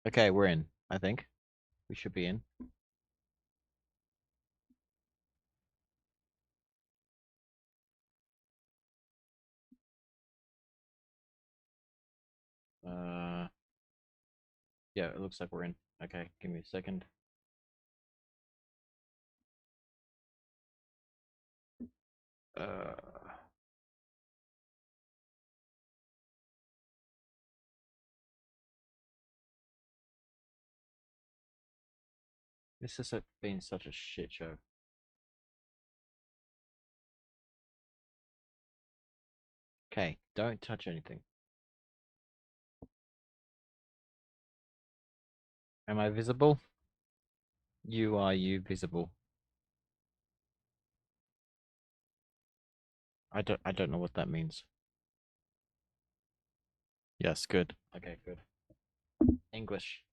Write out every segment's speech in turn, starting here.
Okay, we're in, I think. We should be in. Uh, yeah, it looks like we're in. Okay, give me a second. Uh, this has been such a shit show. Okay, don't touch anything. Am I visible? You visible? I don't know what that means. Yes, good. Okay, good. English.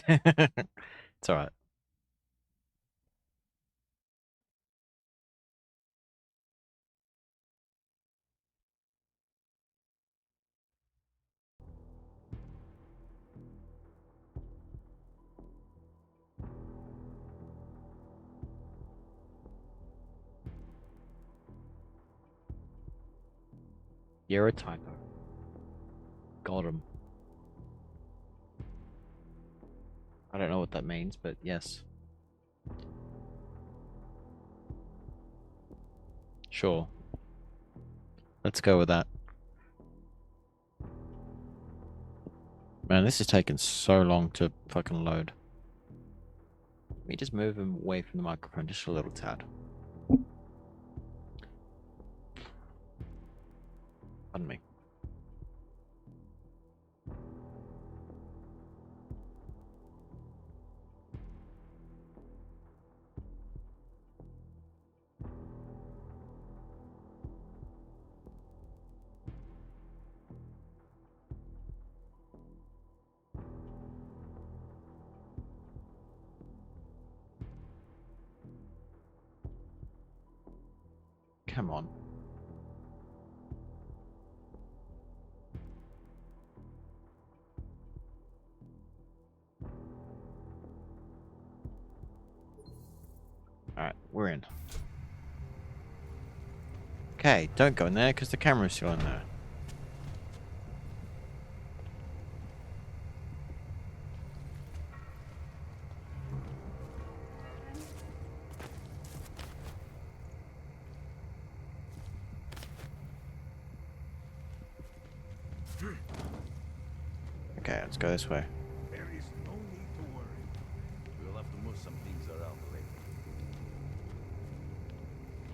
It's alright. You're a typo. Got him. I don't know what that means, but yes. Sure. Let's go with that. Man, this is taking so long to fucking load. Let me just move him away from the microphone just a little tad. Pardon me. Come on. Alright, we're in. Okay, don't go in there because the camera's still in there. Okay, let's go this way. There is no need to worry. We'll have to move some things around later.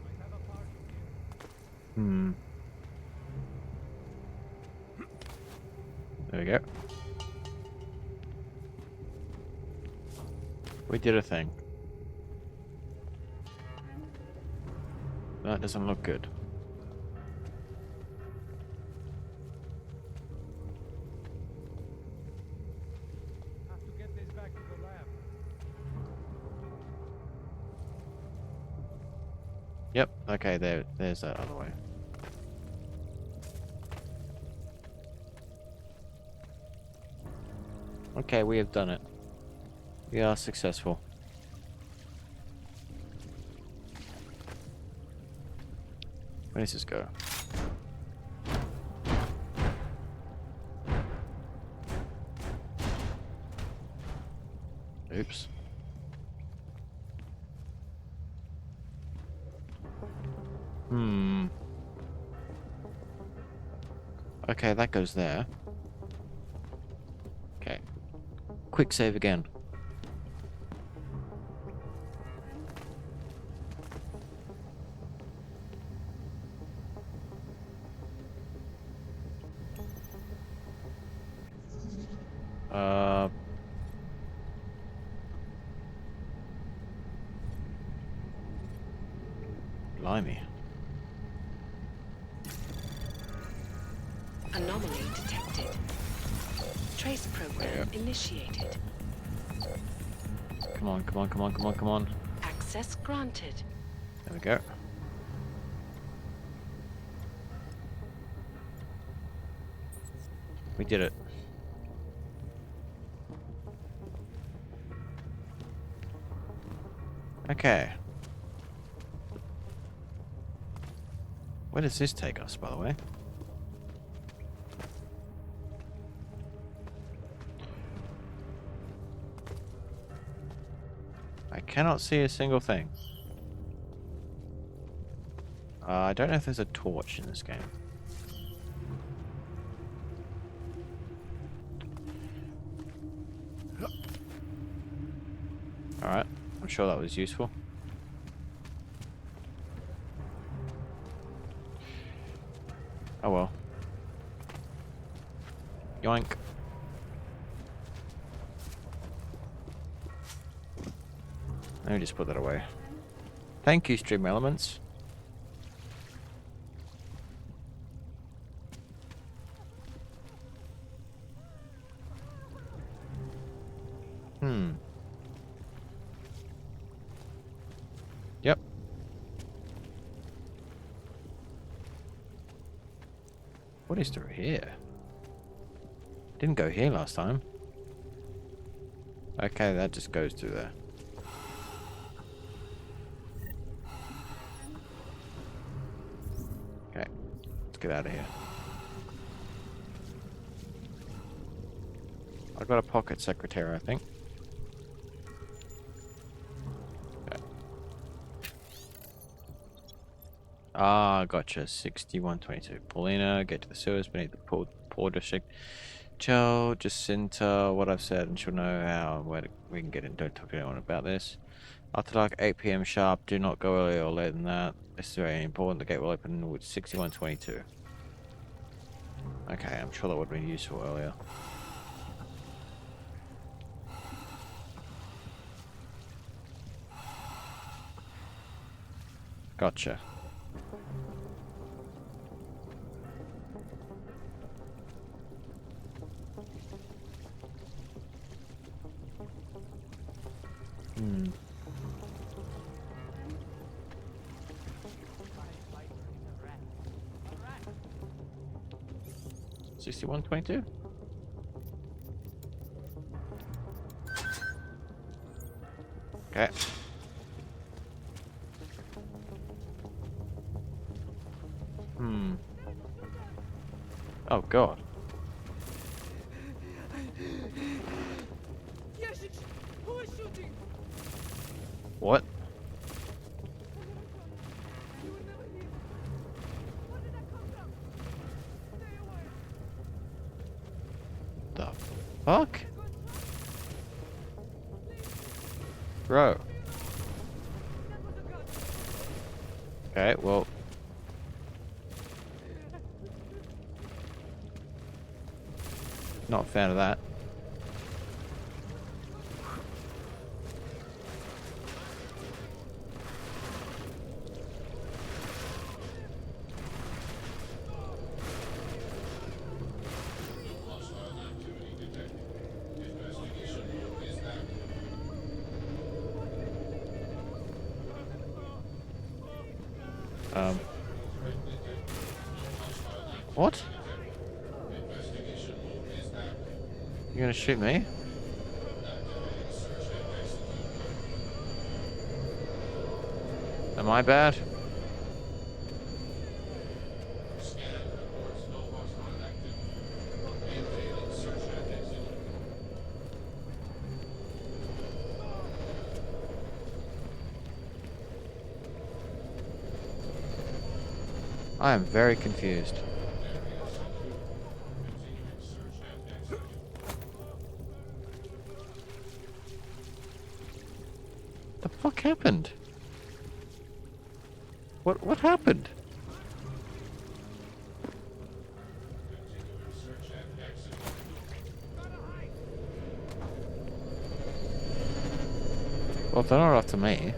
Might have a party here. Hmm. There we go. We did a thing. That doesn't look good. Have to get this back to the lab. Yep, okay, there's that other way. Okay, we have done it. We are successful. Where does this go? Oops. Hmm. Okay, that goes there. Okay. Quick save again. Uh. Blimey. Anomaly detected. Trace program initiated. Come on, come on, come on, come on, come on. Access granted. There we go. We did it. Okay. Where does this take us, by the way? I cannot see a single thing. I don't know if there's a torch in this game. Alright, I'm sure that was useful. Oh well. Yoink. Let me just put that away. Thank you, Stream Elements. Yep. What is through here? Didn't go here last time. Okay, that just goes through there. Okay, let's get out of here. I've got a pocket secretary, I think. Okay. Ah, gotcha. 6122. Paulina, get to the sewers beneath the poor district. Tell Jacinta what I've said, and she'll know how and where we can get in. Don't talk to anyone about this. After dark, 8 p.m. sharp. Do not go earlier or later than that. This is very important. The gate will open with 6122. Okay, I'm sure that would have been useful earlier. Gotcha. Hmm. $61.22. Okay. Hmm. Oh God. Who is shooting? What? You will never leave. Where did that come from? Stay away. The fuck? Bro. That was a gun. Okay, well. Not a fan of that. What? You gonna shoot me? Am I bad? I am very confused. The fuck happened? What happened? Well, if they're not after me.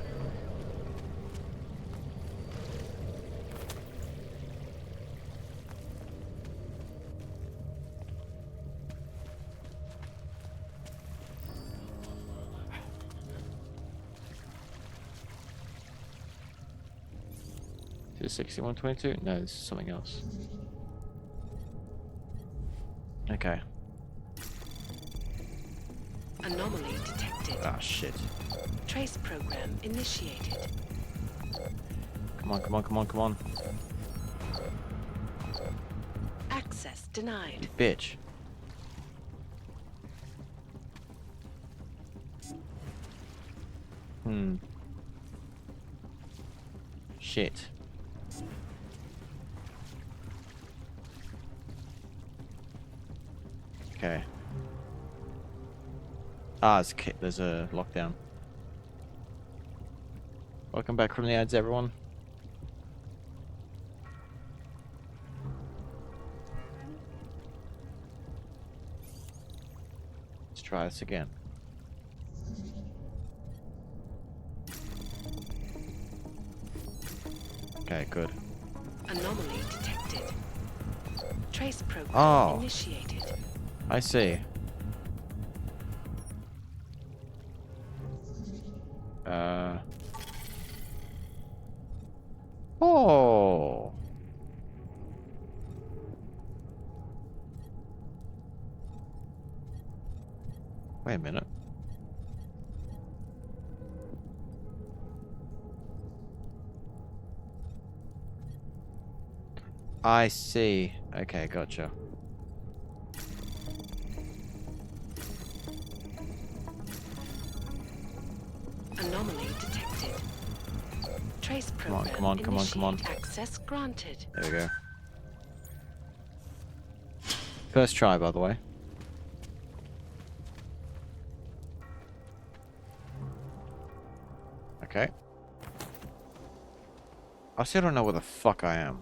Is it 6122? No, this is something else. Okay. Anomaly detected. Ah, shit. Trace program initiated. Come on, come on, come on, come on. Access denied. You bitch. Shit. Okay. Ah, there's a lockdown. Welcome back from the ads, everyone. Let's try this again. Okay, good. Anomaly detected. Trace program Oh. initiated. I see. Oh. Wait a minute. I see. Okay, gotcha. Anomaly detected. Trace Come on, program come on, come on, come on. initiate. Access granted. There we go. First try, by the way. Okay. I still don't know where the fuck I am.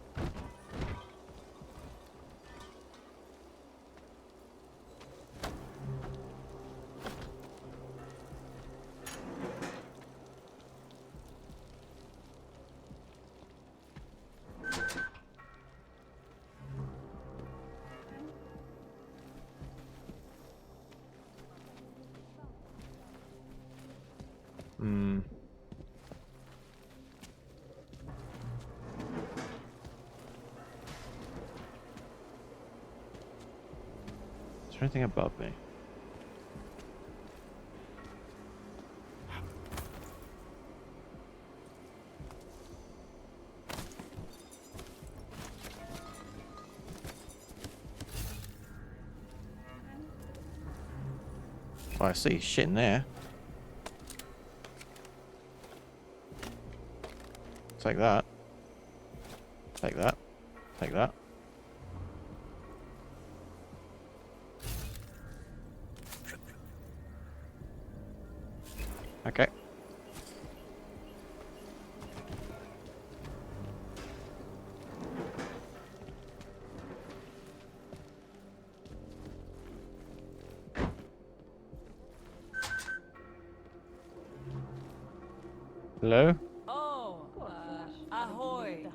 Hmm. Is there anything above me? Oh, I see shit in there. Take that. Take that. Take that. Okay. Hello? Oh, ahoy.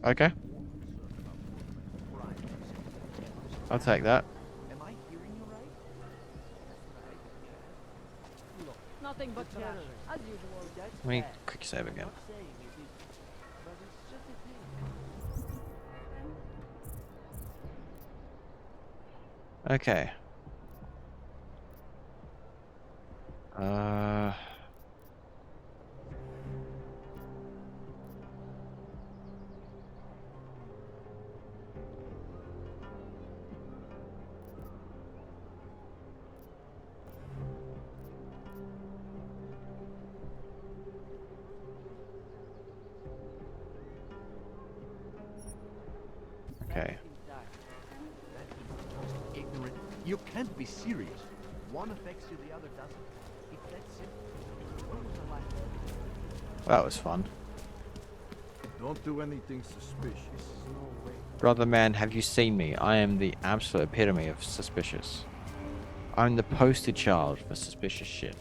Okay. I'll take that. Am I hearing you right? Nothing but trash, as usual. Let me quick save again. Okay. Okay. Ignorant. You can't be serious. One affects you, the other doesn't. It's that simple. When was the last time? That was fun. Don't do anything suspicious. No way. Brother man, have you seen me? I am the absolute epitome of suspicious. I'm the poster child for suspicious shit.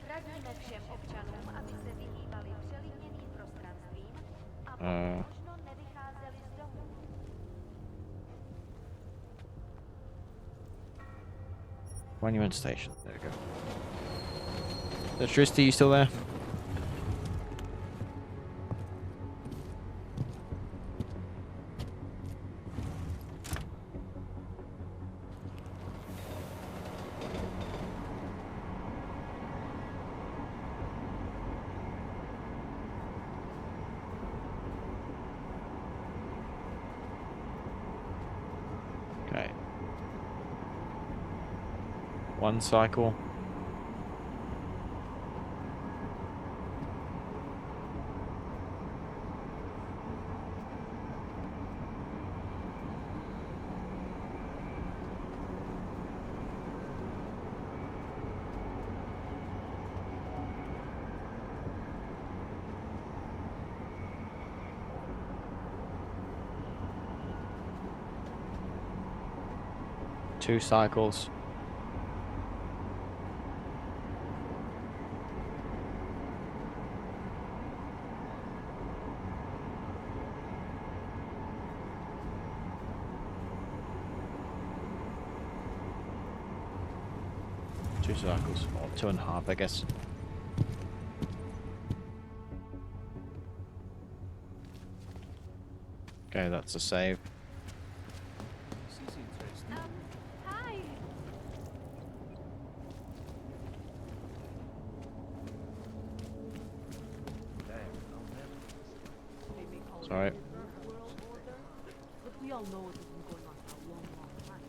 Radíme všem občanům, aby se vyhýbali přelidněným prostranstvím a pokud možno nevycházeli z domu. Monument Station. There we go. Electricity, you still there? One cycle. Two cycles. Two cycles, or 2.5, I guess. Okay, that's a save. Hi. Sorry. But we all know it has been going on for a long, long time.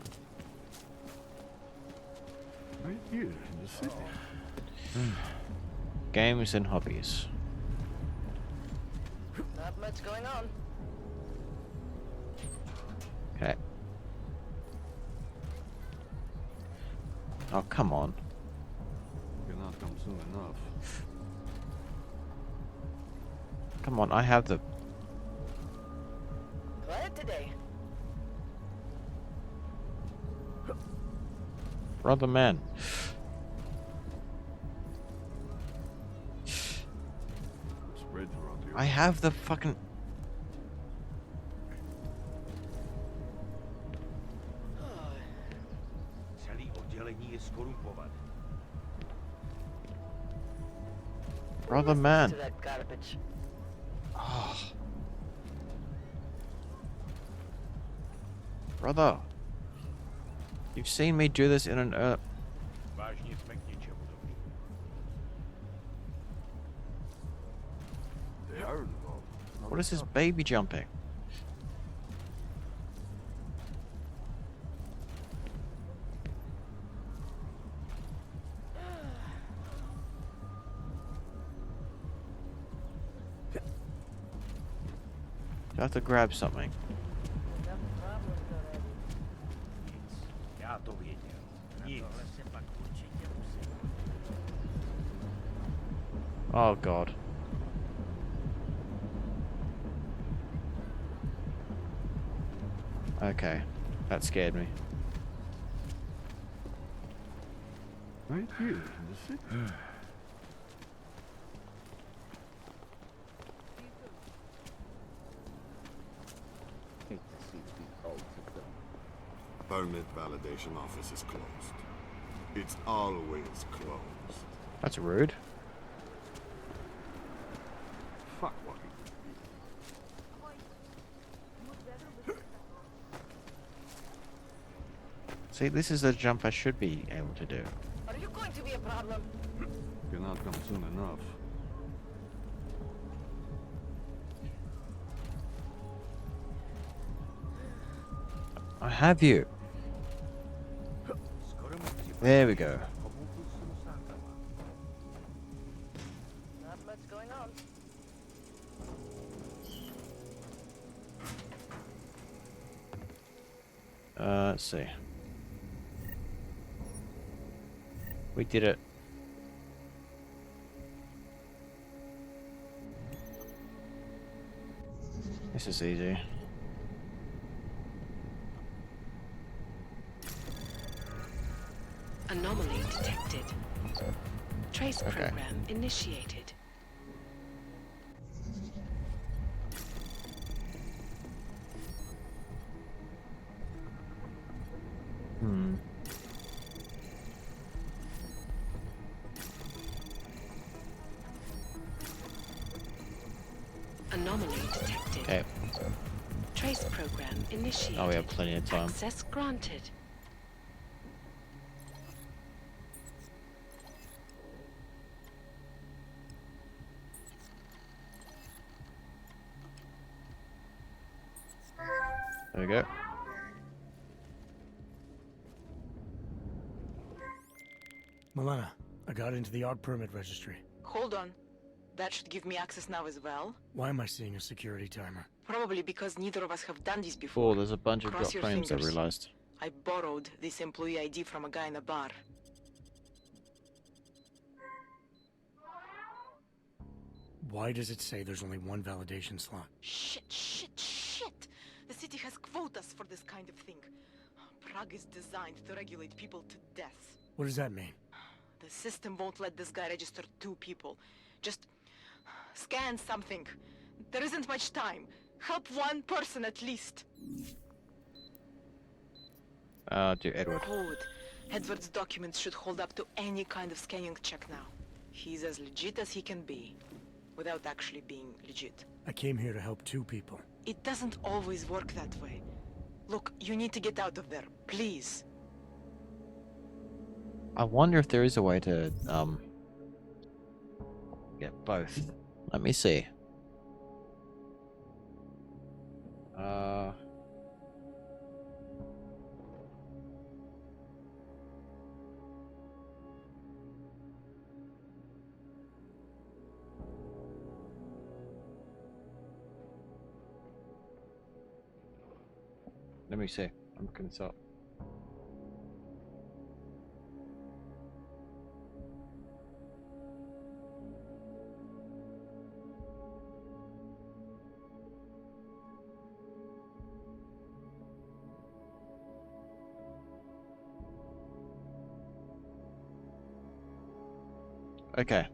Right here in the city. Games and hobbies. Not much going on. Okay. Oh, come on. Cannot come soon enough. Come on, I have the... Quiet today. Brother man. Spread around here. I have the fucking... Celý oddělení je skorumpované. Brother man. To that garbage. Oh. Brother. You've seen me do this in an... Vážně jsme k ničemu dobří. They are involved. What is this baby jumping? I have to grab something. Enough problems already. Nic. Já to věděl. Nic. Se pak určitě musí. Oh god. Okay. That scared me. Right here in the city. Permit validation office is closed. It's always closed. That's rude. Fuck what? See, this is the jump I should be able to do. Are you going to be a problem? Cannot come soon enough. I have you. Skoro mi připadá, There we go. komu jsem sákala. Not much going on. Let's see. We did it. This is easy. Anomaly detected. Trace Okay. program initiated. Hmm. Anomaly detected. Okay. Trace program initiated. Oh, we have plenty of time. Access granted. There we go. Milena, I got into the ARC permit registry. Hold on. That should give me access now as well. Why am I seeing a security timer? Probably because neither of us have done this before. Oh, there's a bunch of Cross drop your frames, I fingers. realized. I borrowed this employee ID from a guy in a bar. Why does it say there's only one validation slot? Shit! The city has quotas for this kind of thing. Prague is designed to regulate people to death. What does that mean? The system won't let this guy register 2 people. Just scan something. There isn't much time. Help one person at least. Do Edward. Good. Edward's documents should hold up to any kind of scanning check now. He's as legit as he can be, without actually being legit. I came here to help 2 people. It doesn't always work that way. Look, you need to get out of there, please. I wonder if there is a way to, get both. Let me see. Let me see. I'm looking this up. Okay.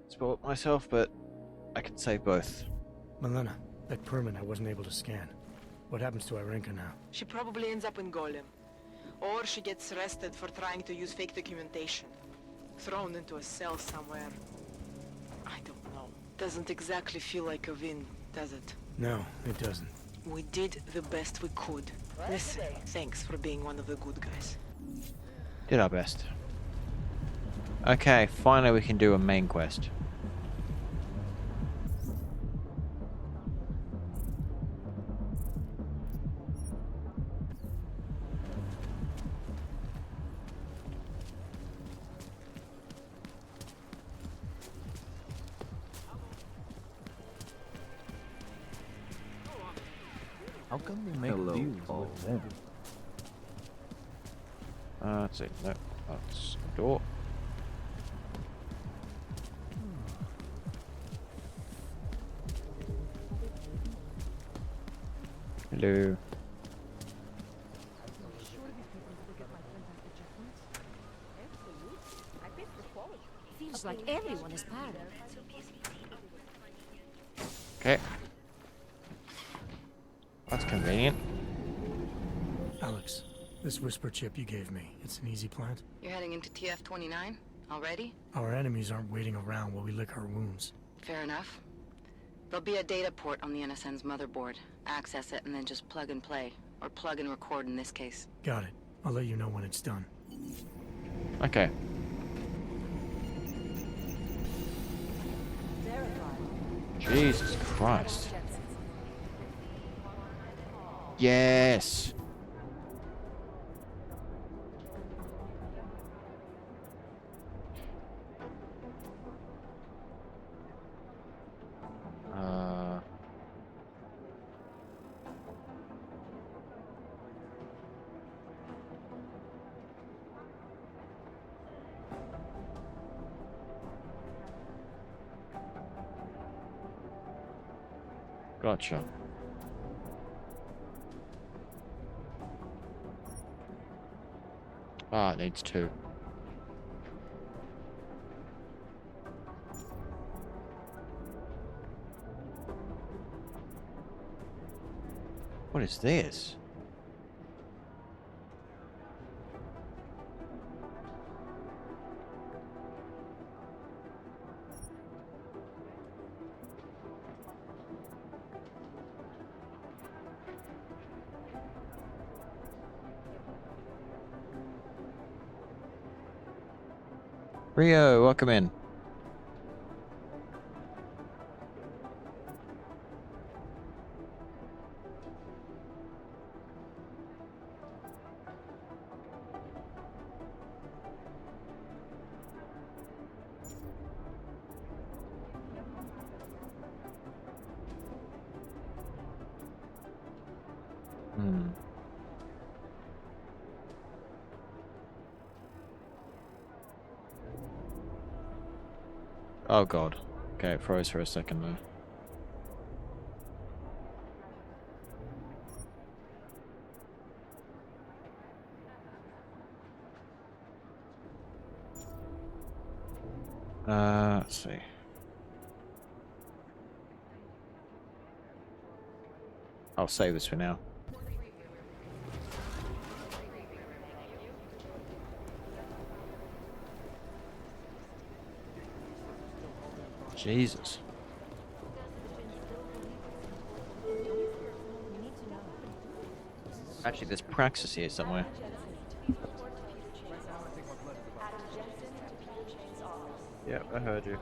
Spoiled myself, but I can save both. Milena, that permit I wasn't able to scan. What happens to Irenka now? She probably ends up in Golem. Or she gets arrested for trying to use fake documentation. Thrown into a cell somewhere. I don't know. Doesn't exactly feel like a win, does it? No, it doesn't. We did the best we could. Listen, thanks for being one of the good guys. Did our best. Okay, finally we can do a main quest. How come we make deals with them? Let's see. No, that's a door. Hello. Feels like everyone is paranoid. Okay. That's convenient. Alex, this whisper chip you gave me, it's an easy plant? You're heading into TF-29 already? Our enemies aren't waiting around while we lick our wounds. Fair enough. There'll be a data port on the NSN's motherboard. Access it and then just plug and play. Or plug and record in this case. Got it. I'll let you know when it's done. Okay. Jesus Christ. Yes. Gotcha. Ah, it needs 2. What is this? Rio, welcome in. Oh god. Okay, it froze for a second there. Let's see. I'll save this for now. Jesus. Actually, there's Praxis here somewhere. Yep, I heard you.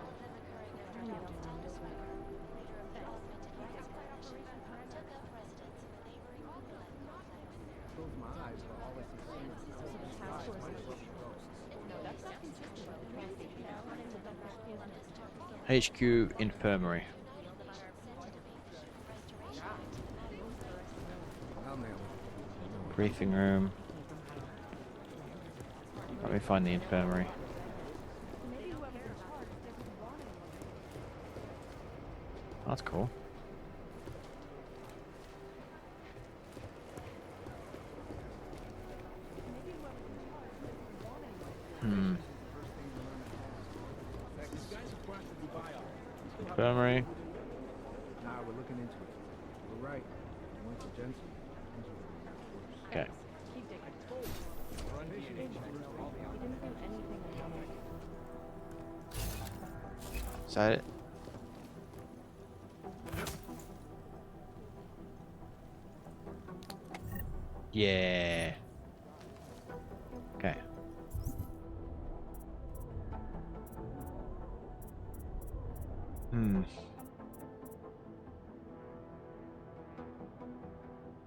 HQ Infirmary. Briefing room. Let me find the infirmary. That's cool. Infirmary. Nah, we're looking into it. We're right. We went to Jensen. Okay. Is that it? Yeah. Okay.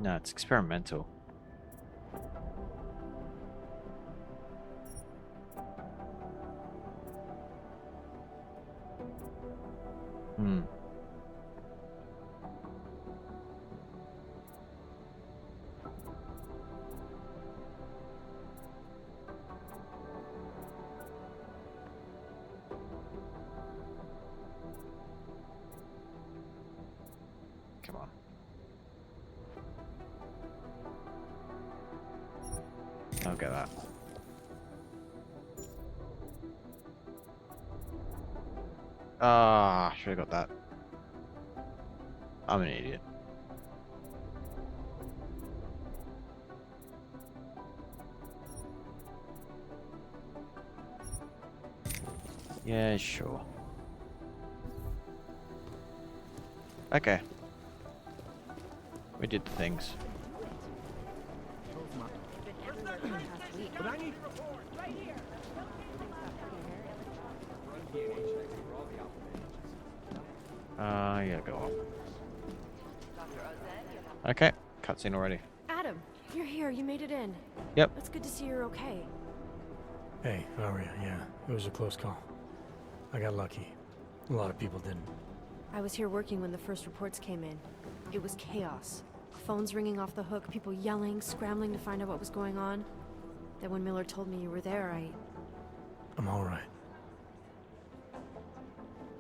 No, it's experimental. Come on. I'll get that. Ah, should have got that. I'm an idiot. Yeah, sure. Okay. We did the things. But I need to report right here. Yeah, go on. Okay, cutscene already. Adam, you're here. You made it in. Yep. It's good to see you're okay. Hey, Aria, yeah, it was a close call. I got lucky. A lot of people didn't. I was here working when the first reports came in. It was chaos. Phones ringing off the hook, people yelling, scrambling to find out what was going on. Then when Miller told me you were there, I'm all right.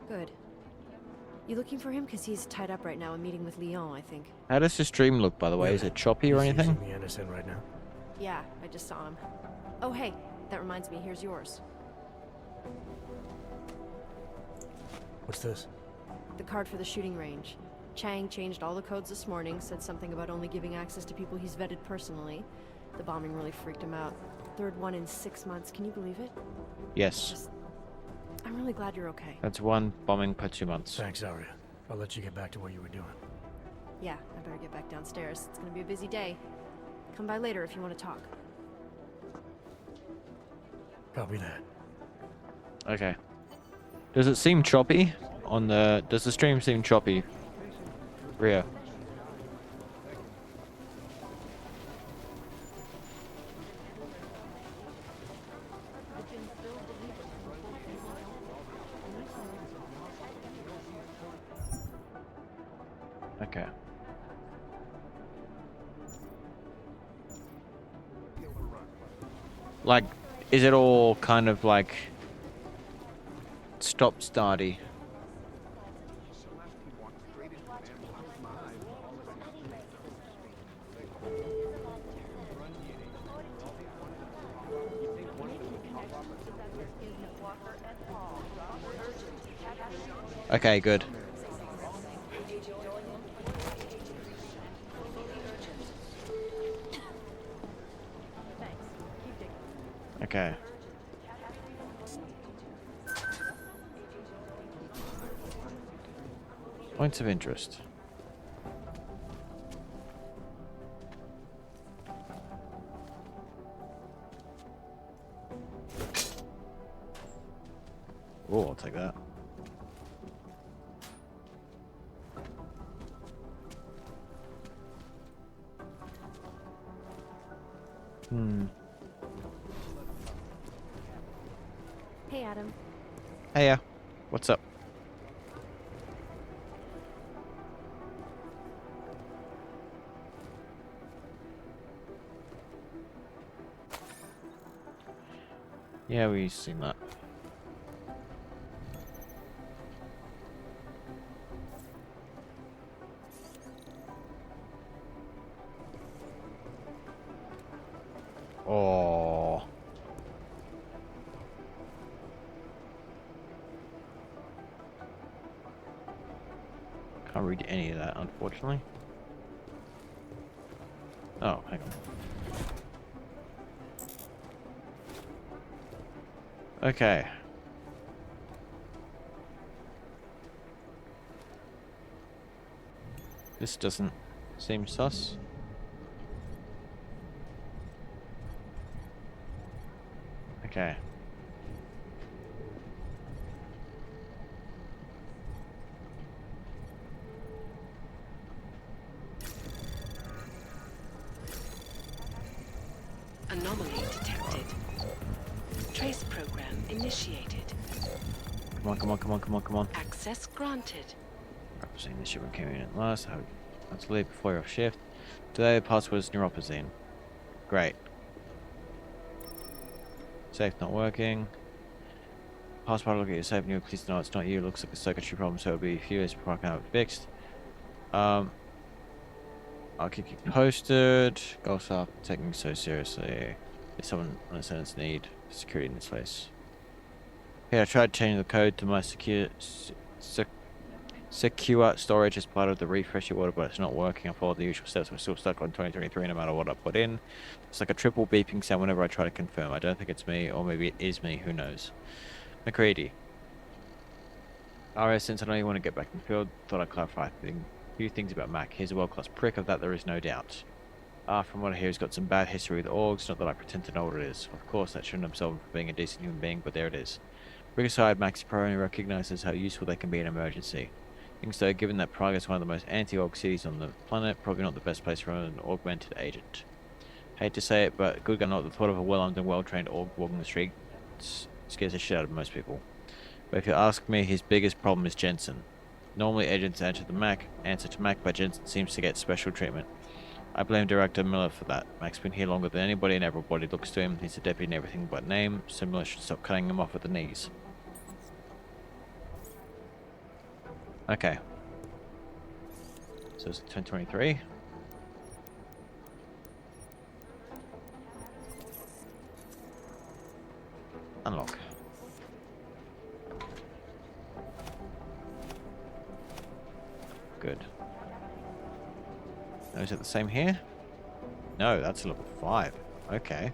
Good. You looking for him? Because he's tied up right now and meeting with Leon, I think. How does the stream look, by the way? Is it choppy or Is he anything? using the NSN right now? Yeah, I just saw him. Oh, hey, that reminds me, here's yours. What's this? The card for the shooting range. Chang changed all the codes this morning, said something about only giving access to people he's vetted personally. The bombing really freaked him out. Third one in 6 months, can you believe it? Yes. I'm really glad you're okay. That's one bombing per 2 months. Thanks, Aria. I'll let you get back to what you were doing. Yeah, I better get back downstairs. It's gonna be a busy day. Come by later if you want to talk. Copy that. Okay. Does it seem choppy on the... Does the stream seem choppy? Rio. Okay. Like, is it all kind of like Stop starty. Okay, good. Okay. Points of interest. Oh, I'll take that. Hey, Adam. Hey, yeah. What's up? Yeah, we've seen that. Oh. Can't read any of that, unfortunately. Oh, hang on. Okay. This doesn't seem sus. Okay. Anomaly detected. Trace program initiated. Come on, come on, come on, come on, come on. Access granted. Representing the shipment came in at last. I have to leave before you're off shift. Today, the password is neuropazine. Great. Safe not working. Password, look at your safe and you please know it's not you. Looks like a circuitry problem, so it'll be a few days before I can have it fixed. I'll keep you posted. Goal staff taking me so seriously. If someone understands the need for security in this place. Yeah, I tried changing the code to my secure storage as part of the refresh order, but it's not working. I followed the usual steps. I'm still stuck on 2023 no matter what I put in. It's like a triple beeping sound whenever I try to confirm. I don't think it's me, or maybe it is me. Who knows? McCready. RS, since I know you want to get back in the field, thought I'd clarify a few things about Mac. He's a world-class prick, of that there is no doubt. From what I hear, he's got some bad history with orgs, not that I pretend to know what it is. Of course, that shouldn't absolve him from being a decent human being, but there it is. Bring aside, Max Pro only recognizes how useful they can be in an emergency. Things though, given that Prague is one of the most anti-org cities on the planet, probably not the best place for an augmented agent. Hate to say it, but good God, not the thought of a well-armed and well-trained org walking the street scares the shit out of most people. But if you ask me, his biggest problem is Jensen. Normally agents answer to Mac, but Jensen seems to get special treatment. I blame Director Miller for that. Mac's been here longer than anybody and everybody looks to him. He's a deputy in everything but name, so Miller should stop cutting him off at the knees. Okay. So it's 1023. Unlock. Good. Oh, is it the same here? No, that's level 5. Okay.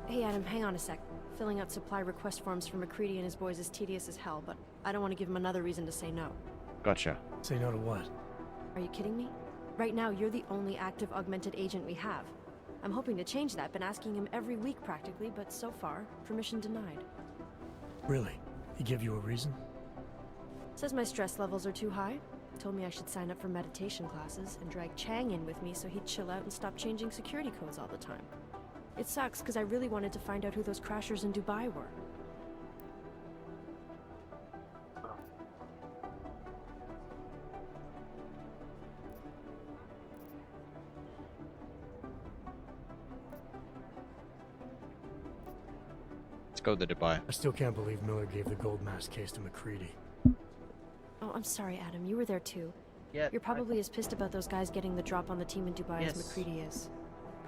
Hey, Adam, hang on a sec. Filling out supply request forms for McCready and his boys is tedious as hell, but I don't want to give him another reason to say no. Gotcha. Say no to what? Are you kidding me? Right now, you're the only active augmented agent we have. I'm hoping to change that. Been asking him every week practically, but so far, permission denied. Really? He give you a reason? Says my stress levels are too high. Told me I should sign up for meditation classes and drag Chang in with me so he'd chill out and stop changing security codes all the time. It sucks because I really wanted to find out who those crashers in Dubai were. go to Dubai. I still can't believe Miller gave the gold mask case to McCready. Oh, I'm sorry, Adam. You were there too. Yeah. You're probably as pissed about those guys getting the drop on the team in Dubai as Yes. McCready is.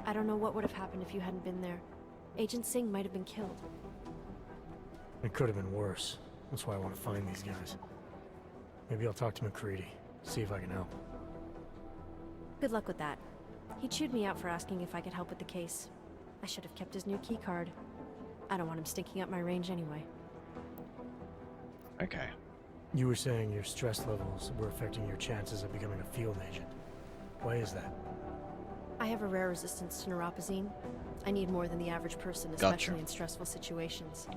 I don't know what would have happened if you hadn't been there. Agent Singh might have been killed. It could have been worse. That's why I want to find these guys. Maybe I'll talk to McCready, see if I can help. Good luck with that. He chewed me out for asking if I could help with the case. I should have kept his new key card. I don't want him stinking up my range anyway. Okay. You were saying your stress levels were affecting your chances of becoming a field agent. Why is that? I have a rare resistance to neuropazine. I need more than the average person, especially Gotcha. in stressful situations.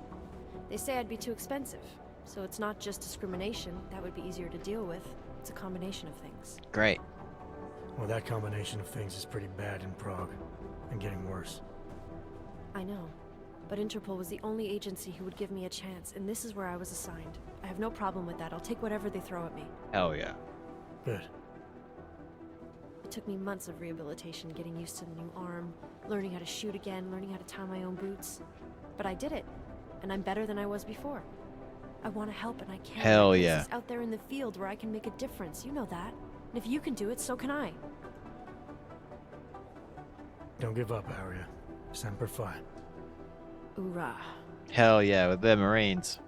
They say I'd be too expensive, so it's not just discrimination. That would be easier to deal with. It's a combination of things. Great. Well, that combination of things is pretty bad in Prague, and getting worse. I know, but Interpol was the only agency who would give me a chance, and this is where I was assigned. I have no problem with that. I'll take whatever they throw at me. Hell yeah. Good. It took me months of rehabilitation, getting used to the new arm, learning how to shoot again, learning how to tie my own boots. But I did it, and I'm better than I was before. I want to help, and I can. Hell There's yeah. places out there in the field where I can make a difference. You know that. And if you can do it, so can I. Don't give up, Aria. Semper Fi. Hoorah. Hell yeah, with the Marines.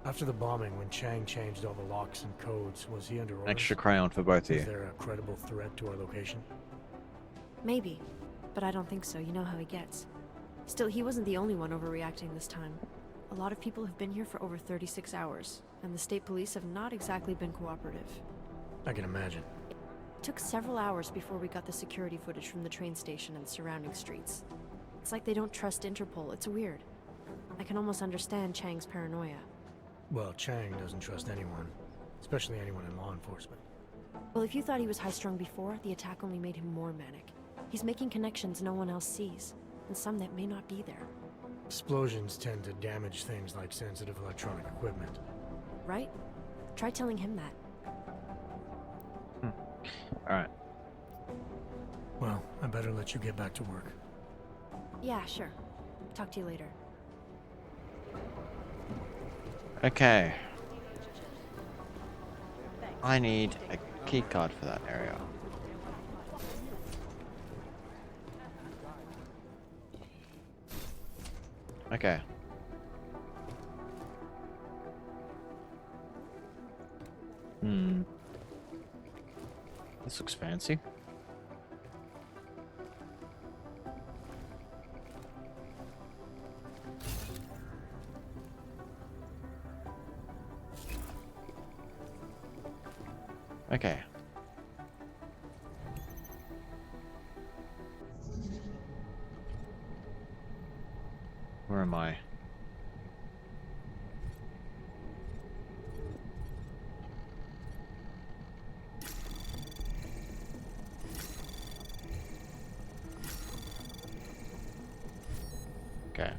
After the bombing, when Chang changed all the locks and codes, was he under orders? Extra crayon for both of Was you. there a credible threat to our location? Maybe, but I don't think so. You know how he gets. Still, he wasn't the only one overreacting this time. A lot of people have been here for over 36 hours, and the state police have not exactly been cooperative. I can imagine. It took several hours before we got the security footage from the train station and surrounding streets. It's like they don't trust Interpol. It's weird. I can almost understand Chang's paranoia. Well, Chang doesn't trust anyone, especially anyone in law enforcement. Well, if you thought he was high-strung before, the attack only made him more manic. He's making connections no one else sees, and some that may not be there. Explosions tend to damage things like sensitive electronic equipment. Right? Try telling him that. Alright. Well, I better let you get back to work. Yeah, sure. Talk to you later. Okay. I need a key card for that area. Okay. This looks fancy. Okay. Where am I? Okay.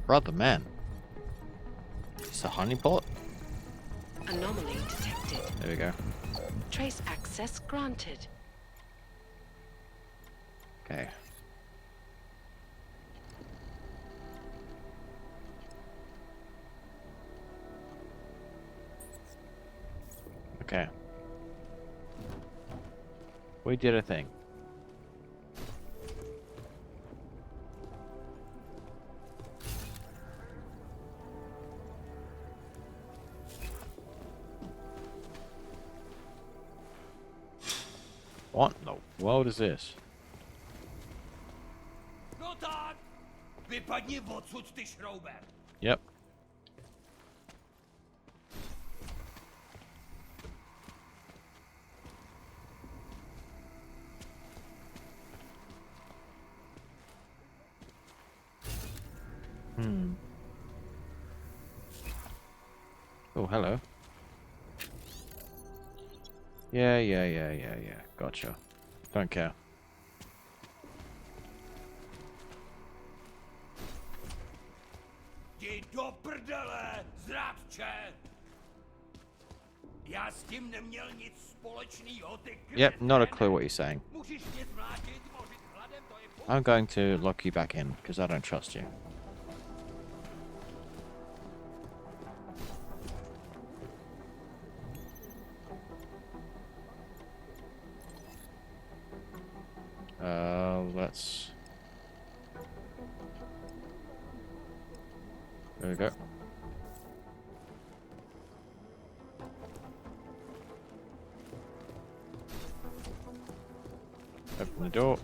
Brother, man. It's a honeypot? Anomaly detected. There we go. Trace access granted. Okay. Okay. We did a thing. What in the world is this? No tak! Wypadnie w odsud, ty śrubek! Yep. Oh, hello. Yeah. Gotcha. Don't care. Já s tím neměl nic společného, ty Yep, not a kreténe. clue what you're saying. Můžeš mě zvrátit, mořit hladem, to je I'm going to lock you back in, because I don't trust you. Let's... There we go. Open the door.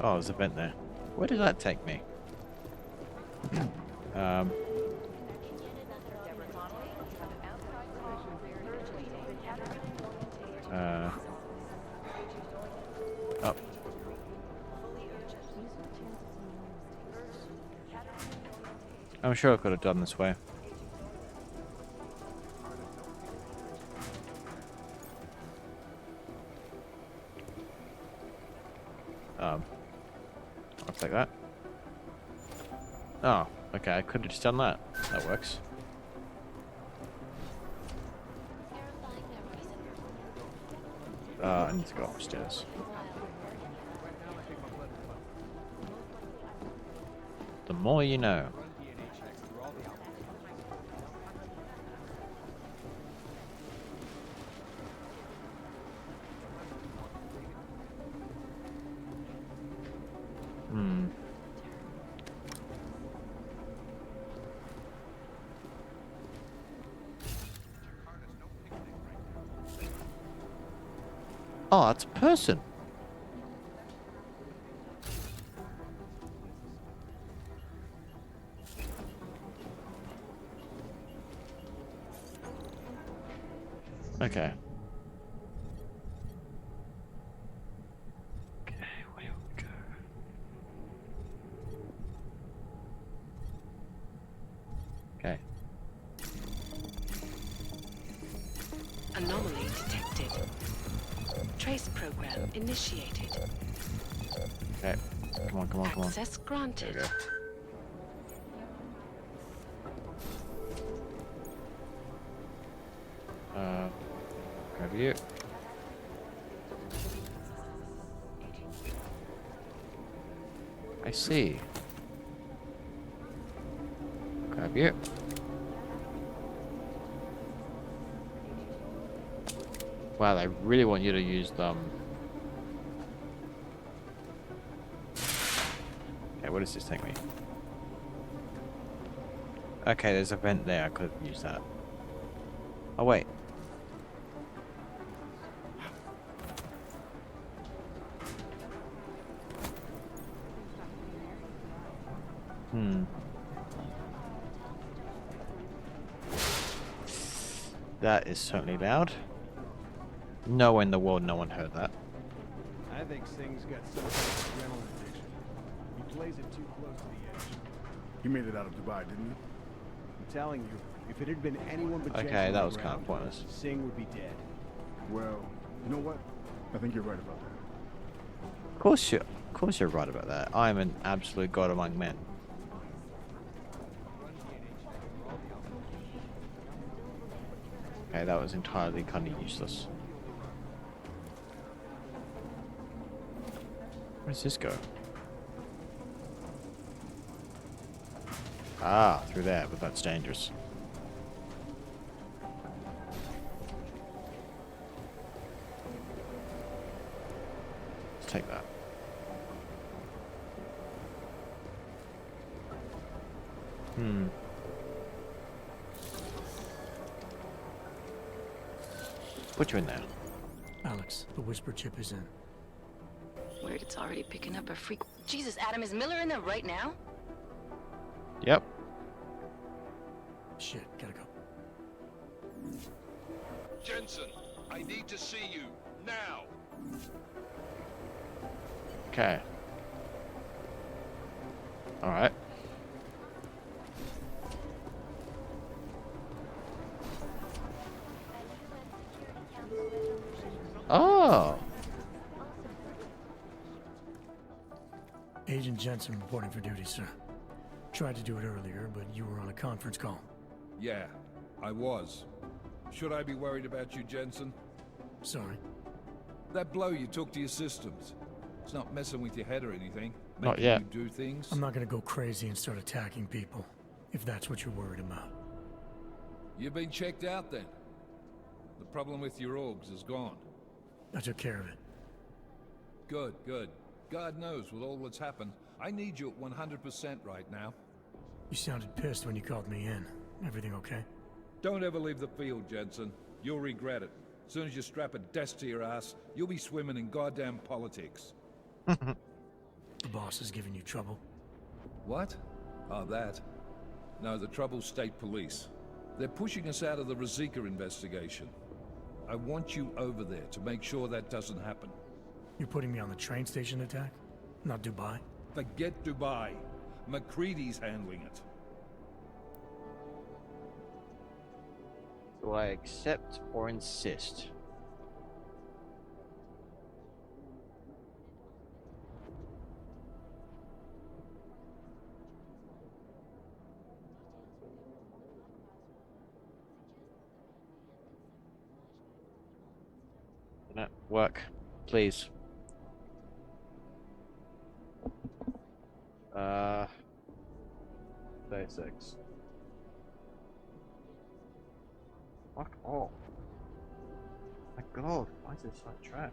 Oh, there's a vent there. Where did that take me? Up. I'm sure I could have done this way. I'll take that. Oh, okay, I could have just done that. That works. I need to go upstairs. The more you know. Oh, it's a person. Okay. Okay, where do we go? Okay. Anomaly detected. Trace program initiated. Okay. Come on, come on, come on. Access granted. There we go. Grab you. I see. Grab you. Wow, I really want you to use them. Okay, what does this take me? Okay, there's a vent there. I could have used that. Oh, wait. That is certainly loud. Nowhere in the world no one heard that. I think Singh's got some kind of adrenaline addiction. He plays it too close to the edge. He made it out of Dubai, didn't he? I'm telling you, if it had been anyone but Okay, Jensen that on was the kind of ground, pointless. Singh would be dead. Well, you know what? I think you're right about that. Of course you're right about that. I'm an absolute god among men. Okay, that was entirely kind of useless. Where does this go? Ah, through there, but that's dangerous. Let's take that. Put you in there. Alex, the whisper chip is in. Weird, it's already picking up a freak. Jesus, Adam, is Miller in there right now? Yep. Shit, gotta go. Jensen, I need to see you now. Okay. Alright. Oh! Agent Agent Jensen reporting for duty, sir. Tried to do it earlier, but you were on a conference call. Yeah, I was. Should I be worried about you, Jensen? Sorry. That blow you took to your systems. It's not messing with your head or anything. Not Making yet. you do things. I'm not gonna go crazy and start attacking people, if that's what you're worried about. You've been checked out then. The problem with your orgs is gone. I took care of it. Good, good. God knows with all that's happened, I need you at 100% right now. You sounded pissed when you called me in. Everything okay? Don't ever leave the field, Jensen. You'll regret it. As soon as you strap a desk to your ass, you'll be swimming in goddamn politics. The boss is giving you trouble? What? Oh, that. No, the trouble's state police. They're pushing us out of the Rosika investigation. I want you over there to make sure that doesn't happen. You're putting me on the train station attack? Not Dubai? Forget Dubai. McCready's handling it. Do I accept or insist? No, work, please. 36. Fuck off. My god, why is this so trash?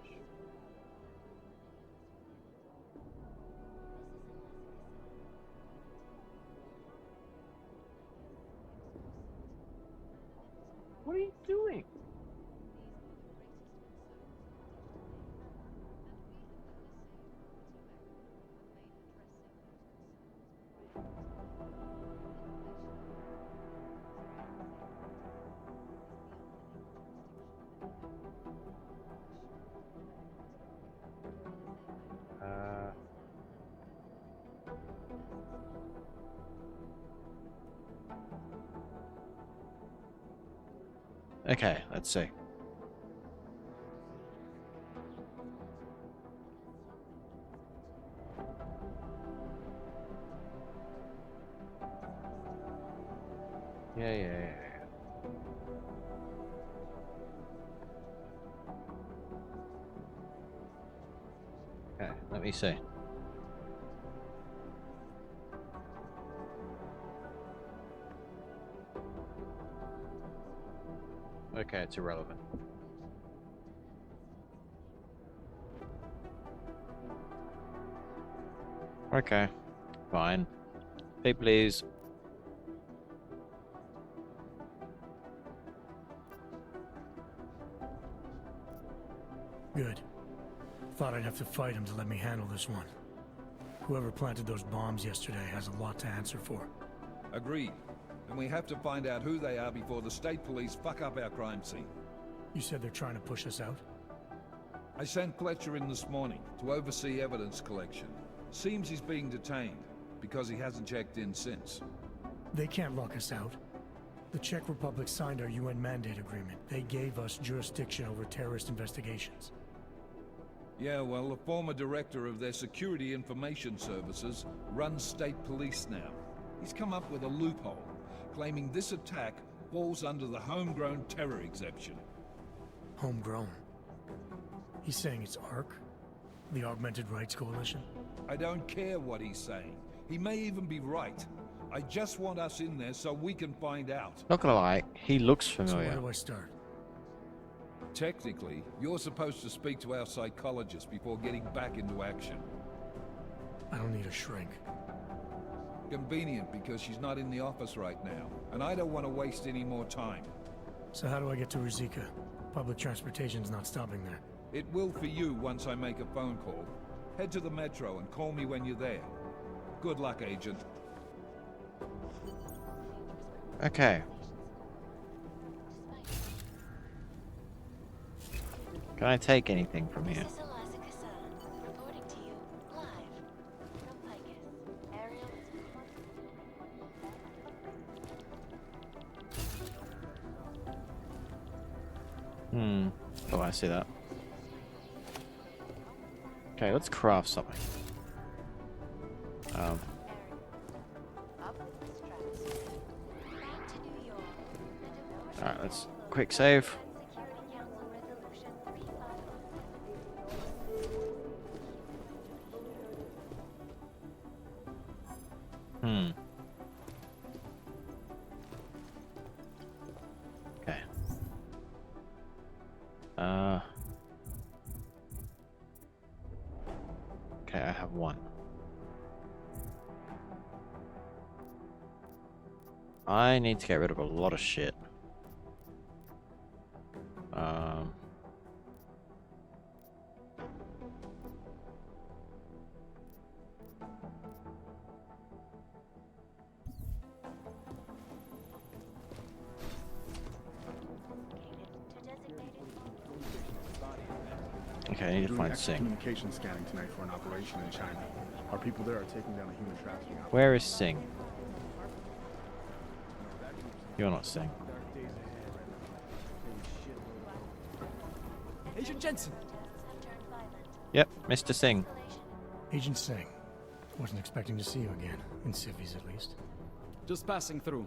What are you doing? Okay, let's see. Yeah. Okay, let me see. Okay, it's irrelevant. Okay, fine. Hey, please. Good. Thought I'd have to fight him to let me handle this one. Whoever planted those bombs yesterday has a lot to answer for. Agreed. And we have to find out who they are before the state police fuck up our crime scene. You said they're trying to push us out? I sent Fletcher in this morning to oversee evidence collection. Seems he's being detained, because he hasn't checked in since. They can't lock us out. The Czech Republic signed our UN mandate agreement. They gave us jurisdiction over terrorist investigations. Yeah, well, the former director of their security information services runs state police now. He's come up with a loophole, claiming this attack falls under the homegrown terror exemption. Homegrown? He's saying it's ARC? The Augmented Rights Coalition? I don't care what he's saying. He may even be right. I just want us in there so we can find out. Not gonna lie, he looks So familiar. where do I start? Technically, you're supposed to speak to our psychologist before getting back into action. I don't need a shrink. Convenient because she's not in the office right now, and I don't want to waste any more time. So how do I get to Rosika? Public transportation's not stopping there. It will for you once I make a phone call. Head to the metro and call me when you're there. Good luck, Agent. Okay. Can I take anything from here? Oh, I see that. Okay, let's craft something. Um, Alright, let's quick save. Okay. Okay, I have one. I need to get rid of a lot of shit. Okay, I need to Doing find extra Sing. communication scanning tonight for an operation in China. Our people there are taking down a human trafficking operation. Where is Sing? You're not Sing. Agent Jensen! Yep, Mr. Singh. Agent Singh. Wasn't expecting to see you again. In civvies, at least. Just passing through.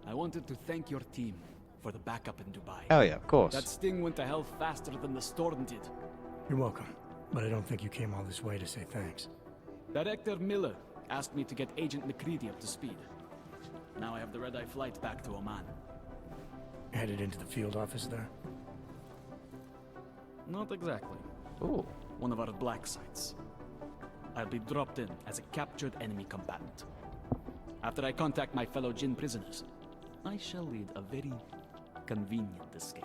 I wanted to thank your team for the backup in Dubai. Oh yeah, of course. That sting went to hell faster than the storm did. You're welcome. But I don't think you came all this way to say thanks. Director Miller asked me to get Agent McCready up to speed. Now I have the red-eye flight back to Oman. Headed into the field office there? Not exactly. Ooh. One of our black sites. I'll be dropped in as a captured enemy combatant. After I contact my fellow Jinn prisoners, I shall lead a very convenient escape.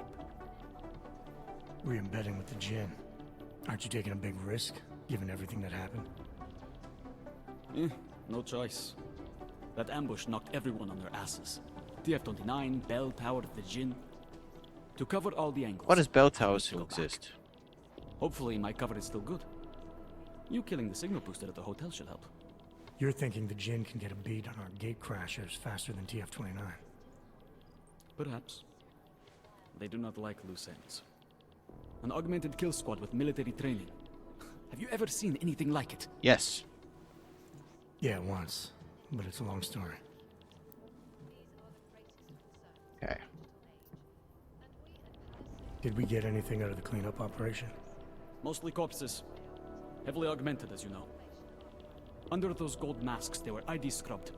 Re-embedding with the Jinn. Aren't you taking a big risk, given everything that happened? No choice. That ambush knocked everyone on their asses. TF-29, Bell Tower, the Jinn. To cover all the angles. What does Bell Tower still exist? Hopefully my cover is still good. You killing the signal booster at the hotel should help. You're thinking the Jinn can get a beat on our gate crashers faster than TF-29. Perhaps. They do not like loose ends. An augmented kill squad with military training. Have you ever seen anything like it? Yes. Yeah, once. But it's a long story. Okay. Did we get anything out of the cleanup operation? Mostly corpses. Heavily augmented, as you know. Under those gold masks, they were ID scrubbed.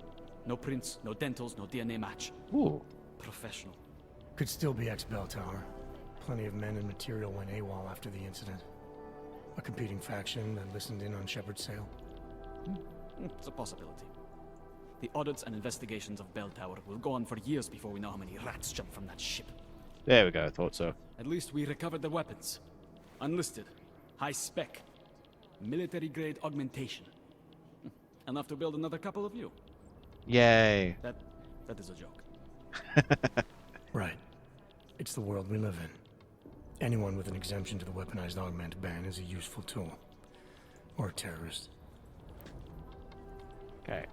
No prints, no dentals, no DNA match. Ooh. Professional. Could still be ex-Bell Tower. Plenty of men and material went AWOL after the incident. A competing faction that listened in on Shepard's sale. It's a possibility. The audits and investigations of Bell Tower will go on for years before we know how many rats jumped from that ship. There we go, I thought so. At least we recovered the weapons. Unlisted. High spec. Military-grade augmentation. Enough to build another couple of you. Yay. That is a joke. Right. It's the world we live in. Anyone with an exemption to the weaponized augment ban is a useful tool. Or a terrorist. Okay.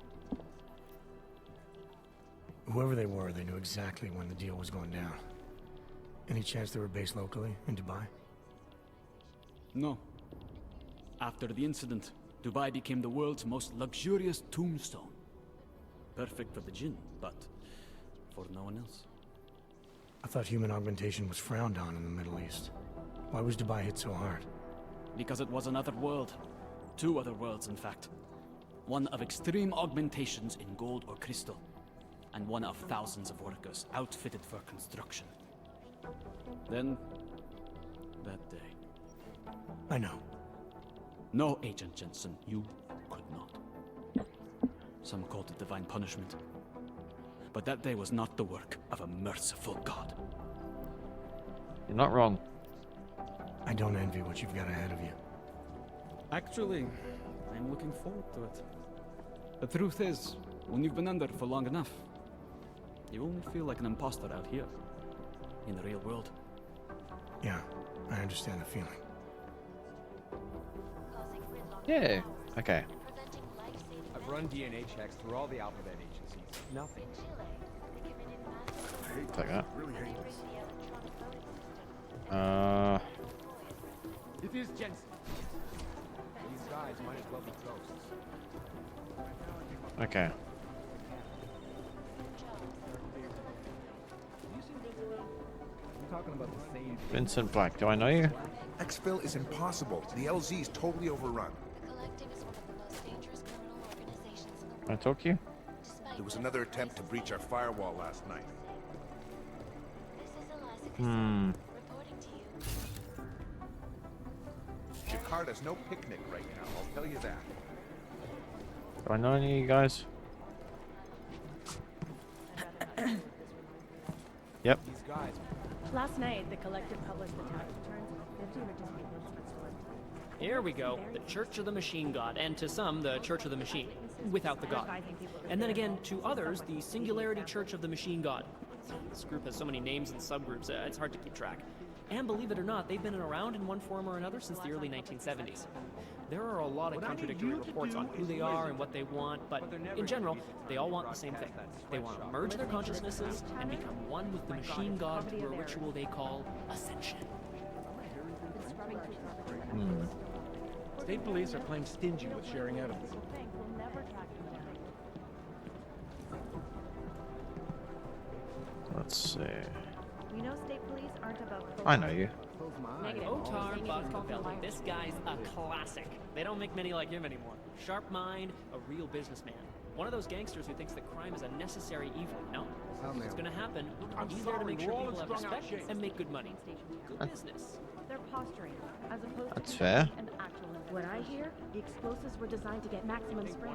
Whoever they were, they knew exactly when the deal was going down. Any chance they were based locally, in Dubai? No. After the incident, Dubai became the world's most luxurious tombstone. Perfect for the Jinn, but for no one else. I thought human augmentation was frowned on in the Middle East. Why was Dubai hit so hard? Because it was another world. Two other worlds, in fact. One of extreme augmentations in gold or crystal, and one of thousands of workers outfitted for construction. Then, that day. I know. No, Agent Jensen, you could not. Some called it divine punishment. But that day was not the work of a merciful God. You're not wrong. I don't envy what you've got ahead of you. Actually, I'm looking forward to it. The truth is, when you've been under for long enough, you only feel like an imposter out here, in the real world. Yeah, I understand the feeling. Yeah. Okay. I've run DNA checks through all the alphabet agencies. Nothing. I hate Take that. really hate this. It is Jensen. He's got guys might as well be ghosts. Okay. I'm talking about the same. Vincent Black, do I know you? Exfil is impossible. The LZ is totally overrun. Can I talk to you? There was another attempt to breach our firewall last night. Hmm. Jakarta's no picnic right now, I'll tell you that. Do I know any of you guys? Yep. Last night, the collective published the tax returns of 50 richest people in Switzerland. Here we go. The Church of the Machine God, and to some, the Church of the Machine, without the God. And then again, to others, the Singularity Church of the Machine God. This group has so many names and subgroups, it's hard to keep track. And believe it or not, they've been around in one form or another since the early 1970s. There are a lot of contradictory reports on who they are and what they want, but in general, they all want the same thing. They want to merge their consciousnesses and become one with the Machine God through a ritual they call Ascension. State police are playing stingy with sharing evidence. Let's see. We know state police aren't about. I know you. Otar Bogdavelli, this guy's a classic. They don't make many like him anymore. Sharp mind, a real businessman. One of those gangsters who thinks that crime is a necessary evil. No, if it's gonna happen, he's there to make sure people have respect and make good money. Good business. They're posturing, as opposed That's to fair. an actual. What I hear, the explosives were designed to get maximum spread.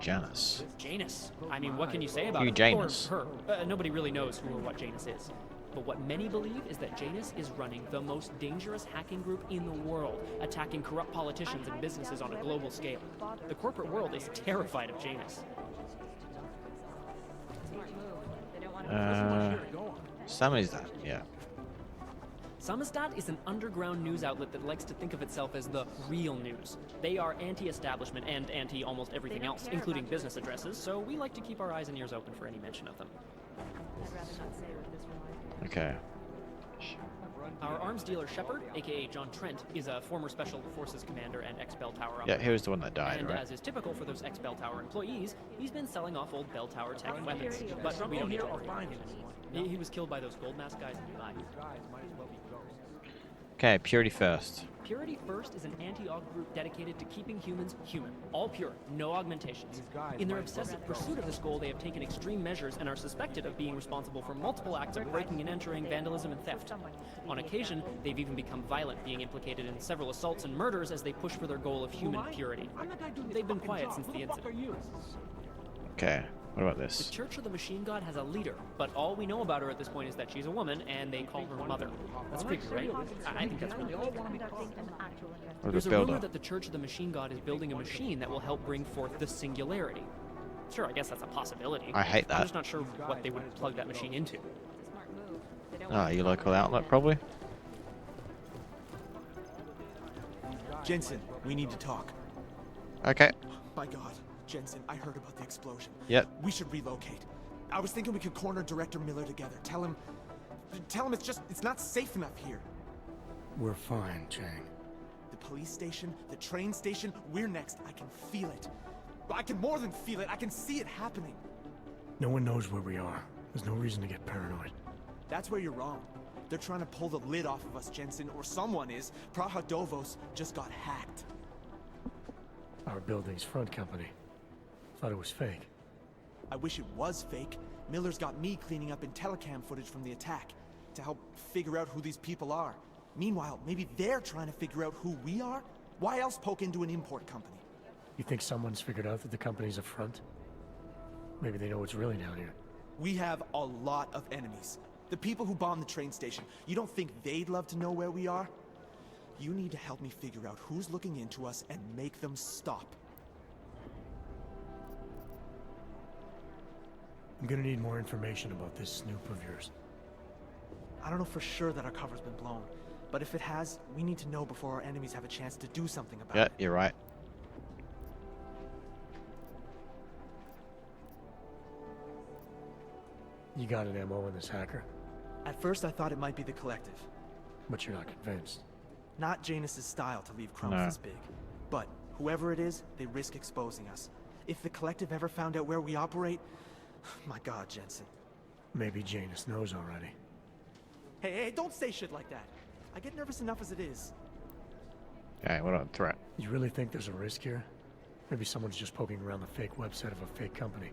Janus. Janus. I mean, what can you say about Who it? Janus? Or her. Nobody really knows who or what Janus is. But what many believe is that Janus is running the most dangerous hacking group in the world, attacking corrupt politicians and businesses on a global scale. The corporate world is terrified of Janus. Samizdat, yeah. Samizdat is an underground news outlet that likes to think of itself as the real news. They are anti-establishment and anti-almost everything else, including business addresses, so we like to keep our eyes and ears open for any mention of them. Okay. Our arms dealer Shepard, aka John Trent, is a former Special Forces commander and ex-Bell Tower Yeah, operator. he was the one that died, And right? as is typical for those ex-Bell Tower employees, he's been selling off old Bell Tower tech and weapons. But we don't need to worry about him anymore. He was killed by those gold mask guys in Dubai. Okay, purity first. Purity First is an anti-aug group dedicated to keeping humans human, all pure, no augmentations. In their obsessive pursuit of this goal, they have taken extreme measures and are suspected of being responsible for multiple acts of breaking and entering, vandalism, and theft. On occasion, they've even become violent, being implicated in several assaults and murders as they push for their goal of human purity. They've been quiet since the incident. Okay, what about The this? Church of the Machine God has a leader, but all we know about her at this point is that she's a woman, and they call her Mother. That's creepy, right? I think that's really cool. Or There's the a builder? rumor that the Church of the Machine God is building a machine that will help bring forth the Singularity. Sure, I guess that's a possibility. I hate I'm that. just not sure what they would plug that machine into. Oh, your local outlet, probably? Jensen, we need to talk. Okay. By God, Jensen, I heard about the explosion. Yep. We should relocate. I was thinking we could corner Director Miller together. Tell him it's not safe enough here. We're fine, Chang. The police station, the train station, we're next. I can feel it. I can more than feel it. I can see it happening. No one knows where we are. There's no reason to get paranoid. That's where you're wrong. They're trying to pull the lid off of us, Jensen, or someone is. Praha Dovos just got hacked. Our building's front company. Thought it was fake. I wish it was fake. Miller's got me cleaning up IntelliCam footage from the attack to help figure out who these people are. Meanwhile, maybe they're trying to figure out who we are? Why else poke into an import company? You think someone's figured out that the company's a front? Maybe they know what's really down here. We have a lot of enemies. The people who bombed the train station. You don't think they'd love to know where we are? You need to help me figure out who's looking into us and make them stop. I'm gonna need more information about this snoop of yours. I don't know for sure that our cover's been blown, but if it has, we need to know before our enemies have a chance to do something about Yeah, it. you're right. You got an MO in this hacker? At first I thought it might be the Collective. But you're not convinced. Not Janus's style to leave crumbs No. this big. But Whoever it is, they risk exposing us. If the Collective ever found out where we operate... My god, Jensen. Maybe Janus knows already. Hey, don't say shit like that. I get nervous enough as it is. Okay, what a threat. You really think there's a risk here? Maybe someone's just poking around the fake website of a fake company.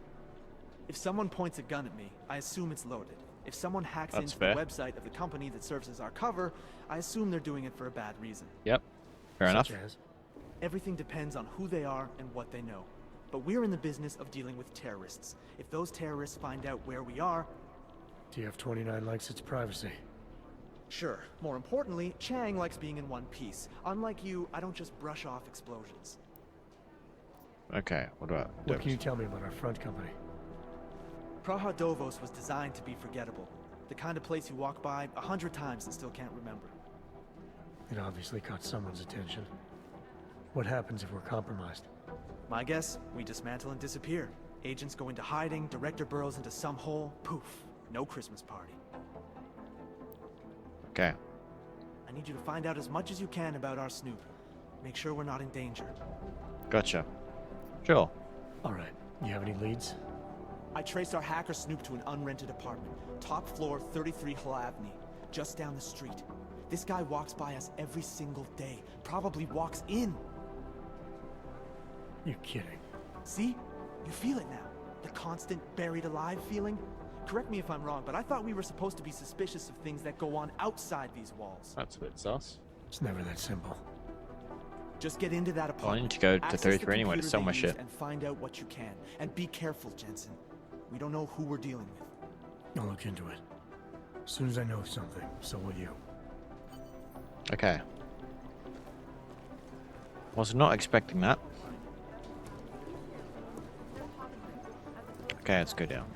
If someone points a gun at me, I assume it's loaded. If someone hacks That's into fair. the website of the company that serves as our cover, I assume they're doing it for a bad reason. Yep. Fair enough. Such as? Everything depends on who they are and what they know. But we're in the business of dealing with terrorists. If those terrorists find out where we are... TF-29 likes its privacy. Sure. More importantly, Chang likes being in one piece. Unlike you, I don't just brush off explosions. Okay, what about What can you tell me about our front company? Praha Dovos was designed to be forgettable. The kind of place you walk by 100 times and still can't remember. It obviously caught someone's attention. What happens if we're compromised? My guess, we dismantle and disappear. Agents go into hiding, director burrows into some hole, poof, no Christmas party. Okay. I need you to find out as much as you can about our snoop. Make sure we're not in danger. Gotcha. Sure. Alright, you have any leads? I traced our hacker snoop to an unrented apartment. Top floor, 33 Hlavny, just down the street. This guy walks by us every single day. Probably walks in. You're kidding. See? You feel it now. The constant buried alive feeling. Correct me if I'm wrong, but I thought we were supposed to be suspicious of things that go on outside these walls. That's a bit sus. It's never that simple. Just get into that apartment. Well, I need to go to access 33 the anyway to computer sell they my use shit. And find out what you can. And be careful, Jensen. We don't know who we're dealing with. I'll look into it. As soon as I know something, so will you. Okay. Was not expecting that. Okay, let's go down.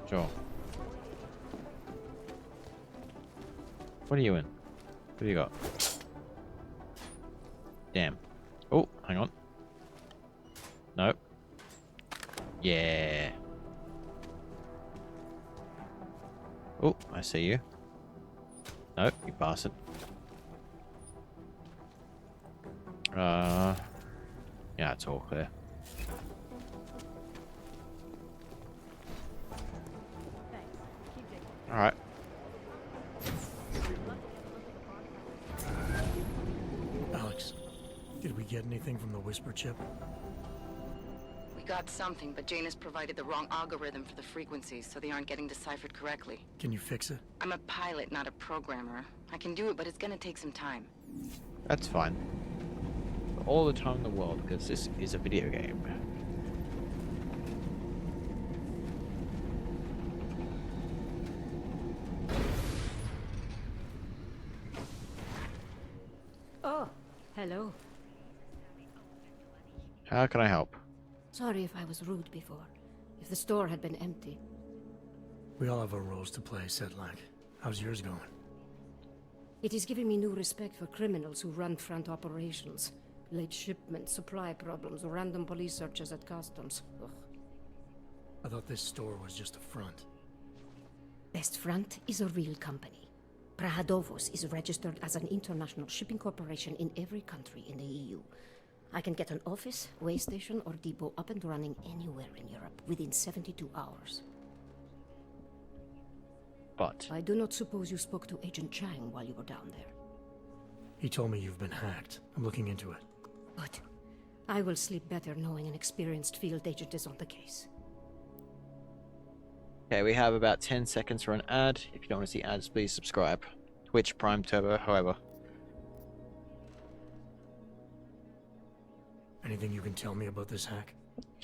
Sure. What are you in? What do you got? Damn. Oh, hang on. Nope. Yeah. Oh, I see you. Nope, you bastard. Yeah, it's all clear. Alright. Alex, did we get anything from the Whisper chip? We got something, but Janus provided the wrong algorithm for the frequencies, so they aren't getting deciphered correctly. Can you fix it? I'm a pilot, not a programmer. I can do it, but it's gonna take some time. That's fine. All the time in the world, because this is a video game. Oh, hello. How can I help? Sorry if I was rude before. If the store had been empty. We all have our roles to play, Sedlak. How's yours going? It is giving me new respect for criminals who run front operations. Late shipments, supply problems, or random police searches at customs. Ugh. I thought this store was just a front. Best Front is a real company. Prahadovos is registered as an international shipping corporation in every country in the EU. I can get an office, way station, or depot up and running anywhere in Europe within 72 hours. But I do not suppose you spoke to Agent Chang while you were down there. He told me you've been hacked. I'm looking into it. Good. I will sleep better knowing an experienced field agent is on the case. okay, we have about 10 seconds for an ad. If you don't want to see ads, please subscribe. Twitch, Prime, Turbo, however. Anything you can tell me about this hack?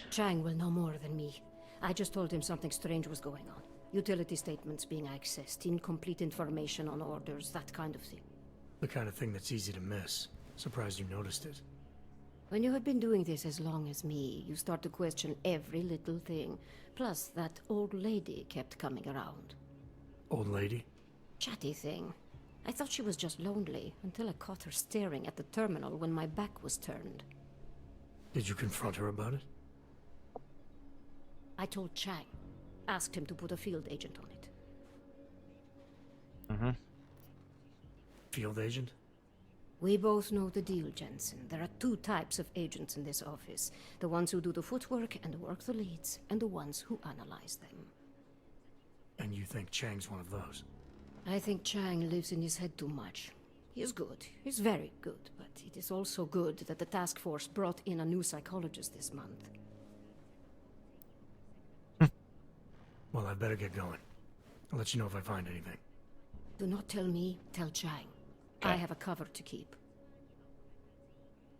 Chang will know more than me. I just told him something strange was going on. Utility statements being accessed, incomplete information on orders, that kind of thing. The kind of thing that's easy to miss. Surprised you noticed it. When you have been doing this as long as me, you start to question every little thing. Plus, that old lady kept coming around. Old lady? Chatty thing. I thought she was just lonely, until I caught her staring at the terminal when my back was turned. Did you confront her about it? I told Chang. Asked him to put a field agent on it. Mm-hmm. Field agent? We both know the deal, Jensen. There are two types of agents in this office. The ones who do the footwork and work the leads, and the ones who analyze them. And you think Chang's one of those? I think Chang lives in his head too much. He is good. He's very good, but it is also good that the task force brought in a new psychologist this month. Well, I better get going. I'll let you know if I find anything. Do not tell me, tell Chang. I have a cover to keep.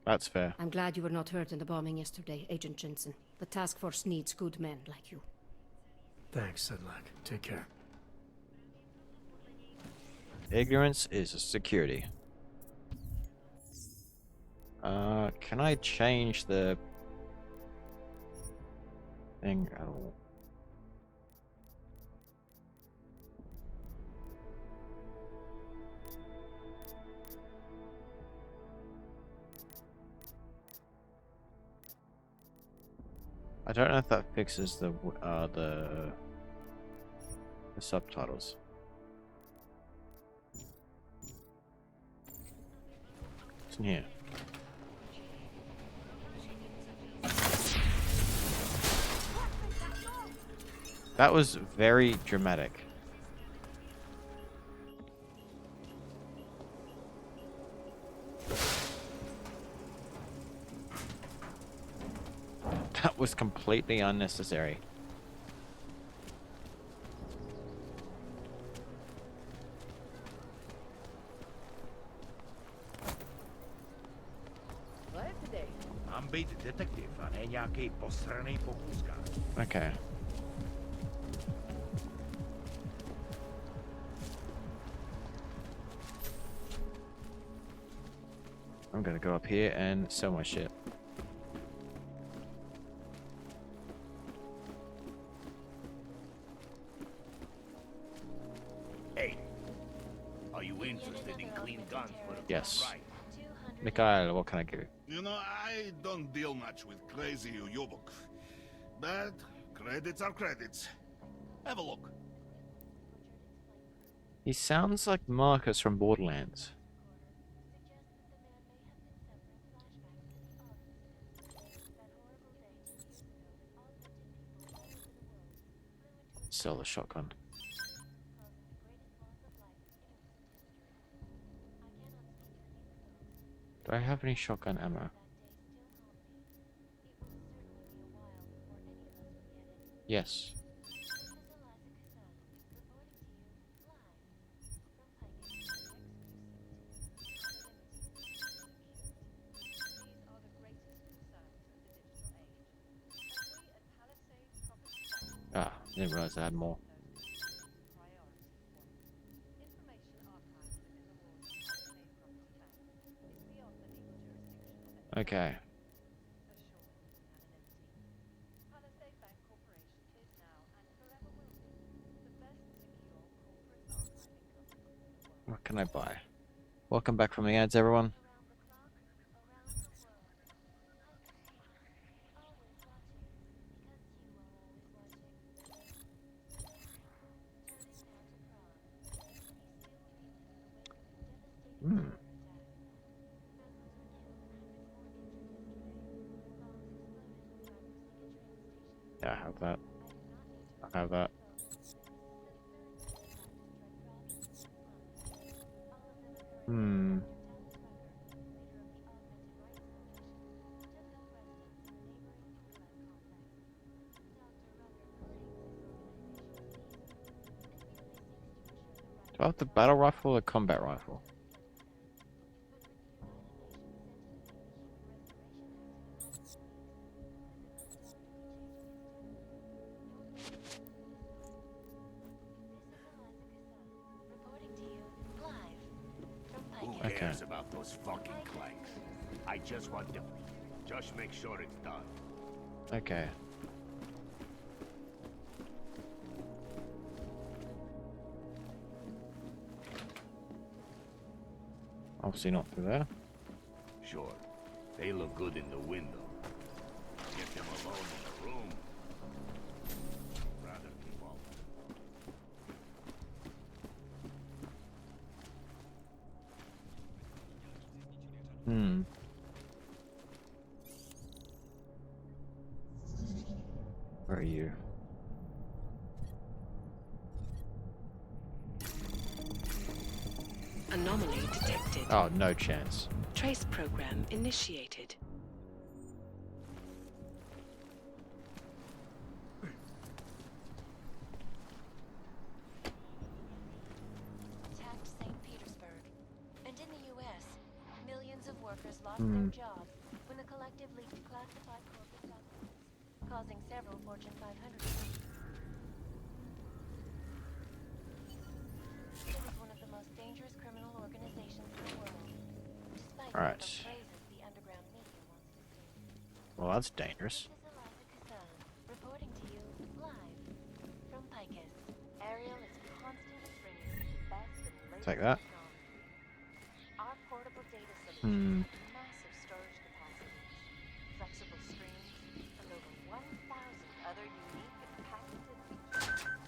That's fair. I'm glad you were not hurt in the bombing yesterday, Agent Jensen. The task force needs good men like you. Thanks, Sedlak. Take care. Ignorance is a security. Can I change the thing at all? I don't know if that fixes the subtitles. It's in here. That was very dramatic. That was completely unnecessary. Mám být detektiv a ne nějaký posraný pokuska. Okay. I'm gonna go up here and sell my shit. Hey, are you interested in clean guns for a Yes. ride? Mikhail, what can I give? You know, I don't deal much with crazy Uyobok. But credits are credits. Have a look. He sounds like Marcus from Borderlands. Sell the shotgun. Do I have any shotgun ammo? Yes. Ah, didn't realize I had more. Okay. What can I buy? Welcome back from the ads, everyone. Yeah, I have that. I have that. Do I have the battle rifle or the combat rifle? Who cares about those fucking clanks? I just want them. Just make sure it's done. Okay. Obviously not through there. Sure. They look good in the window. Get them alone in the room. Hmm. Where are you? Anomaly detected. Oh, no chance. Trace program initiated. Attacked St. Petersburg. And in the U.S., millions of workers lost Hmm. their jobs when the collective leaked classified corporate documents, causing several Fortune 500 companies. It was one of the most dangerous criminal organizations in the world, despite All all right. the praises the underground media wants to see. Well, that's dangerous. This is Eliza Kazan, reporting to you live from Picus. Ariel is constantly bringing you the best and latest Take that. technology. Our portable data solutions Hmm. have massive storage capacities, flexible screens, and over 1,000 other unique and patented features.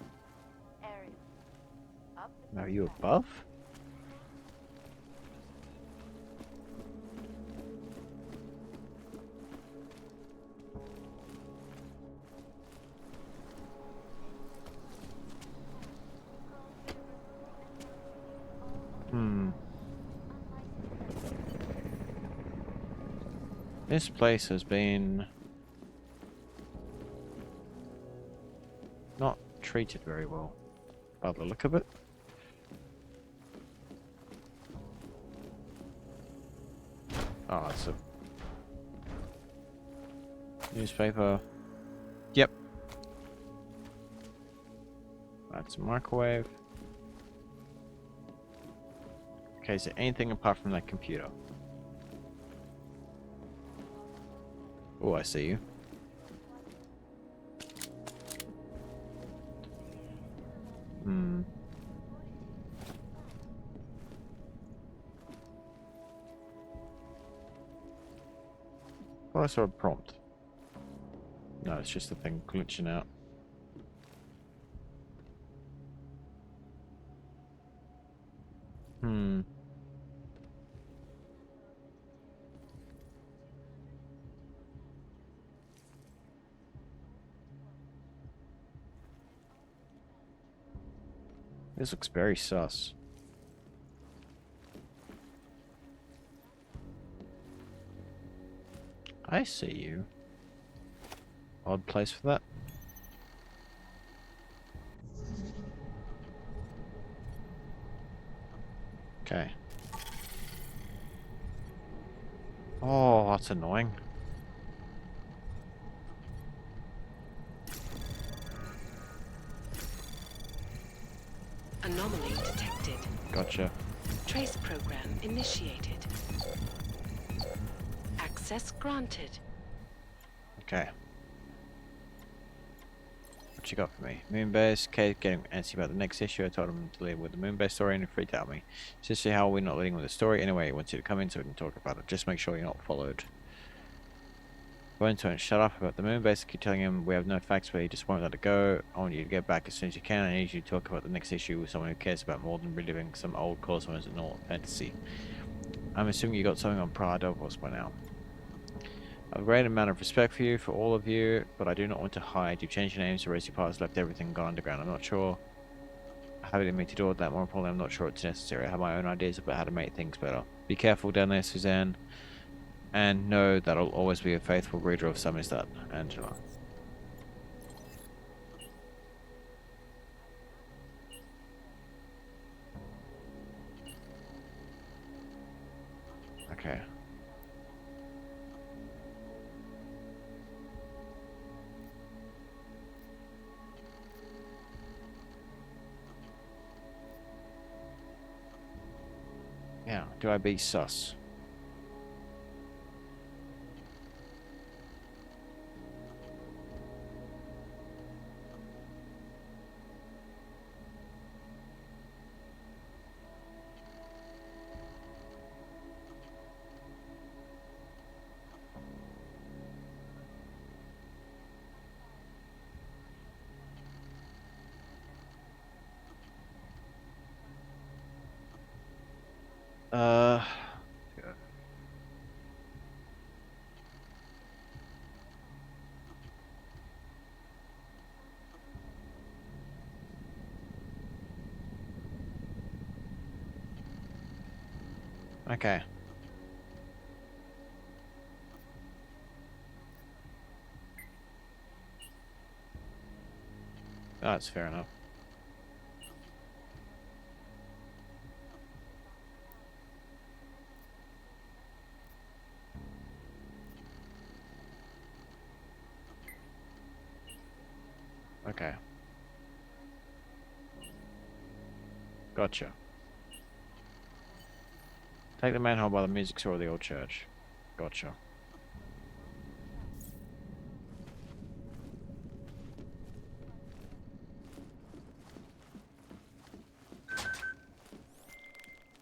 Ariel, up and Are you above? Hmm. This place has been not treated very well, by the look of it. Oh, it's a newspaper. Yep. That's a microwave. Okay, is there anything apart from that computer? Oh, I see you. Hmm. Oh, I saw a prompt. No, it's just the thing glitching out. Hmm. This looks very sus. I see you. Odd place for that. Okay. Oh, that's annoying. Anomaly detected. Gotcha. Trace program initiated. Access granted. Okay. What you got for me? Moonbase. Kate getting antsy about the next issue. I told him to leave with the Moonbase story and he freaked out me. Seriously, how are we not leading with the story? Anyway, he wants you to come in so we can talk about it. Just make sure you're not followed. Went to him, shut up about the Moonbase. I keep telling him we have no facts, but he just won't let it go. I want you to get back as soon as you can. I need you to talk about the next issue with someone who cares about more than reliving some old cosmonaut fantasy. I'm assuming you got something on Praha-Davos by now. I have a great amount of respect for you, for all of you, but I do not want to hide. You've changed your names, erased your past, left everything gone underground. I'm not sure I have it in me to do all that. More importantly, I'm not sure it's necessary. I have my own ideas about how to make things better. Be careful down there, Suzanne. And know that I'll always be a faithful reader of Samizdat, Angela. Okay. Yeah, do I be sus? Okay. That's fair enough. Okay. Gotcha. Take the manhole by the music store of the old church. Gotcha.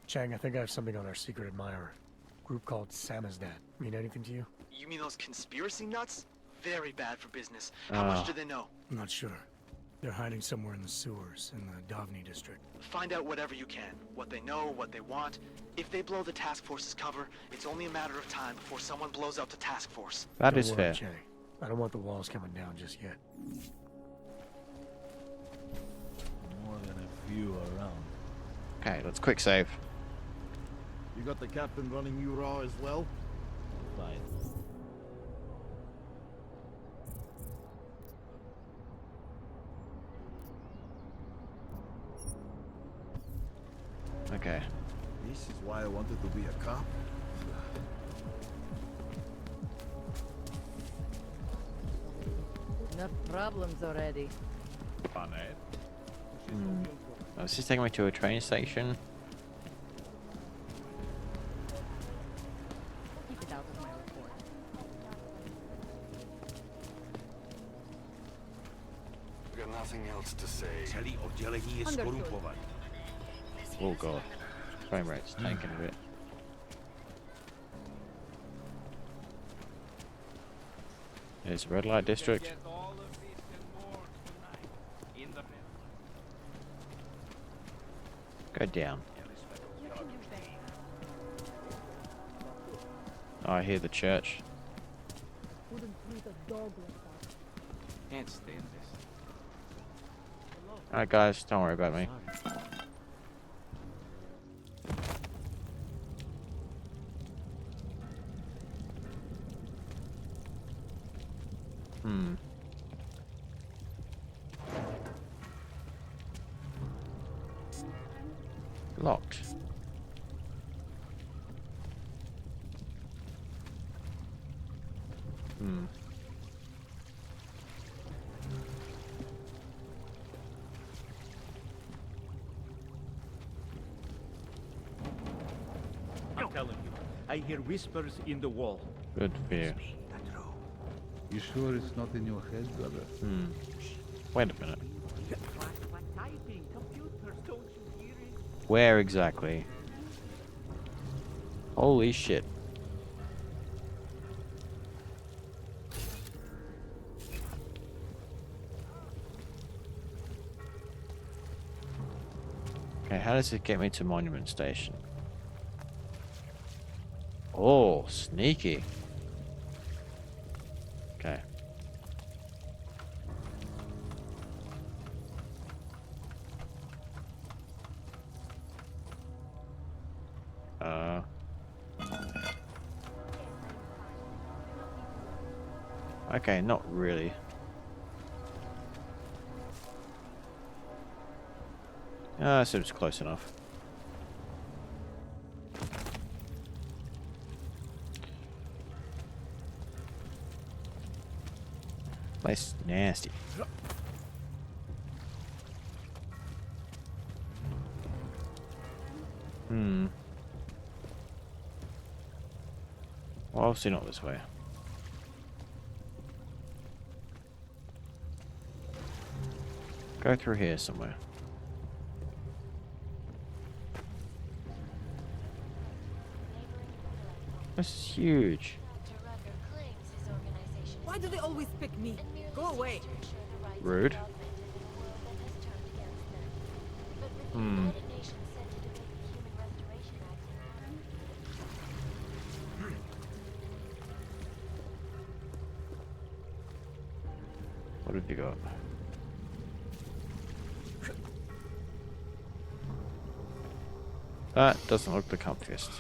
Chang, I think I have something on our secret admirer. Group called Samizdat. Mean anything to you? You mean those conspiracy nuts? Very bad for business. How much do they know? I'm not sure. They're hiding somewhere in the sewers in the Davni district. Find out whatever you can. What they know, what they want. If they blow the task force's cover, it's only a matter of time before someone blows up the task force. That is Don't worry, fair. Chang. I don't want the walls coming down just yet. More than a few around. Okay, let's quick save. You got the captain running you raw as well? Fine. Okay. This is why I wanted to be a cop. Enough problems already. Fun, eh? Oh, is this taking me to a train station? Keep it out of my report. Got nothing else to say. Celý oddělení je Understood. skorumpovaný. Oh god. Frame rate's tanking a bit. Here's the red light district. Go down. Oh, I hear the church. Can't stand this. Alright guys, don't worry about me. Locked. I'm telling you, I hear whispers in the wall. Good for you. You sure it's not in your head, brother? Wait a minute. Typing, computers, don't you hear it? Where exactly? Holy shit. Okay, how does it get me to Monument Station? Oh, sneaky. Okay. Okay, not really. So it's close enough. Place nasty. Well, obviously not this way. Go through here somewhere. This is huge. Why do they always pick me? Go away. Rude. What have you got? That doesn't look the comfiest.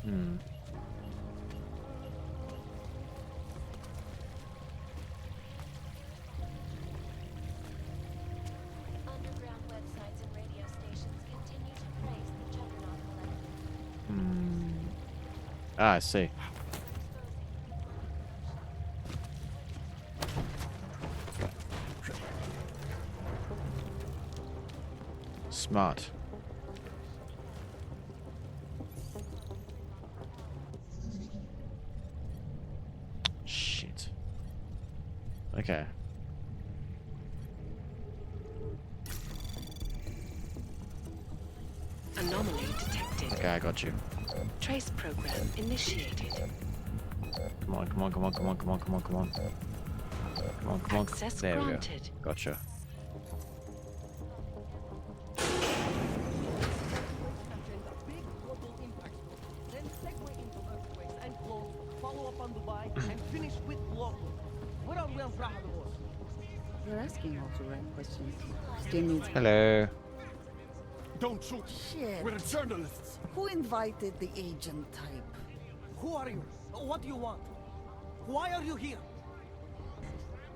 Hmm. Underground websites and radio stations continue to praise the Juggernaut Collective. Hmm. Ah, I see. Smart. Shit. Okay. Anomaly detected. Okay, I got you. Trace program initiated. Come on, come on, come on, come on, come on, come on, come on. Come on, come on. Access There we go. granted. Gotcha. Big global impact. Then segue into earthquakes and close, follow up on Dubai, and finish with local. What are we on Brahadavos? You're asking all the right questions. Still needs. Hello. Don't shoot. Shit. We're journalists. Who invited the agent type? Who are you? What do you want? Why are you here?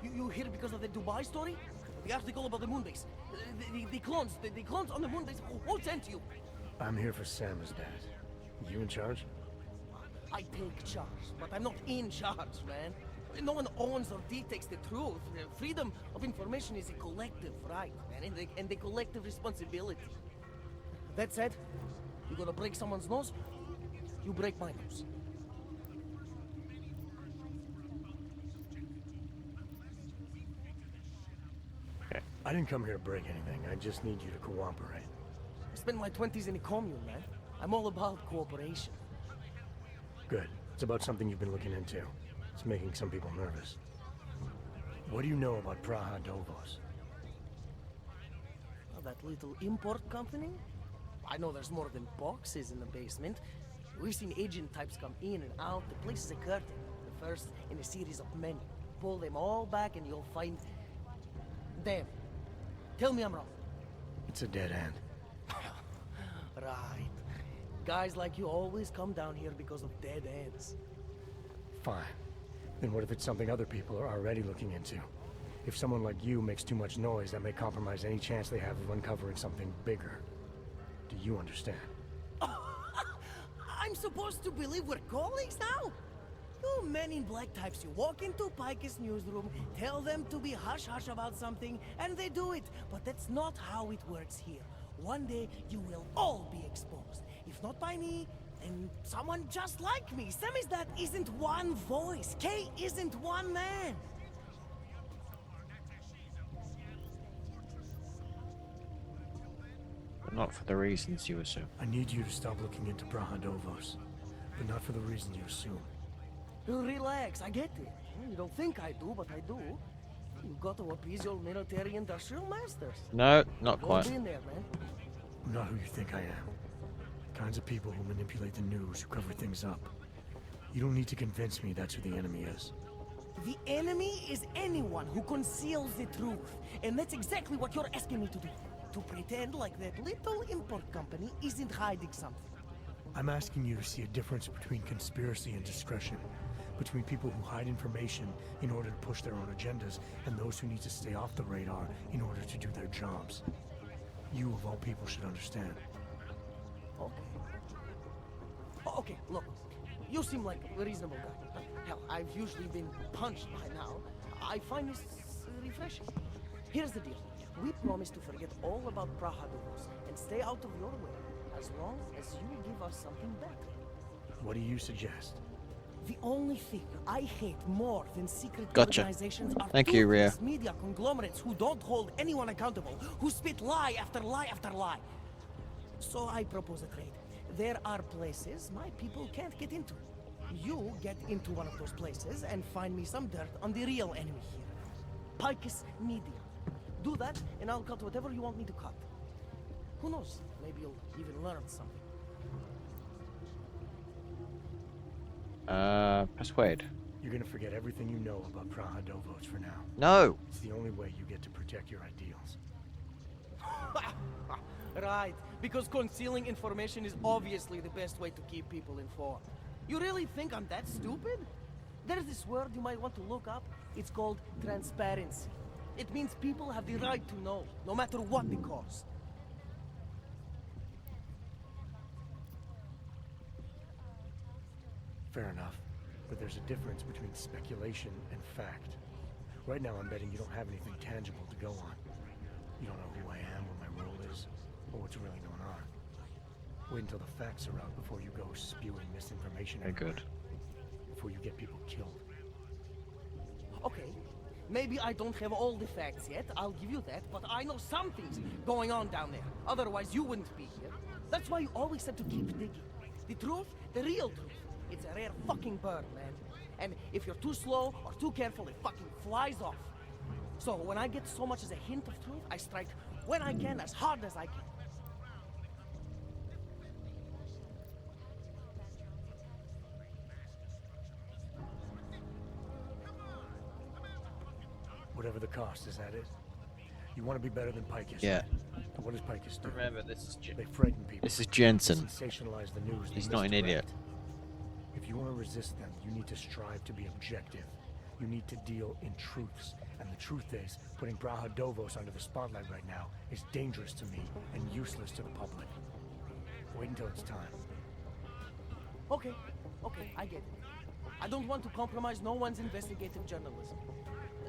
You here because of the Dubai story? The article about the moonbase? The clones? The clones on the moonbase? Who sent you? I'm here for Sam's dad. You in charge? I take charge, but I'm not in charge, man. No one owns or dictates the truth. Freedom of information is a collective right, man, and the collective responsibility. That said, you gonna break someone's nose? You break my nose. I didn't come here to break anything. I just need you to cooperate. I spent my 20s in a commune, man. I'm all about cooperation. Good. It's about something you've been looking into. It's making some people nervous. What do you know about Praha Dovos? Oh, that little import company? I know there's more than boxes in the basement. We've seen agent types come in and out. The place is a curtain. The first in a series of many. Pull them all back and you'll find... Damn. Tell me I'm wrong. It's a dead end. Right. Guys like you always come down here because of dead ends. Fine. Then what if it's something other people are already looking into? If someone like you makes too much noise, that may compromise any chance they have of uncovering something bigger. Do you understand? I'm supposed to believe we're colleagues now? You men in black types, you walk into Pike's newsroom, tell them to be hush-hush about something, and they do it. But that's not how it works here. One day, you will all be exposed. If not by me, then someone just like me. Sammy's dad isn't one voice. Kay isn't one man. But not for the reasons you assume. I need you to stop looking into Praha Dovos, but not for the reason you assume. Relax, I get it. You don't think I do, but I do. You got to appease your military industrial masters. No, not Go quite. in there, man. I'm not who you think I am. The kinds of people who manipulate the news, who cover things up. You don't need to convince me that's who the enemy is. The enemy is anyone who conceals the truth. And that's exactly what you're asking me to do. To pretend like that little import company isn't hiding something. I'm asking you to see a difference between conspiracy and discretion. Between people who hide information in order to push their own agendas, and those who need to stay off the radar in order to do their jobs. You, of all people, should understand. Okay, look. You seem like a reasonable guy. Hell, I've usually been punched by now. I find this refreshing. Here's the deal. We promise to forget all about Praha Dovos and stay out of your way, as long as you give us something better. What do you suggest? The only thing I hate more than secret Gotcha. organizations are Thank you, Rhea. toothless media conglomerates who don't hold anyone accountable, who spit lie after lie after lie. So I propose a trade. There are places my people can't get into. You get into one of those places and find me some dirt on the real enemy here. Picus Media. Do that, and I'll cut whatever you want me to cut. Who knows? Maybe you'll even learn something. Persuade. You're gonna forget everything you know about Praha Dovos for now. No! It's the only way you get to protect your ideals. Right, because concealing information is obviously the best way to keep people informed. You really think I'm that stupid? There's this word you might want to look up. It's called transparency. It means people have the right to know, no matter what the cost. Fair enough. But there's a difference between speculation and fact. Right now I'm betting you don't have anything tangible to go on. You don't know who I am, what my role is, or what's really going on. Wait until the facts are out before you go spewing misinformation. Very good. Before you get people killed. Okay, maybe I don't have all the facts yet, I'll give you that, but I know some things going on down there. Otherwise you wouldn't be here. That's why you always have to keep digging. The truth, the real truth. It's a rare fucking bird, man. And if you're too slow or too careful, it fucking flies off. So when I get so much as a hint of truth, I strike when I can, as hard as I can. Whatever the cost, is that it? You want to be better than Picus? Yeah. But what does Picus do? Remember, this is they frighten people. This is Jensen. Sensationalize the news. He's not an idiot. If you want to resist them, you need to strive to be objective. You need to deal in truths. And the truth is, putting Praha Dovos under the spotlight right now is dangerous to me and useless to the public. Wait until it's time. Okay, I get it. I don't want to compromise no one's investigative journalism.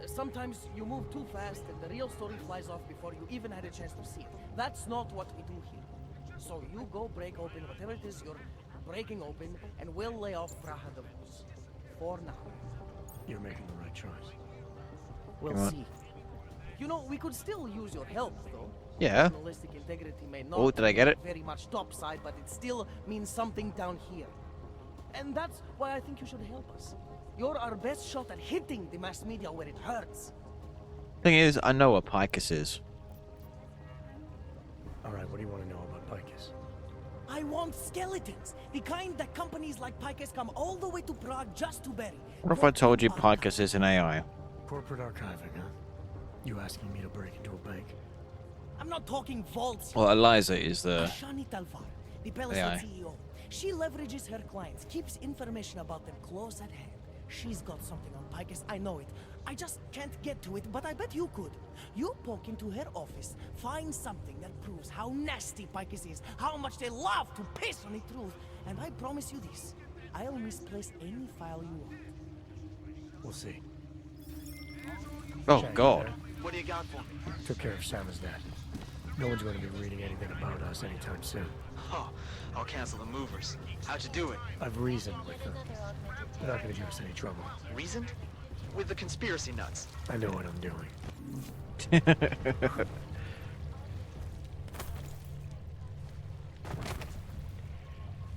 Sometimes you move too fast and the real story flies off before you even had a chance to see it. That's not what we do here. So you go break open whatever it is you're breaking open, and we'll lay off Praha Dovos. For now. You're making the right choice. We'll see. You know, we could still use your help, though. Yeah. Journalistic integrity may not Oh, did I get it? be very much topside, but it still means something down here. And that's why I think you should help us. You're our best shot at hitting the mass media where it hurts. Thing is, I know what Picus is. Alright, what do you want to know about Picus? I want skeletons. The kind that companies like Picus come all the way to Prague just to bury. What if I told you Picus is an AI? Corporate archiving, huh? You asking me to break into a bank? I'm not talking vaults. Well, Eliza is the Shani Talvar, the AI. Palisade CEO. She leverages her clients, keeps information about them close at hand. She's got something on Picus, I know it. I just can't get to it, but I bet you could. You poke into her office, find something that proves how nasty Picus is, how much they love to piss on the truth, and I promise you this, I'll misplace any file you want. We'll see. Oh, Shaq, God. What do you got for me? Took care of Sam as dad. No one's going to be reading anything about us anytime soon. Oh, I'll cancel the movers. How'd you do it? I've reasoned with them. They're not going to give us any trouble. Reasoned? With the conspiracy nuts. I know what I'm doing.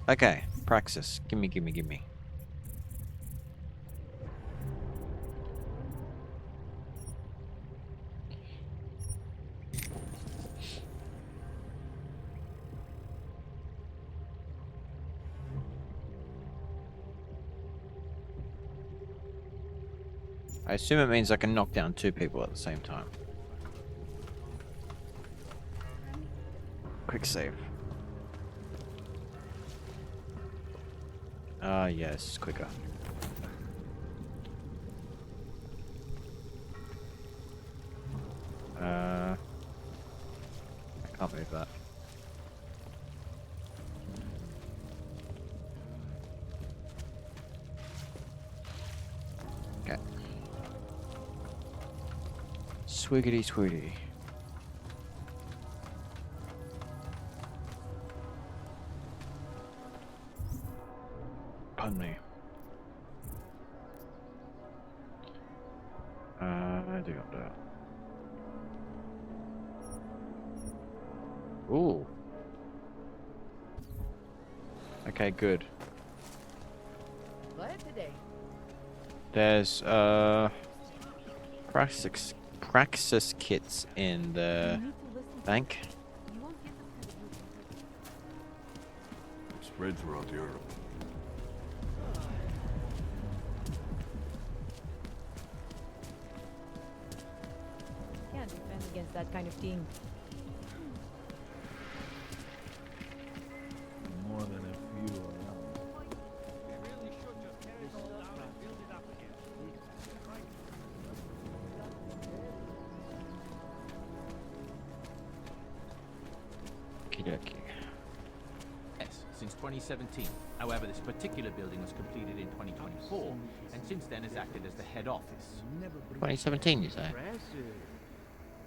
Okay, Praxis. Gimme. I assume it means I can knock down 2 people at the same time. Quick save. Yes, quicker. I can't move that. Okay. Swiggity swiggy. Pardon me. I do got that. Ooh. Okay, good. Glad today. There's Praxis kits in the bank. Spread throughout Europe. Can't defend against that kind of team. Okie dokie. Yes, since 2017. However, this particular building was completed in 2024, and since then has acted as the head office. 2017, you say?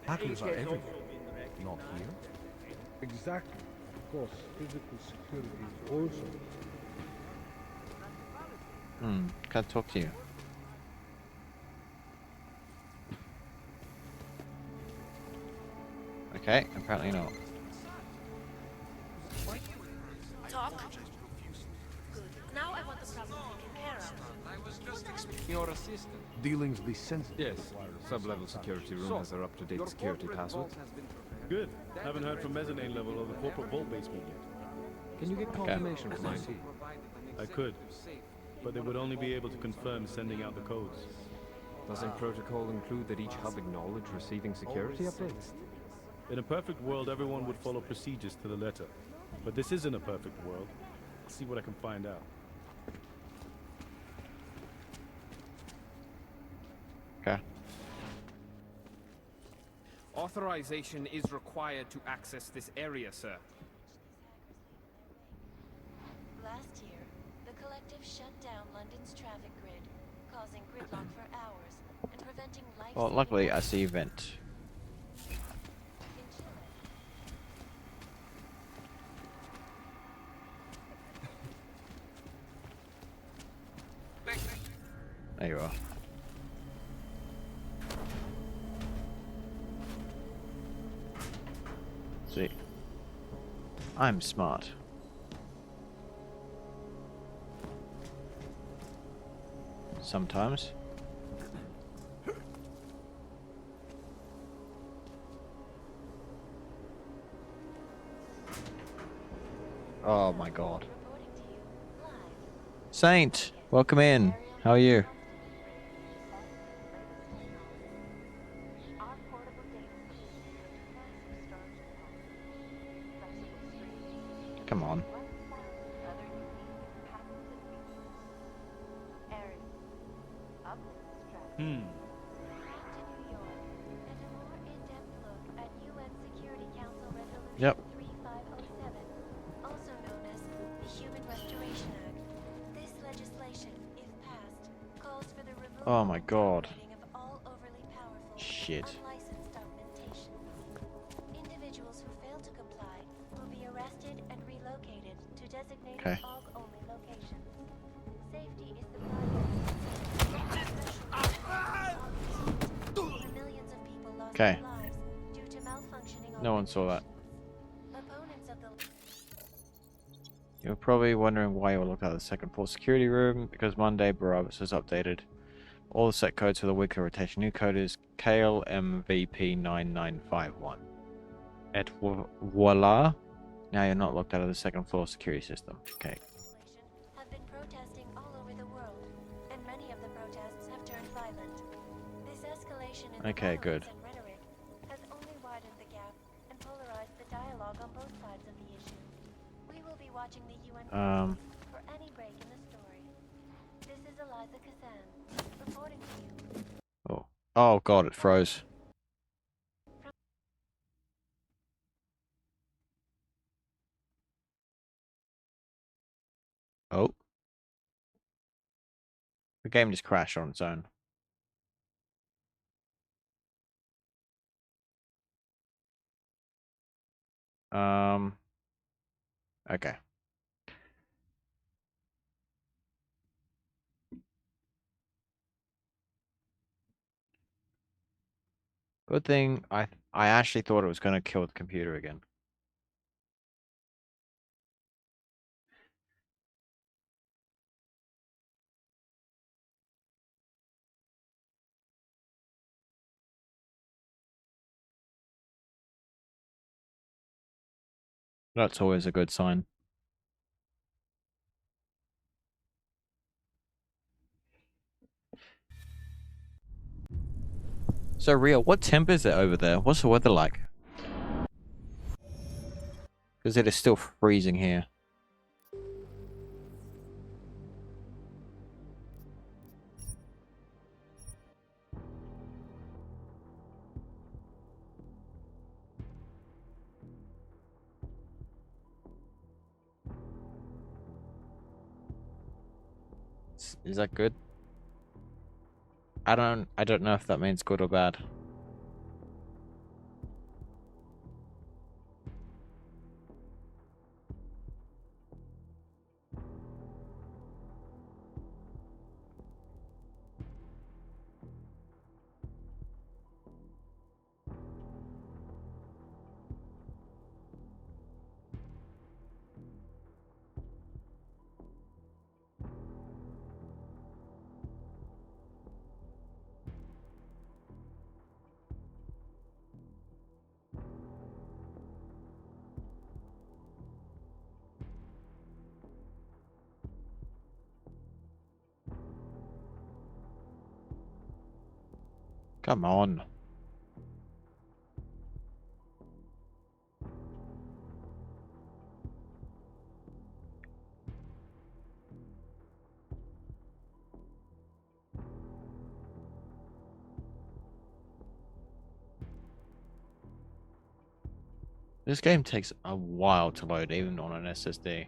Hackers are everywhere. Not here. Exactly. Of course, physical security is also. Can't talk to you. Okay, apparently not. Talk. Good. Now I want the problem taken care of. Your assistant. Dealings be sensitive. Yes. Sub-level security room has their up-to-date security password. Good. Haven't heard from mezzanine level or the corporate vault basement yet. Can you get confirmation from IT? I could, but they would only be able to confirm sending out the codes. Doesn't protocol include that each hub acknowledge receiving security updates? In a perfect world, everyone would follow procedures to the letter. But this isn't a perfect world. I'll see what I can find out. Okay. Authorization is required to access this area, sir. Last year, the Collective shut down London's traffic grid, causing gridlock for hours and preventing life. Well, luckily I see vent. There you are. See, I'm smart. Sometimes. Oh my god. Saint, welcome in. How are you? Come on. Yep. Also known as the Human Restoration Act. This legislation, if passed, calls for the removal Oh my god. of all overly powerful, Shit. unlicensed augmentation. Individuals who fail to comply will be arrested and relocated to designated AUG-only locations. Safety is the priority. Millions of people lost their lives due to malfunctioning. No one saw that. Opponents of the You're probably wondering why you looked at the second floor security room, because Monday Barabbas has updated all the set codes for the weekly rotation. New code is Kale MVP9951. Et voila! Now you're not locked out of the second floor security system. Okay. have been protesting all over the world, and many of the protests have turned violent. This escalation in Okay, good. and rhetoric has only widened the gap and polarized the dialogue on both sides of the issue. We will be watching the UN for any break in the story. This is Eliza Kazan, reporting to you. Oh. Oh god, it froze. Oh. The game just crashed on its own. Okay. Good thing I actually thought it was going to kill the computer again. That's always a good sign. So, Ria, what temp is it over there? What's the weather like? Because it is still freezing here. Is that good? I don't know if that means good or bad. Come on. This game takes a while to load, even on an SSD.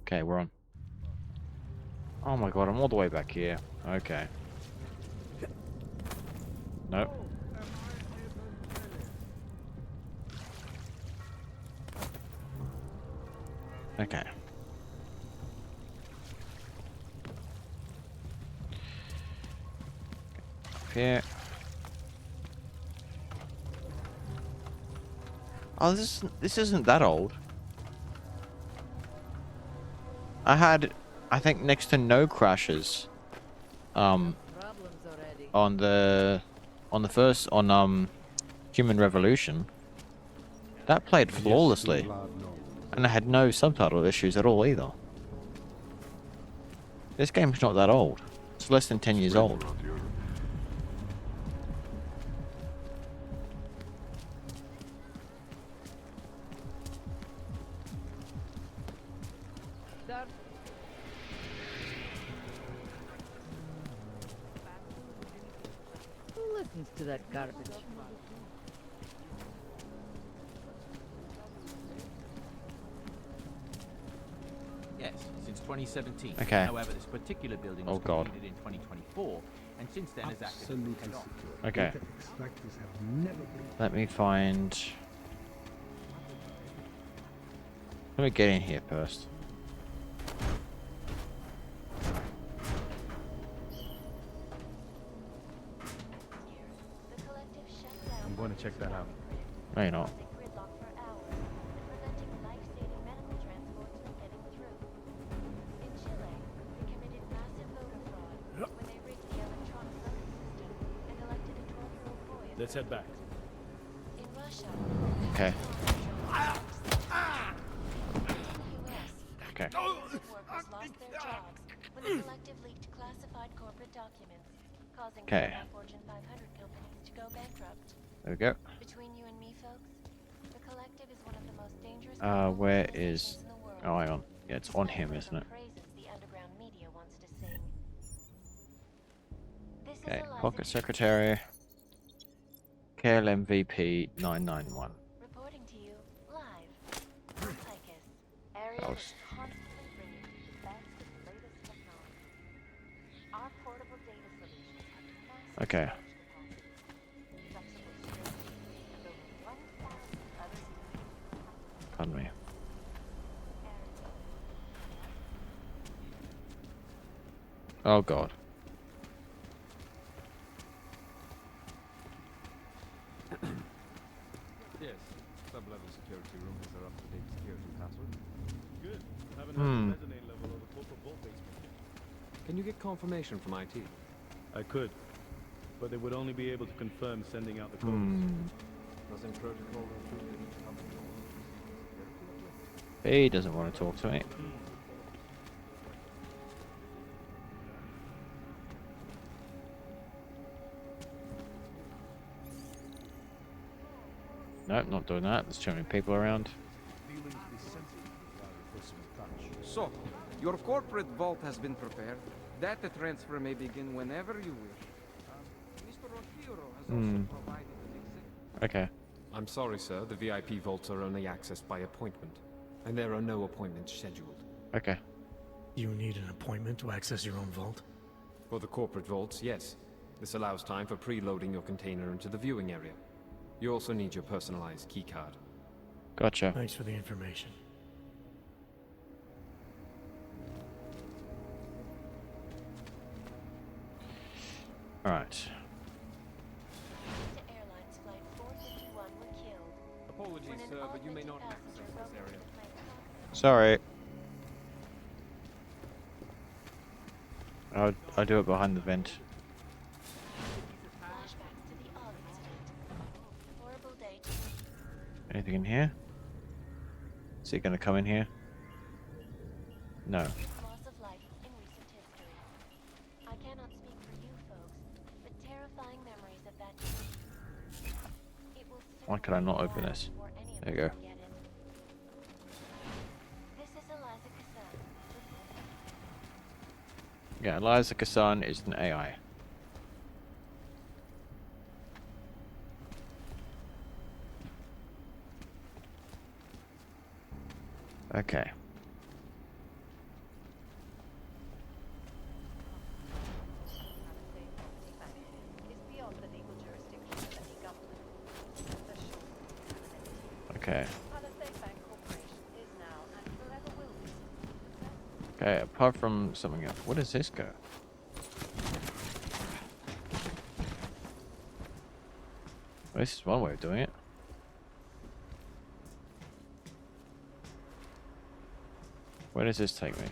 Okay, we're on. Oh my god, I'm all the way back here. Okay. Nope. Okay. Up here. Oh, this isn't that old. I had, I think, next to no crashes. On the Human Revolution. That played flawlessly. And I had no subtitle issues at all either. This game's not that old. It's less than 10 years old. Who listens to that garbage? Yes, since 2017. Okay. However, this particular building was completed in 2024, and since then has acted as the head office. Okay. Let me find... Let me get in here first. I'm going to check that out. No, you're not. Let's head back. Okay. Okay. Okay. There we go. Between you and me, folks, the collective is one of the most dangerous Where is... Oh, hang on. Yeah, it's on him, isn't it? the underground media wants to sing. Okay, Pocket Secretary. KLMVP 991. Reporting to you live. Lycus. Area That is was... constantly bringing you the best of the latest technology. Our portable data solutions have massive Okay. flexible storage and over 1,000 other Pardon me. Oh god. Yes, sub-level security room has their up-to-date security password. Good. Haven't had the resonate level of the corporate vault basement. Can you get confirmation from IT? I could, but they would only be able to confirm sending out the codes. Doesn't protocol include that each hub acknowledges security? He doesn't want to talk to me. Nope, not doing that. There's too many people around. So, your corporate vault has been prepared. Data transfer may begin whenever you wish. Mr. Oshiro has also provided an exhibit. Okay. I'm sorry, sir. The VIP vaults are only accessed by appointment. and there are no appointments scheduled. Okay. You need an appointment to access your own vault? For the corporate vaults, yes. This allows time for preloading your container into the viewing area. You also need your personalized keycard. Gotcha. Thanks for the information. Alright. Apologies, sir, but you may not access this area. Sorry. I'll do it behind the vent. Anything in here? Is he gonna come in here? No. Loss of life in recent history. I cannot speak for you folks, but terrifying memories of that. It will Why could I not open this? There you go. This is Eliza Cassan. Yeah, Eliza Cassan is an AI. Okay. Okay. Okay, apart from something else, where does this go? Well, this is one way of doing it. Where does this take me?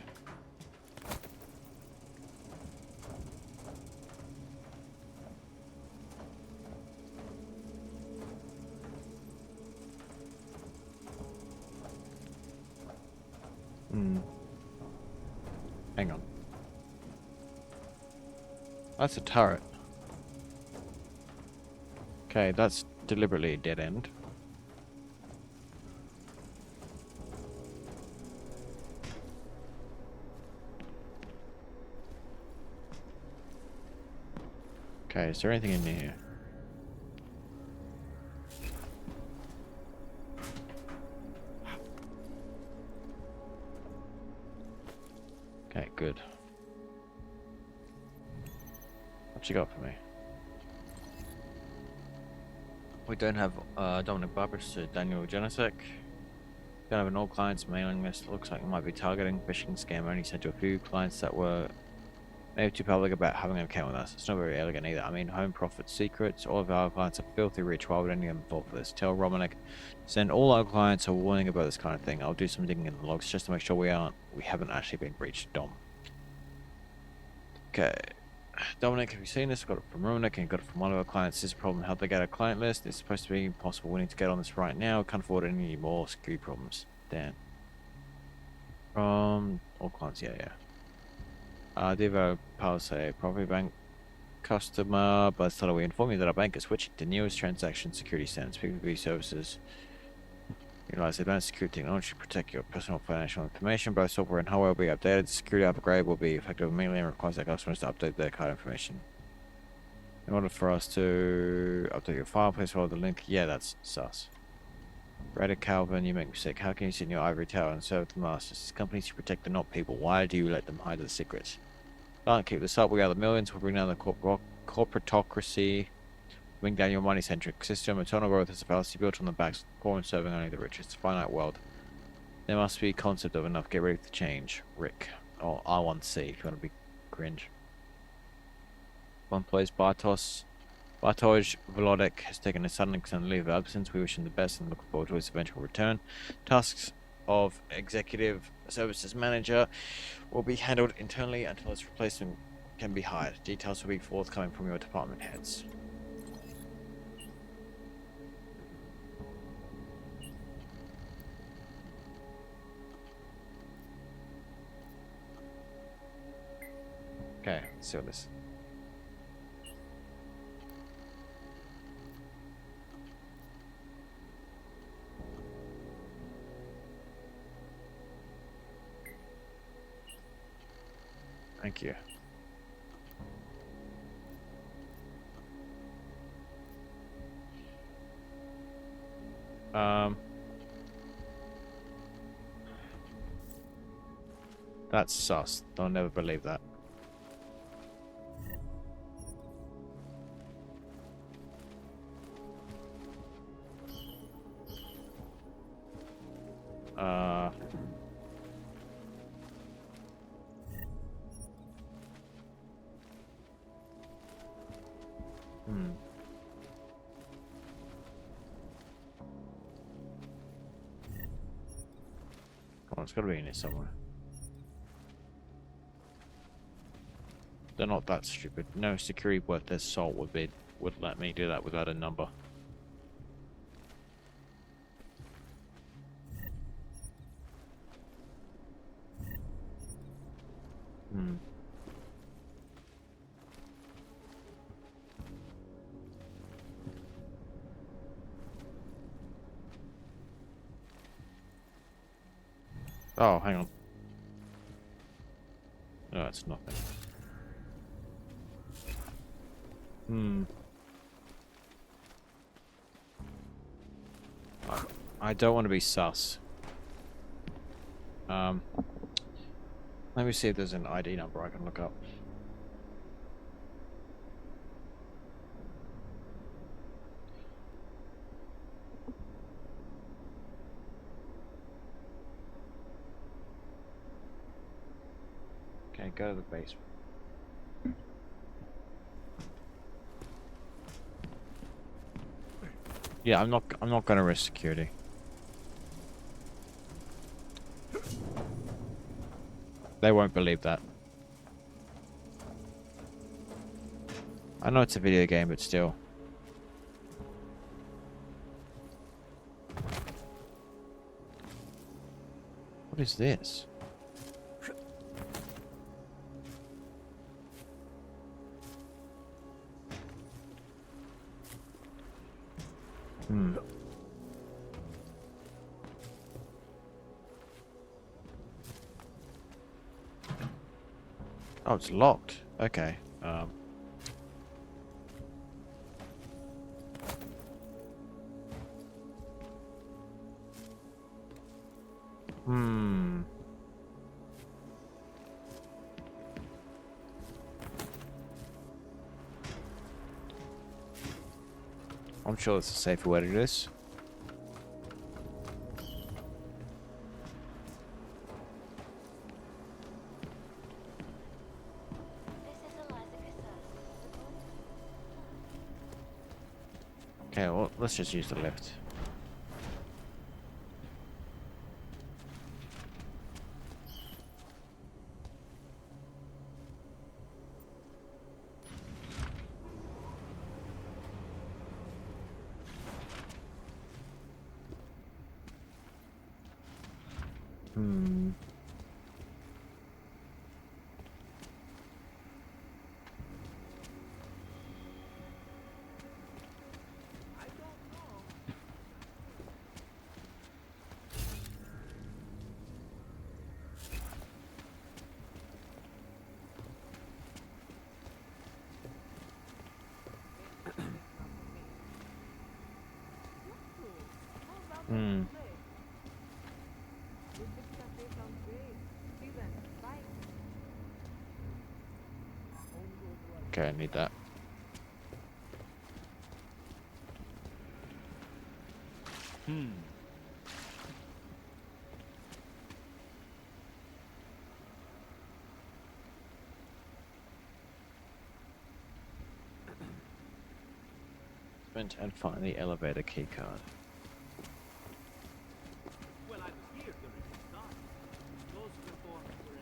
Hang on. That's a turret. Okay, that's deliberately a dead end. Okay, is there anything in here? Okay, good. What you got for me? We don't have Dominic Barber, so Daniel Janicek. Don't have an all clients mailing list. Looks like it might be targeting. Phishing scam only sent to a few clients that were maybe too public about having an account with us. It's not very elegant either. I mean, home profit secrets. All of our clients are filthy rich. Why would any of them fall for this? Tell Romanek, send all our clients a warning about this kind of thing. I'll do some digging in the logs just to make sure we haven't actually been breached. Dom. Okay. Dominic, have you seen this? Got it from Romanek and got it from one of our clients. This is a problem. How'd they get a client list? It's supposed to be impossible. We need to get on this right now. Can't afford any more security problems. Dan. From all clients, yeah. Devo Pulse, property bank customer, but thought we inform you that our bank is switching to newest transaction security standards. PPP services utilize advanced security technology to protect your personal financial information. Both software and hardware will be updated. Security upgrade will be effective immediately and requires our customers to update their card information. In order for us to update your file, please follow the link. Yeah, that's sus. Reddit Calvin, you make a mistake. How can you sit in your ivory tower and serve the masters? These companies you protect are not people. Why do you let them hide the secrets? Can't keep this up. We are the millions. We'll bring down the corporatocracy. Bring down your money-centric system. Eternal growth is a fallacy built on the backs of the poor and serving only the rich. It's a finite world. There must be a concept of enough. Get ready for the change. Rick. Or R1C if you want to be cringe. One plays Bartosz Volodek has taken a sudden extended leave of absence. We wish him the best and look forward to his eventual return. Tasks of Executive Services Manager will be handled internally until its replacement can be hired. Details will be forthcoming from your department heads. Okay, let's see what this. Thank you. That's sus. I'll never believe that. Come on, it's got to be in here somewhere. They're not that stupid. No security worth their salt would let me do that without a number. Oh, hang on. No, it's nothing. I don't want to be sus. Let me see if there's an ID number I can look up. Okay, go to the basement. Yeah, I'm not gonna risk security. They won't believe that. I know it's a video game, but still. What is this? Oh, it's locked. Okay. I'm sure there's a safer way to do this. Okay, well, let's just use the lift. Okay, I need that. And find the elevator key card. Well, I was here during the start. Those before were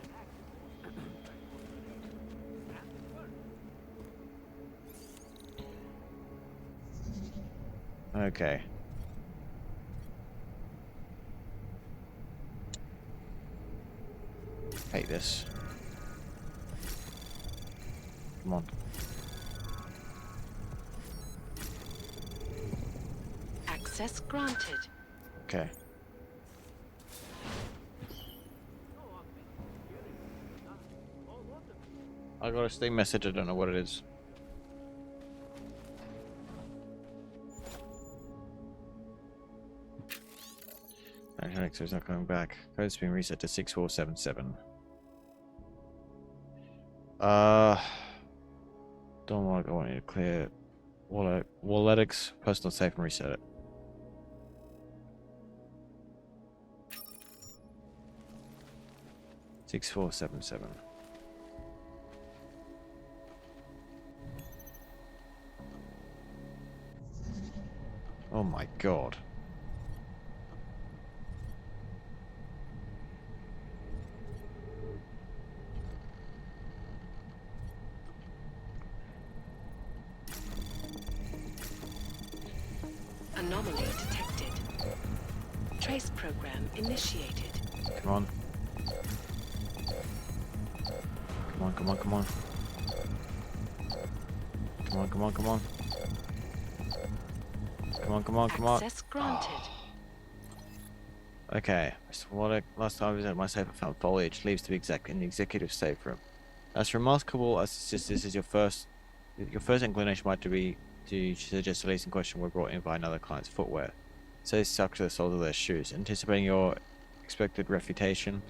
inactive. Okay. Hate this. Come on. Access granted. Okay. I got a Steam message, I don't know what it is. Electronics is not coming back. Code's been reset to 6477. Don't like. I want you to clear Walletics, personal safe, and reset it. $6477. Oh my god. Anomaly detected. Trace program initiated. Come on. Come on, come on, come on. Come on, come on, come on. Come on, come on, come on. Access granted. Okay, Mr. Wallach, last time I visited my safe I found foliage, leaves to be exact, in the executive safe room. As remarkable as this is your first inclination might be to suggest the lease in question were brought in by another client's footwear. So they stuck to the soles of their shoes, anticipating your expected refutation,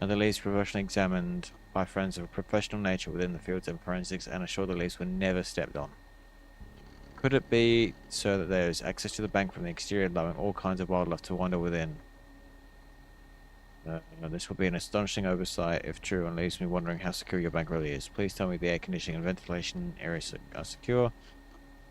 and the leaves professionally examined by friends of a professional nature within the fields of forensics and assured the leaves were never stepped on. Could it be so that there is access to the bank from the exterior, allowing all kinds of wildlife to wander within? This will be an astonishing oversight if true, and leaves me wondering how secure your bank really is. Please tell me the air conditioning and ventilation areas are secure.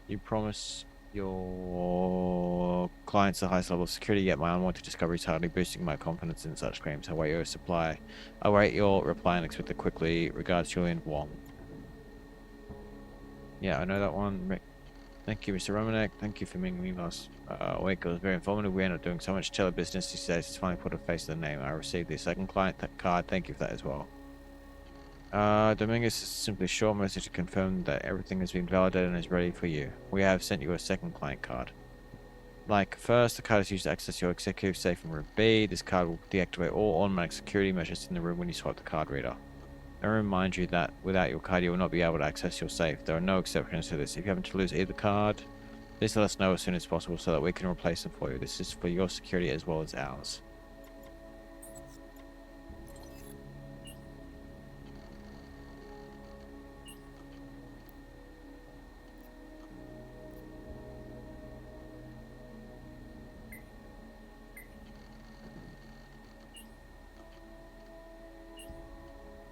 You promise your clients the highest level of security, yet my unwanted discovery is hardly boosting my confidence in such claims. I await your reply and expect it quickly. Regards, Julian Wong. Yeah, I know that one. Rick. Thank you, Mr. Romanek. Thank you for meeting me last week. It was very informative. We ended up doing so much tele business these days. It's finally put a face to the name. I received the second client card. Thank you for that as well. Dominguez is simply a short message to confirm that everything has been validated and is ready for you. We have sent you a second client card. Like first, the card is used to access your executive safe in room B. This card will deactivate all automatic security measures in the room when you swipe the card reader. I remind you that without your card you will not be able to access your safe. There are no exceptions to this. If you happen to lose either card, please let us know as soon as possible so that we can replace them for you. This is for your security as well as ours.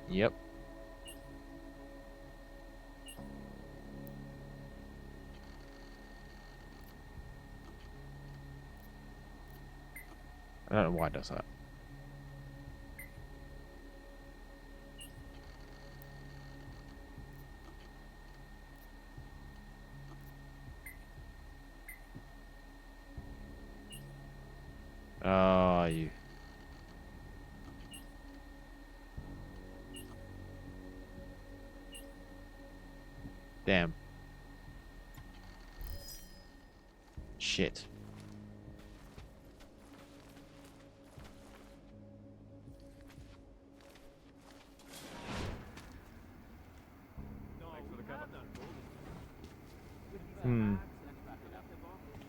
Yep. I don't know why it does that. Oh, you. Damn. Shit.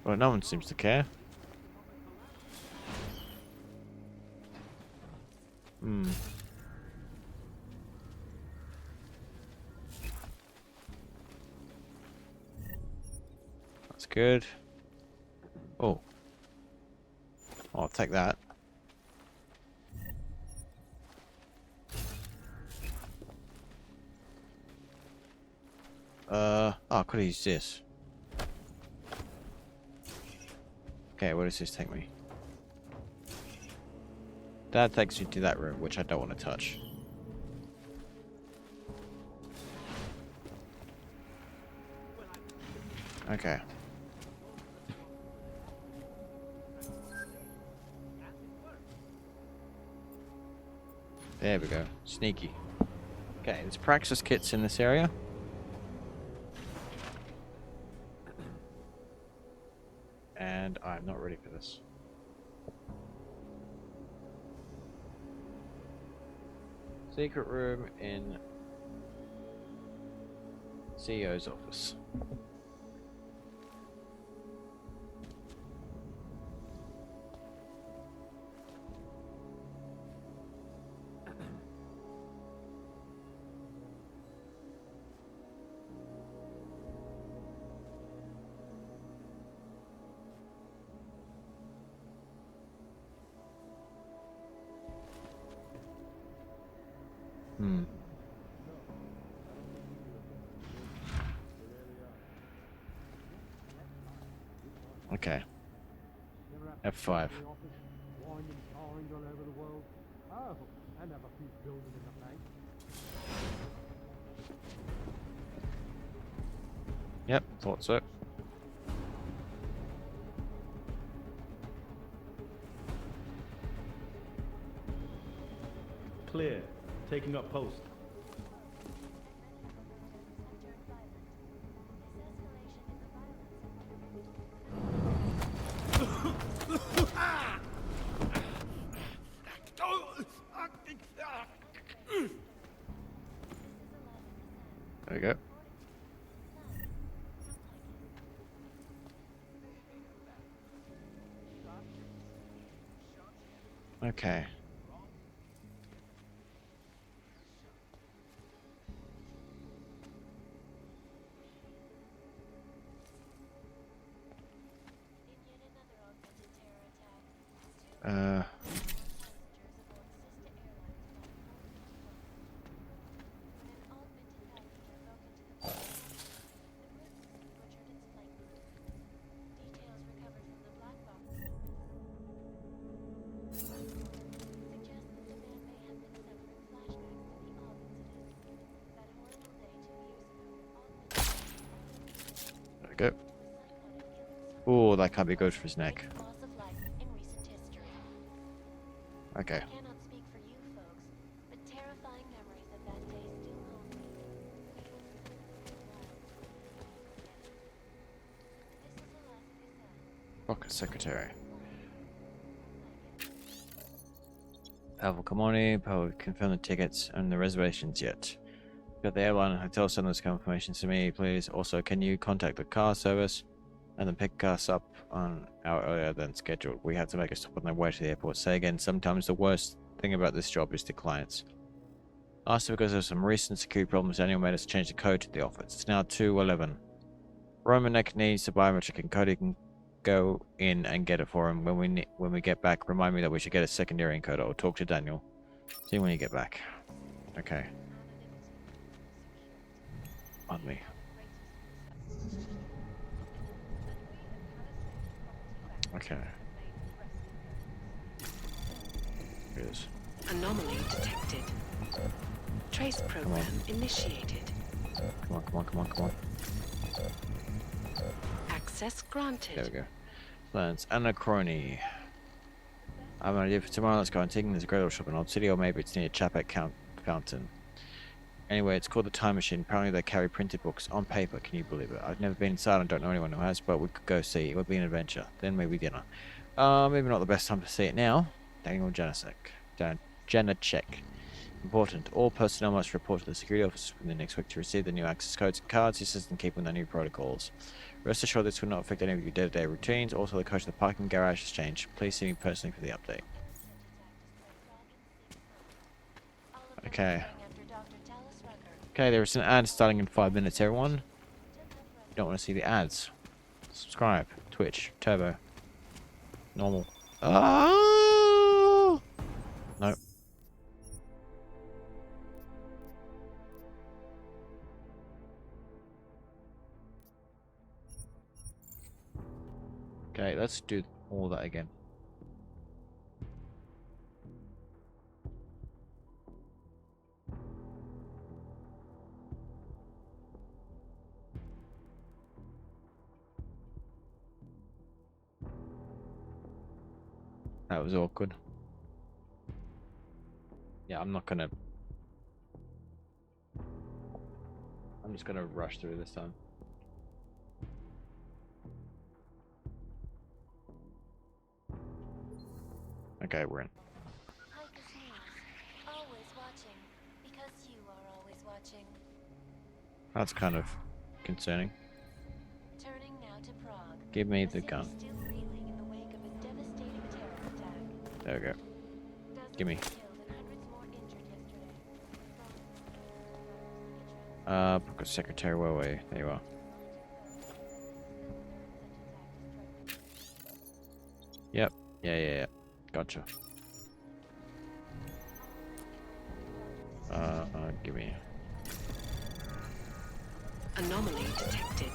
Well, no one seems to care. That's good. Oh. I'll take that. Oh, I could have used this. Okay, where does this take me? That takes you to that room, which I don't want to touch. Okay. There we go. Sneaky. Okay, there's practice kits in this area. And I'm not ready for this. Secret room in CEO's office. Okay. F5. Yep, thought so. Clear. Taking up post. There we go. Okay. There we go. Oh, that can't be good for his neck. Okay. Rocket Secretary. Pavel, come on in. Pavel, confirm the tickets and the reservations yet. Got the airline and hotel, send those confirmations to me, please. Also, can you contact the car service and then pick us up an hour earlier than scheduled? We have to make a stop on the way to the airport. Say again, sometimes the worst thing about this job is the clients. Last because of some recent security problems, Daniel made us change the code to the office. It's now 2:11. Romanek needs the biometric encoder. You can go in and get it for him. When we get back, remind me that we should get a secondary encoder or talk to Daniel. See when you get back. Okay. On me. Okay. Here it is. Anomaly detected. Trace program initiated. Come on, come on, come on, come on. Access granted. There we go. Plans. Anachrony. I have an idea for tomorrow. Let's go. I'm taking this great little shop in Old City, or maybe it's near Chapek Fountain. Anyway, it's called the Time Machine. Apparently they carry printed books on paper. Can you believe it? I've never been inside and don't know anyone who has, but we could go see. It would be an adventure. Then maybe dinner. Maybe not the best time to see it now. Daniel Janacek. Important. All personnel must report to the security office within the next week to receive the new access codes and cards. This is in keeping with the new protocols. Rest assured this will not affect any of your day-to-day routines. Also, the code to the parking garage has changed. Please see me personally for the update. Okay. Okay, there is an ad starting in 5 minutes, everyone. You don't want to see the ads. Subscribe. Twitch. Turbo. Normal. Ah! No. Okay, let's do all that again. That was awkward. Yeah, I'm just gonna rush through this time. Okay, we're in. Always watching, because you are always watching. That's kind of concerning. Turning now to Prague. Give me the gun. Still reeling in the wake of a devastating terror attack. There we go. Give me. Book of Secretary, where were you? There you are. Yep. Yeah. Gotcha. Give me. Anomaly detected.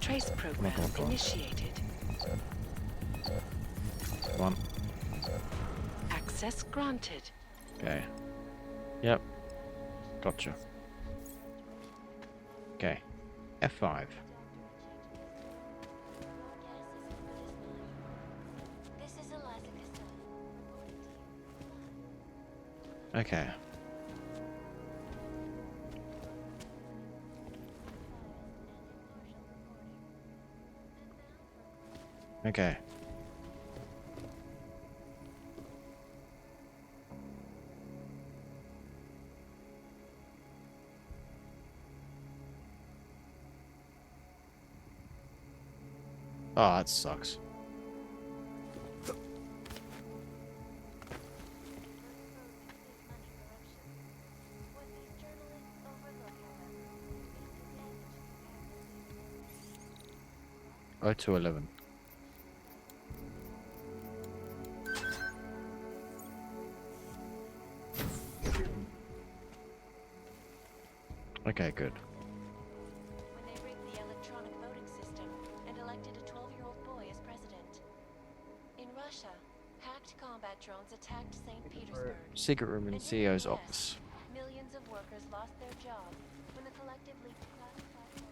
Trace program come on. initiated. Come on. Access granted. Okay. Yep. Gotcha. Okay. F5. This is Eliza Cassell. Okay. Okay. Oh, that sucks. Oh, 211. Okay, good. When they rigged the electronic voting system and elected a 12-year-old boy as president. In Russia, hacked combat drones attacked St. Petersburg. Secret room in the CEO's office. Millions of workers lost their jobs when the collective leaked classified.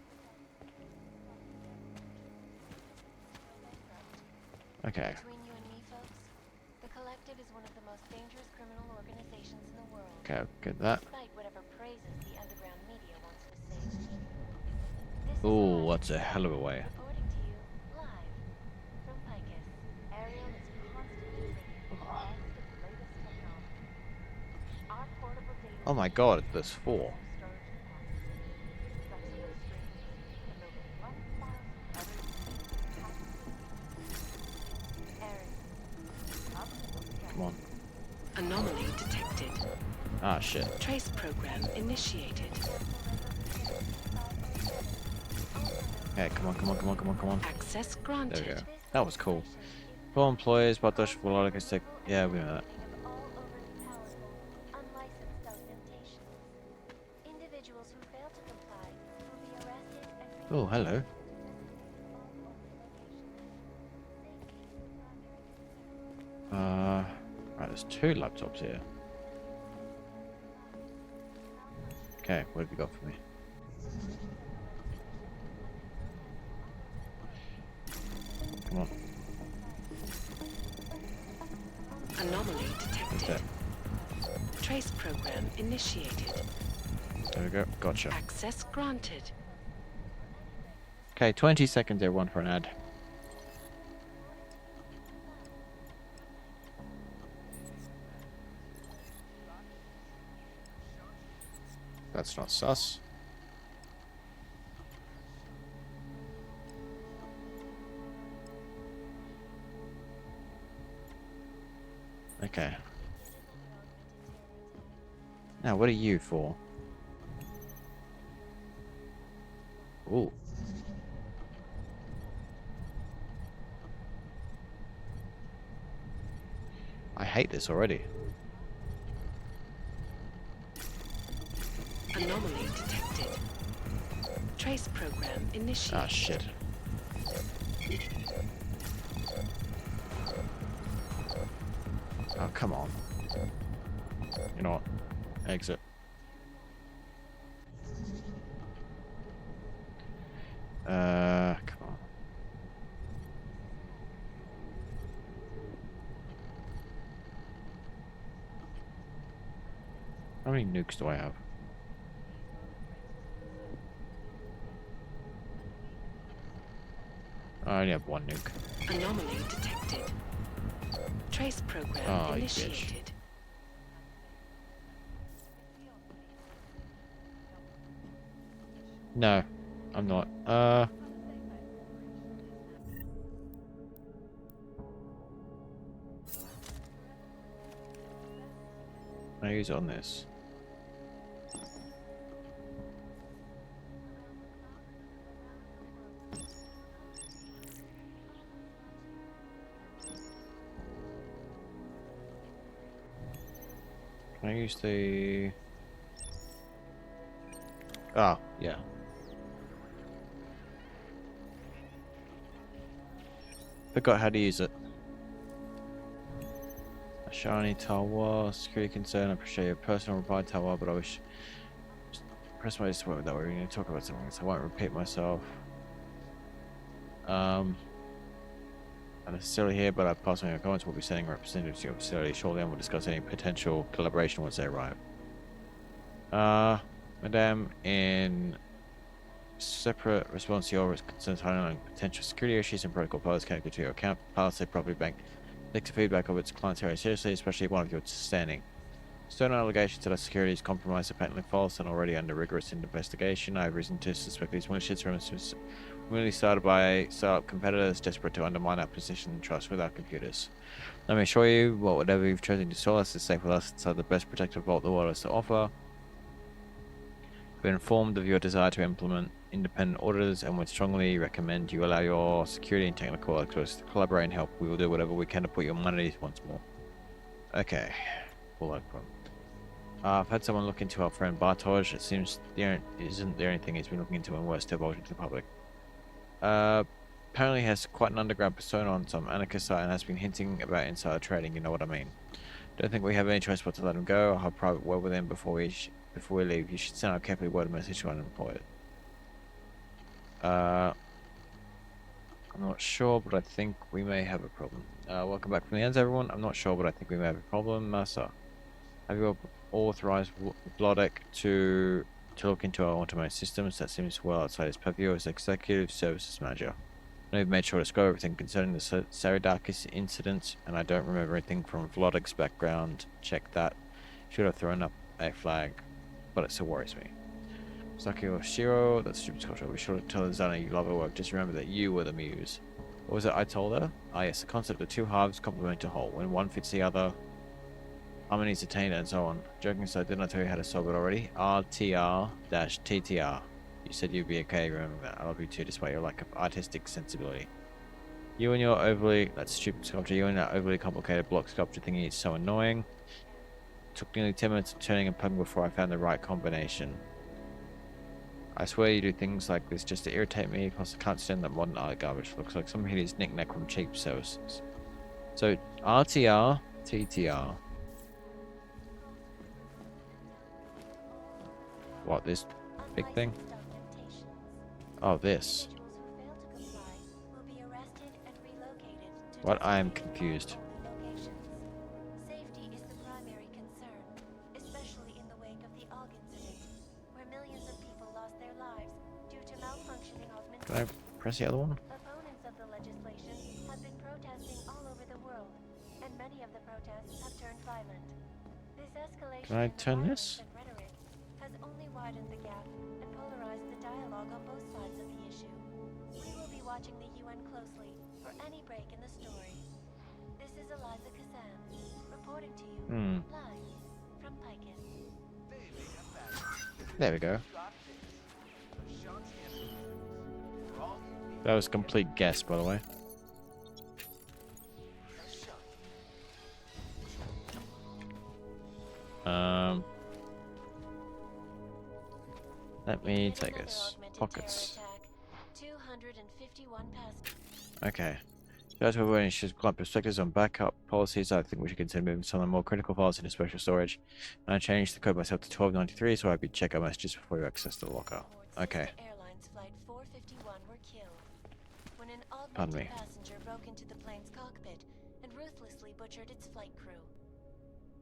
Okay. Between you and me, folks, the collective is one of the most dangerous criminal organizations in the world. Okay, good that. Despite whatever praises the underground media wants to sing. Oh, that's a hell of a way. Reporting to you live from Picus. Ariel is constantly bringing the best and latest technology. Our portable data Oh my god, there's 4. Come on. Anomaly detected. Ah, shit. Trace program initiated. Okay, come on, come on, come on, come on, come on. Access There granted. we go. That was cool. For employees, but Dutch for like I said, yeah, we know that. Unlicensed augmentations. Individuals who fail to comply will be arrested and Oh, hello. Right, there's 2 laptops here. Okay, what have you got for me? Come on. Anomaly detected. Trace program initiated. There we go. Gotcha. Access granted. Okay, 20 seconds everyone for an ad. That's not sus. Okay. Now, what are you for? Ooh. I hate this already. Anomaly detected. Trace program initiated. Ah, shit. Oh, come on. You know what? Exit. Come on. How many nukes do I have? I only have 1 nuke. Anomaly detected. Trace program Oh, you initiated. No, I'm not. I use it on this. Can I use the... Oh, yeah. Forgot how to use it. A shiny tower, security concern. I appreciate your personal reply, tower, but I wish... Press my just went that way. We're going to talk about something, so I won't repeat myself. Unnecessarily here, but I've passed on your comments. We'll be sending representatives to your facility shortly, and we'll discuss any potential collaboration once they arrive. Madame, in separate response to your concerns highlighting potential security issues and protocol files connected to your account, Palisade Property Bank takes the feedback of its clients very seriously, especially one of your standing. Stern allegations that our security is compromised are patently false and already under rigorous investigation. I have reason to suspect these militias from merely started by startup competitors desperate to undermine our position and trust with our computers. Let me assure you, whatever you've chosen to sell us is safe with us inside the best protected vault the world has to offer. We're informed of your desire to implement independent auditors and would strongly recommend you allow your security and technical experts to collaborate and help. We will do whatever we can to put your money at ease once more. Okay. Full open. I've had someone look into our friend Bartosz. It seems isn't the only thing he's been looking into and worse divulging to the public. Apparently he has quite an underground persona on some anarchist site and has been hinting about insider trading, you know what I mean. Don't think we have any choice but to let him go. I'll have a private word with him before we leave. You should send out a carefully worded message to unemployed. I'm not sure, but I think we may have a problem. Welcome back from the ends, everyone. I'm not sure, but I think we may have a problem. Massa, have you authorized Vlodek to look into our automated systems? That seems well outside his purview as executive services manager. I know you've made sure to scope everything concerning the Saridakis incident, and I don't remember anything from Vlodek's background. Check that. Should have thrown up a flag, but it still worries me. Saki or Shiro, that's stupid culture. We should tell Zana you love her work. Just remember that you were the muse. What was it I told her? Ah yes, the concept of two halves complement a whole. When one fits the other, harmony is attained and so on. Joking aside, didn't I tell you how to solve it already? RTR-TTR. You said you'd be okay, remember that. I love you too, despite your lack of artistic sensibility. You and your overly... That's stupid sculpture. You and that overly complicated block sculpture thingy is so annoying. Took nearly 10 minutes of turning and plugging before I found the right combination. I swear you do things like this just to irritate me, plus I can't stand that modern art garbage. Looks like some hideous knick-knack from cheap services. So, RTR, TTR. What, this big thing? Oh, this. What? I am confused. Safety is the primary concern, especially in the wake of the Og incident, where millions of people lost their lives due to malfunctioning augmentation. Can I press the other one? Opponents of the legislation have been protesting all over the world, and many of the protests have turned violent. This escalation Can I turn this? and rhetoric has only widened the gap and polarized the dialogue on both sides of the issue. We will be watching the UN closely for any break in the story. This is Eliza Kazan, reporting to you live from Picus. There we go. That was a complete guess, by the way. Let me take this. Pockets. 251 Okay. As we're waiting, she's got perspectives on backup policies. I think we should consider moving some of the more critical files into special storage. And I changed the code myself to 1293 so I'd be check our messages before you access the locker. Okay. Airlines flight 451 were killed when an Pardon me. passenger broke into the plane's cockpit and ruthlessly butchered its flight crew.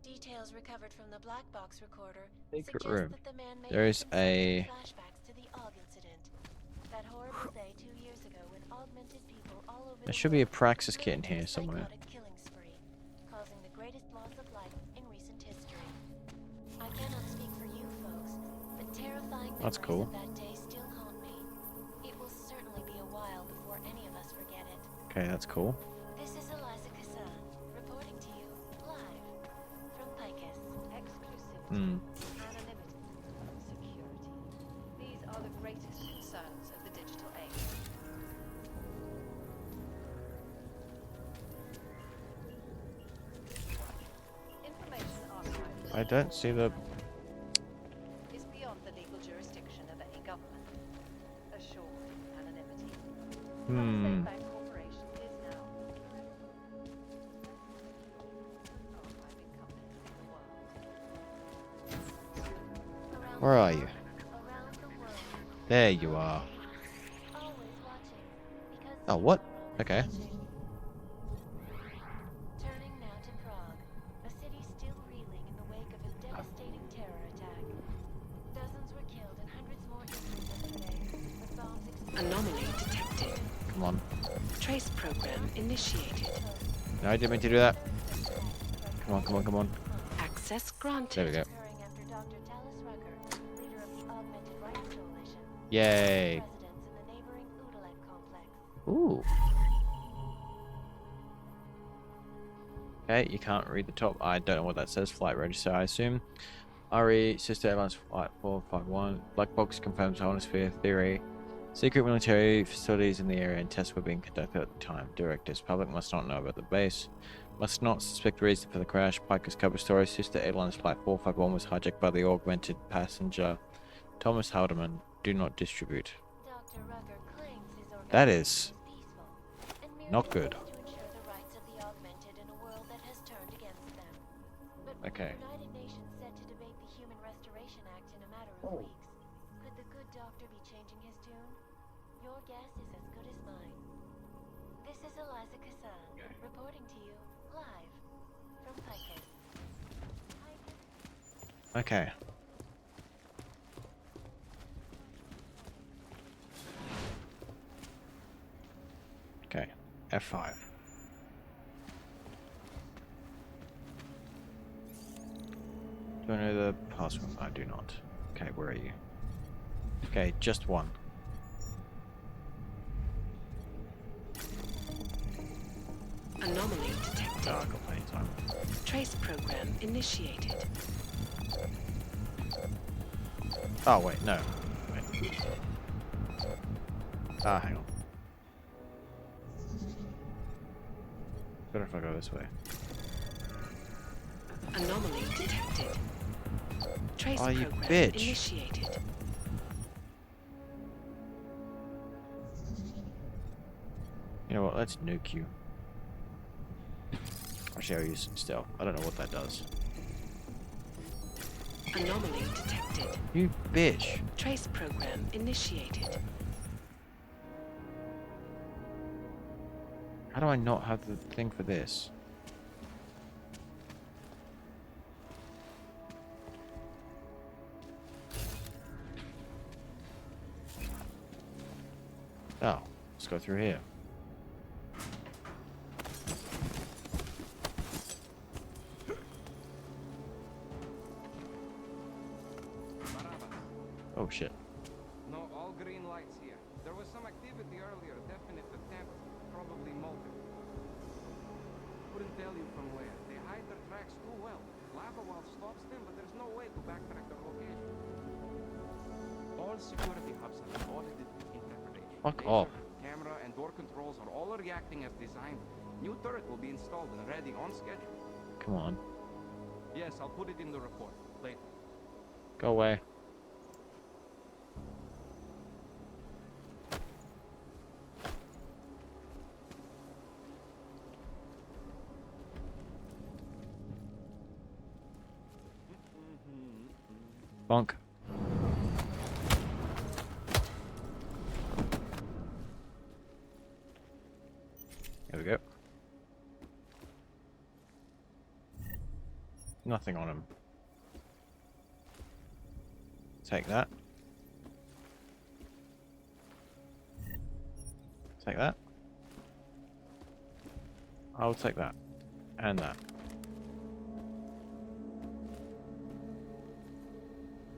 Details recovered from the black box recorder Secret suggest room. that the man may There have is been a... suffering flashbacks to the Og incident. That horrible day 2 years ago when augmented people all over There the should be a world Praxis kit in went through here a somewhere. psychotic killing spree, causing the greatest loss of life in recent history. I cannot speak for you folks, but terrifying That's memories cool. of that day still haunt me. It will certainly be a while before any of us forget it. Okay, that's cool. This is Eliza Kazan, reporting to you live from Picus. Anonymity, security. These are the greatest concerns of the digital age. Information archived I don't see the... Is beyond the legal jurisdiction of any government. Assured anonymity. Hmm. Bank Corporation is now. Where are you? There you are. Oh, what? Okay. Turning now to Prague, a city still reeling in the wake of a devastating terror attack. Dozens were killed and hundreds more injured yesterday, with bombs exploding. Anomaly detected. Come on. Trace program initiated. No, I didn't mean to do that. Come on, come on, come on. Access granted. There we go. Yay. Ooh. Okay, you can't read the top. I don't know what that says. Flight register, I assume. RE, Sister Airlines Flight 451. Black Box confirms Ionosphere theory. Secret military facilities in the area and tests were being conducted at the time. Directives. Public must not know about the base. Must not suspect reason for the crash. Piker's cover story. Sister Airlines Flight 451 was hijacked by the augmented passenger Thomas Haldeman. Do not distribute. That is not good. Okay. The United Nations set to debate the Human Restoration Act in a matter of weeks. Could the good doctor be changing his tune? Your guess is as good as mine. This is Eliza Kassan, reporting to you live from Pikers. Okay. Okay. F5. Do I know the password? I do not. Okay, where are you? Okay, just one. Anomaly detected. Oh, I've got plenty of time. Trace program initiated. Oh, wait, no. Wait. Ah, hang on. Better if I go this way. Anomaly detected. Trace Oh, you program bitch. initiated. You know what, let's nuke you. Actually, I'll use stealth. I don't know what that does. Anomaly detected. You bitch. Trace program initiated. How do I not have the thing for this? Oh, let's go through here. Oh shit. No, all green lights here. There was some activity earlier, definite attempt, probably motive. Couldn't tell you from where. They hide their tracks too well. Lava wall stops them, but there's no way to backtrack their location. All security hubs have been audited in preparation. Fuck Laser, off. camera, and door controls are all reacting as designed. New turret will be installed and ready on schedule. Come on. Yes, I'll put it in the report later. Go away. Bonk. There we go. Nothing on him. Take that. Take that. I'll take that. And that.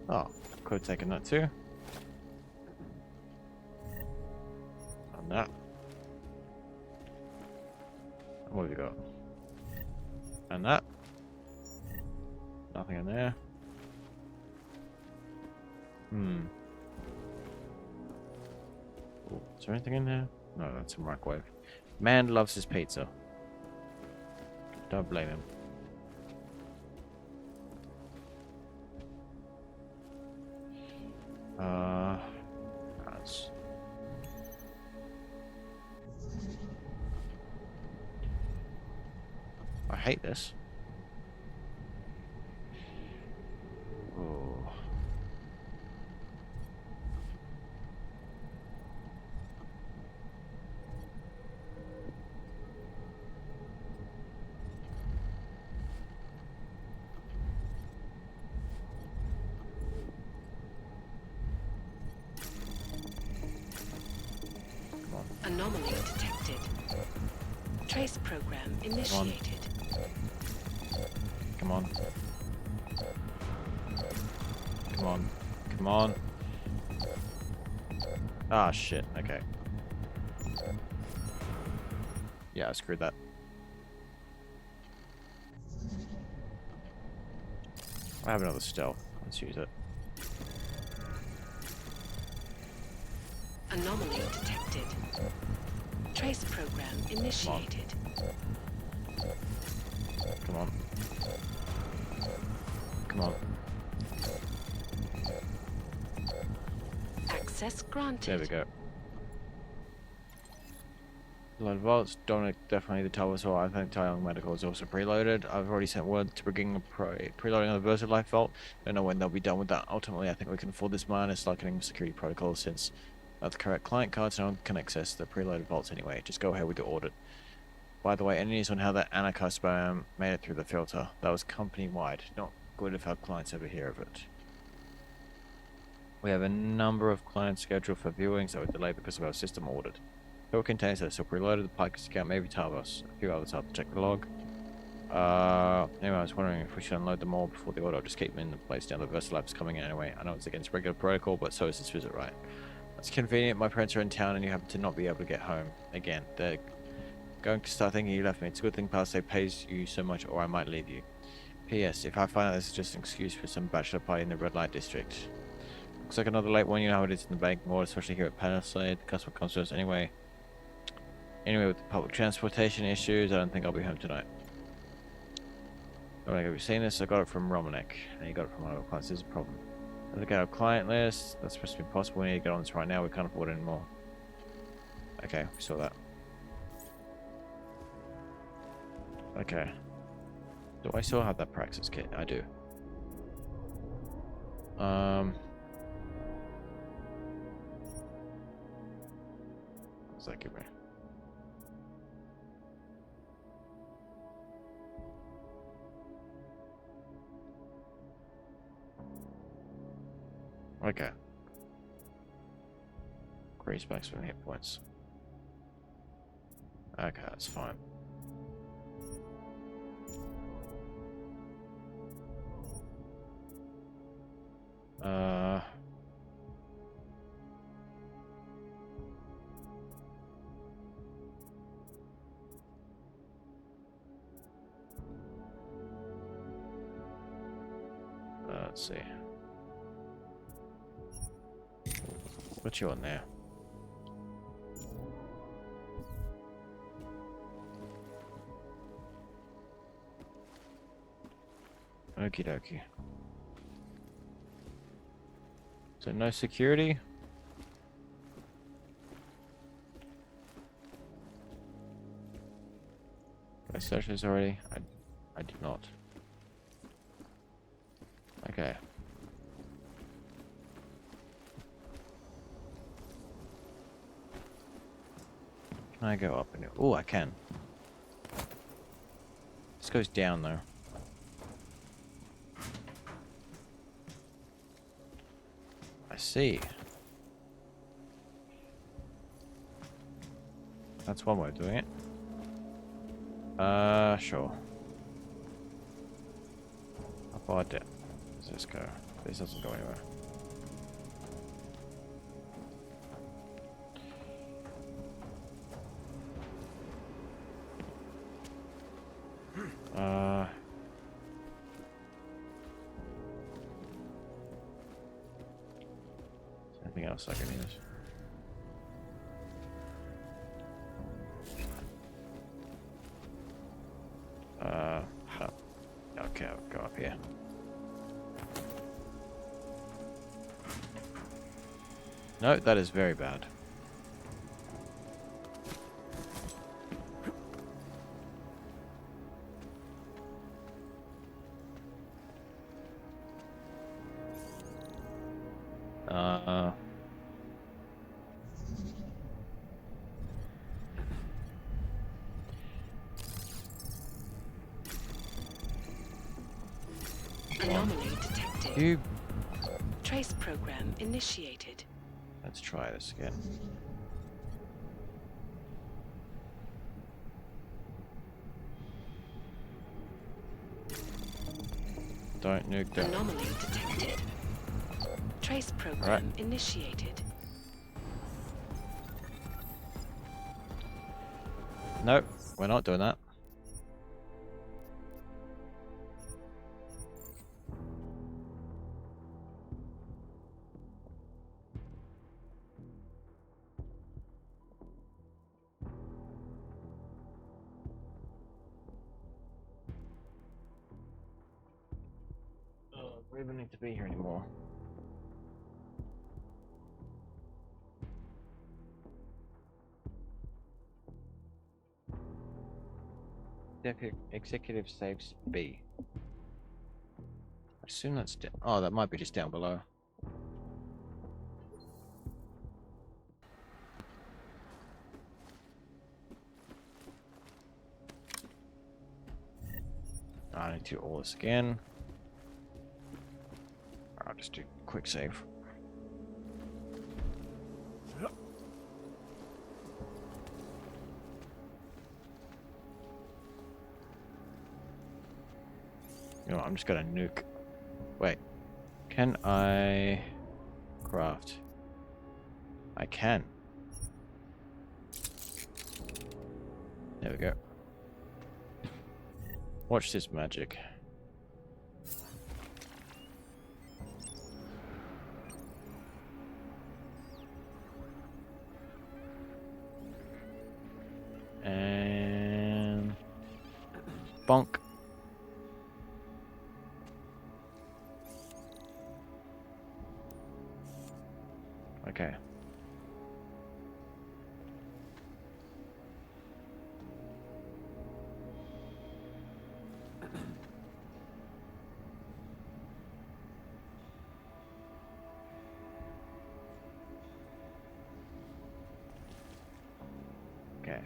Oh, could have taken that too. And that. And what have we got? And that. Nothing in there. Ooh, is there anything in there? No, that's a microwave. Man loves his pizza. Don't blame him. That's... I hate this. Oh. Anomaly detected. Trace program initiated. Come on. Come on. Come on. Ah, shit. Okay. Yeah, I screwed that. I have another stealth. Let's use it. Anomaly detected. Trace program initiated. Come on. Come on. Access granted. There we go. Blood vaults. Dominic definitely the top as well. I think Taiyong Medical is also preloaded. I've already sent word to begin preloading on the Versa Life Vault. Don't know when they'll be done with that. Ultimately, I think we can afford this minus likening security protocols since the correct client cards no one can access the preloaded vaults anyway. Just go ahead with the audit. By the way, any news on how that Anarcha spam made it through the filter? That was company-wide. Not good if our clients ever hear of it. We have a number of clients scheduled for viewings that were delayed because of our system audit. Fill containers that are still preloaded. The Pikers account maybe tell us. A few others have to check the log. Anyway, I was wondering if we should unload them all before the order or just keep them in the place down. The Versalab's coming in anyway. I know it's against regular protocol, but so is this visit, right? It's convenient. My parents are in town and you happen to not be able to get home. Again, they're going to start thinking you left me. It's a good thing Palisade pays you so much or I might leave you. P.S. If I find out this is just an excuse for some bachelor party in the red light district. Looks like another late one. You know how it is in the banking world, especially here at Palisade. The customer comes to us anyway. Anyway, with the public transportation issues, I don't think I'll be home tonight. Have you seen this? I got it from Romanek, and you got it from one of our clients. There's a problem. Look at our client list. That's supposed to be possible. We need to get on this right now. We can't afford it anymore. Okay, we saw that. Okay. Do I still have that Praxis kit? I do. What's that give me? Okay. Increase maximum hit points. Okay, that's fine. Let's see. Put you on there. Okie dokie. So no security? I searched this already? I did not. Okay. Can I go up and... Oh, I can. This goes down though. I see. That's one way of doing it. Sure. How far does this go? This doesn't go anywhere. Anything else I can use? No. Okay, I'll go up here. No, that is very bad. Anomaly detected. You. Trace program initiated. Let's try this again. Don't nuke them. Anomaly detected. Trace program initiated. Nope, we're not doing that. We don't need to be here anymore. Executive saves B. I assume that's oh, that might be just down below. I need to do all this again. I'll just do quick save. You know what, I'm just gonna nuke. Wait, can I craft? I can. There we go. Watch this magic. And bonk. Okay. Okay.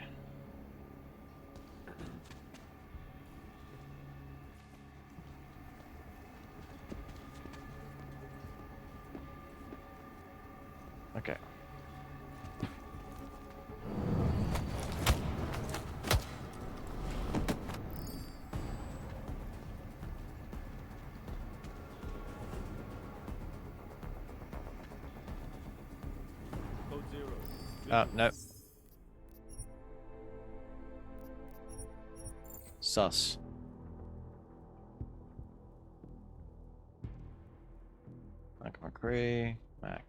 Okay. Code 0. No. Sus. Mac McCree. Mac.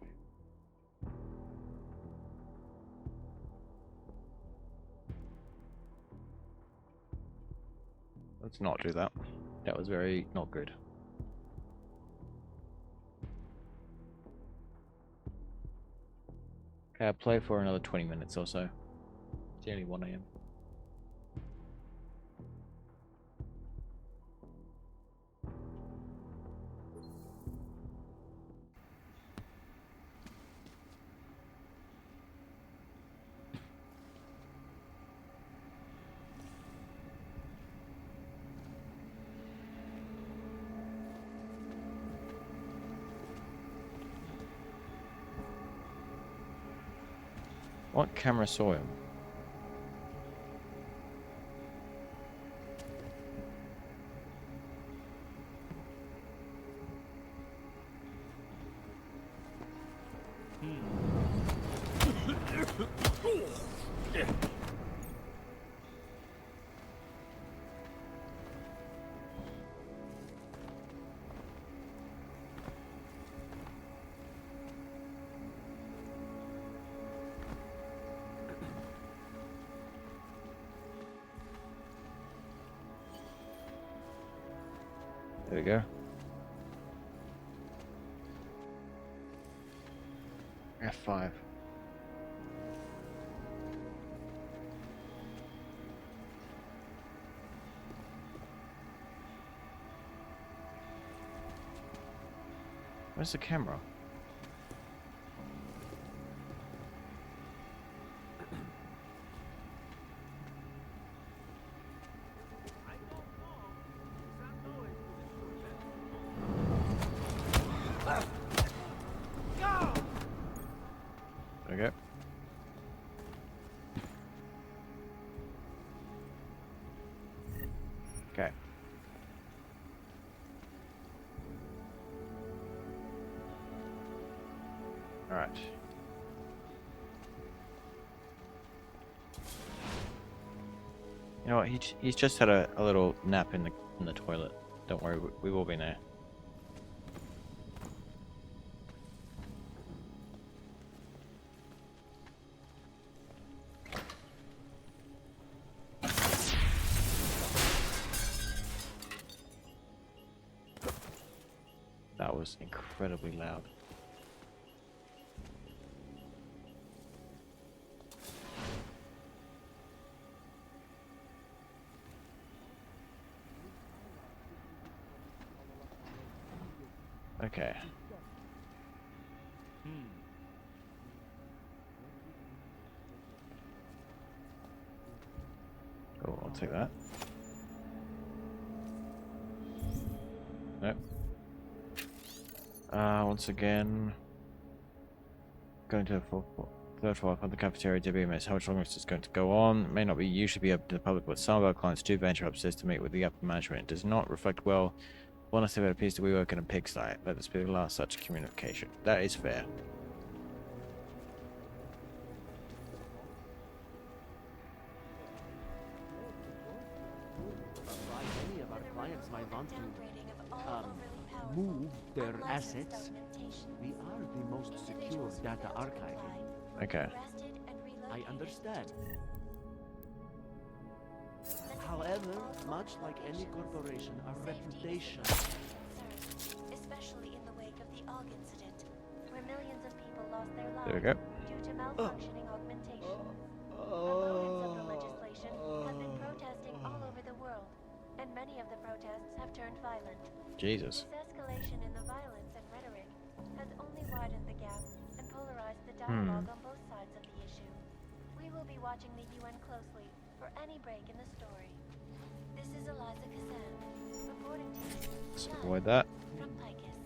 Let's not do that. That was very not good. Okay, I'll play for another 20 minutes or so. It's only 1 AM. What camera saw him? There we go. F5. Where's the camera? There we go. Okay. All right. You know what? He's just had a little nap in the toilet. Don't worry, we will be there. That was incredibly loud. Okay. Oh, I'll take that. Nope. Once again, going to the third floor of the cafeteria WMS. How much longer is this going to go on? It may not be usually be open to the public, but some of our clients do venture upstairs to meet with the upper management. It does not reflect well. Honestly, it appears that we work in a pigsty. Let this be the last such communication. That is fair. Many of our clients might want to move their assets. We are the most secure data archiving. Okay. I understand. However, much like any corporation, our reputation. Especially in the wake of the AUG incident, where millions of people lost their lives There we go. due to malfunctioning augmentation. Opponents of the legislation have been protesting all over the world, and many of the protests have turned violent. Jesus. This escalation in the violence and rhetoric has only widened the gap and polarized the dialogue on both sides of the issue. We will be watching the UN closely for any break in the story. This is Eliza Kazan, reporting to you. Let's avoid that. From Picus.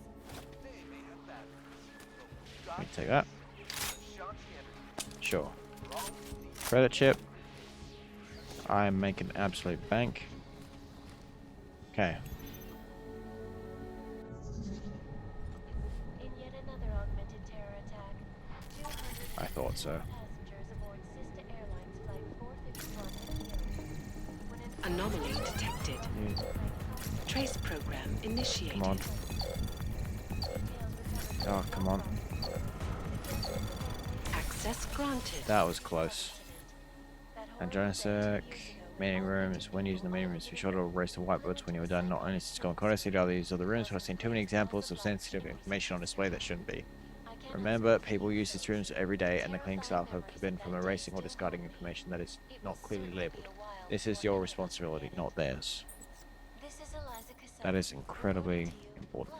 Let me take that. Sure. Credit chip. I'm making absolute bank. Okay. In yet another augmented terror attack, 200 I thought so. passengers aboard sister airlines flight 451 when an Anomaly detected. Trace program initiated. Come on. Oh, come on. Access granted. That was close. Andronic meeting rooms. When using the meeting rooms, be sure to erase the whiteboards when you are done. Not only is going to see other use other rooms, but I've seen too many examples of sensitive information on display that shouldn't be. Remember, people use these rooms every day, and the cleaning staff have forbidden from erasing or discarding information that is not clearly labeled. This is your responsibility, not theirs. That is incredibly important.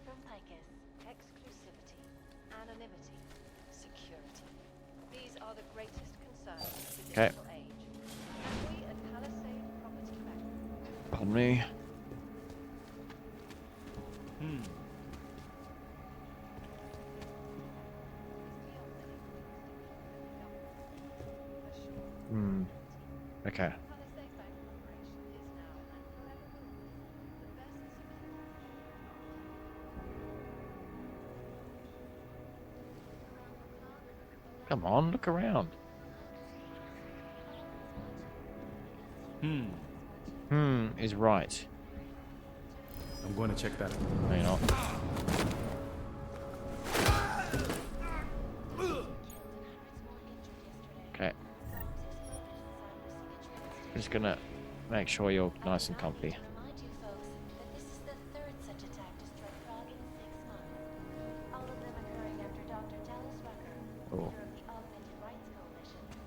From Picus, exclusivity, anonymity, security. These are the greatest concerns of the digital age. And we at Palisade Property Management. Pardon me. Okay. Come on, look around. Is right. I'm going to check that out. No, you're not. Okay. Just gonna make sure you're nice and comfy. Remind you folks that this is the third such attack to strike Prague in 6 months. All of them occurring after Dr. Talos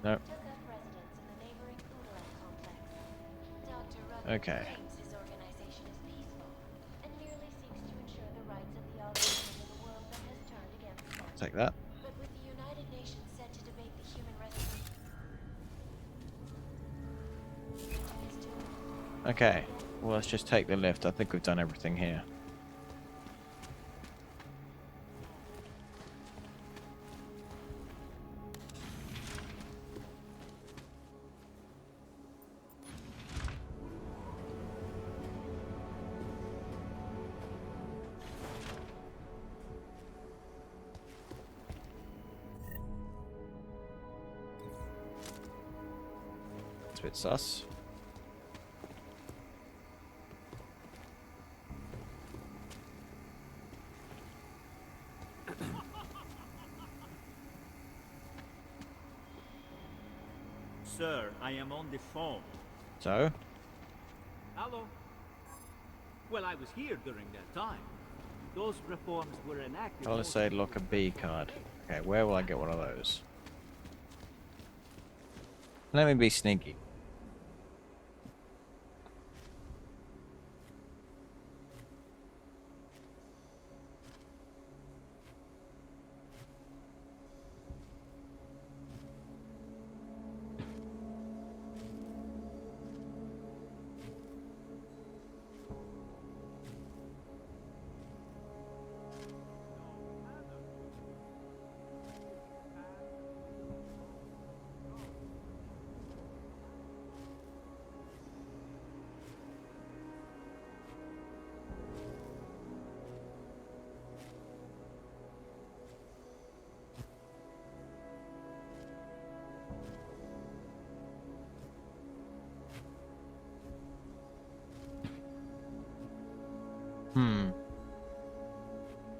Nope. took up residence in the neighboring Oodalite complex. Dr. Rugged Okay. claims his organization is peaceful and merely seeks to ensure the rights of the Algerians in the world that has turned against them. I'll take that. But with the United Nations set to debate the human residence, Okay. Well, let's just take the lift. I think we've done everything here. It's a bit sus. Sir, I am on the phone. So? Hello? Well, I was here during that time. Those reforms were enacted. I'll say lock a B card. Okay, where will I get one of those? Let me be sneaky.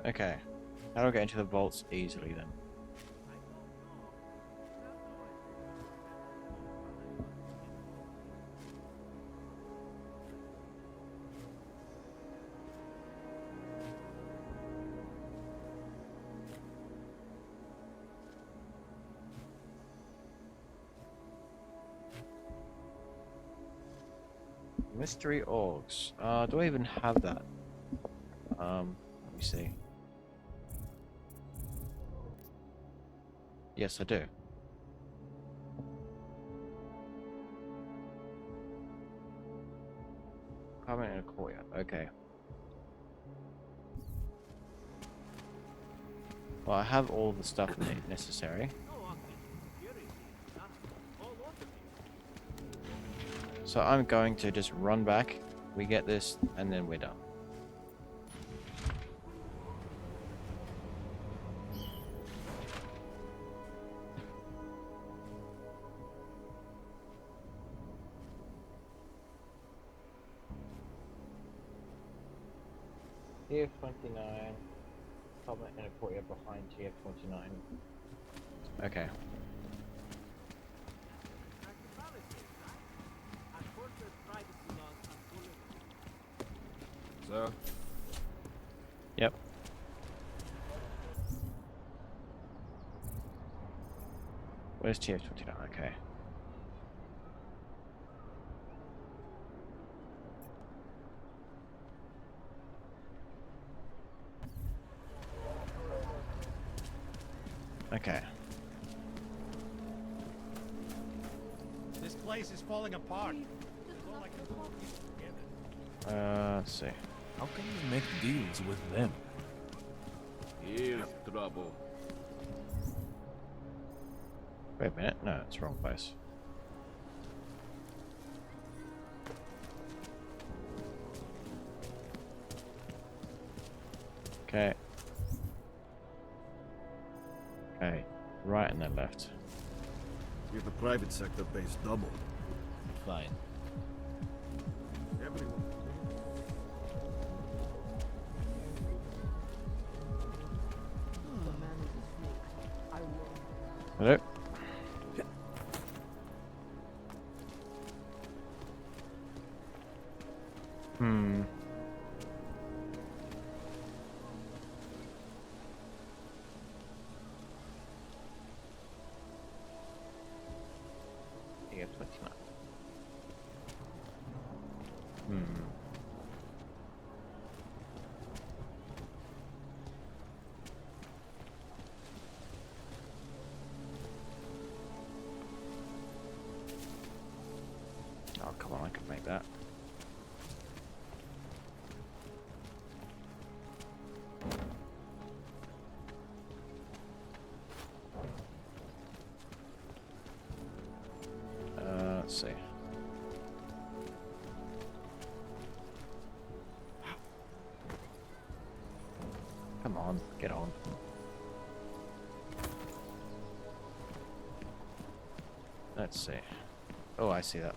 Okay. How do I get into the vaults easily then? Mystery orgs. Do I even have that? Let me see. Yes, I do. Comment in a courtyard. Okay. Well, I have all the stuff necessary. So I'm going to just run back. We get this, and then we're done. TF-29, comment in a courtyard behind TF-29. Okay. Sir? Yep. Where's TF-29? Okay. Okay. This place is falling apart. Let's see. How can you make deals with them? Here's trouble. Wait a minute. No, it's wrong place. Okay. Okay. Right and then left. See if the private sector pays double. Fine. Everyone. Hello? F-29. Hmm. Oh, come on, I can make that. Let's see. Come on, get on. Let's see. Oh, I see that.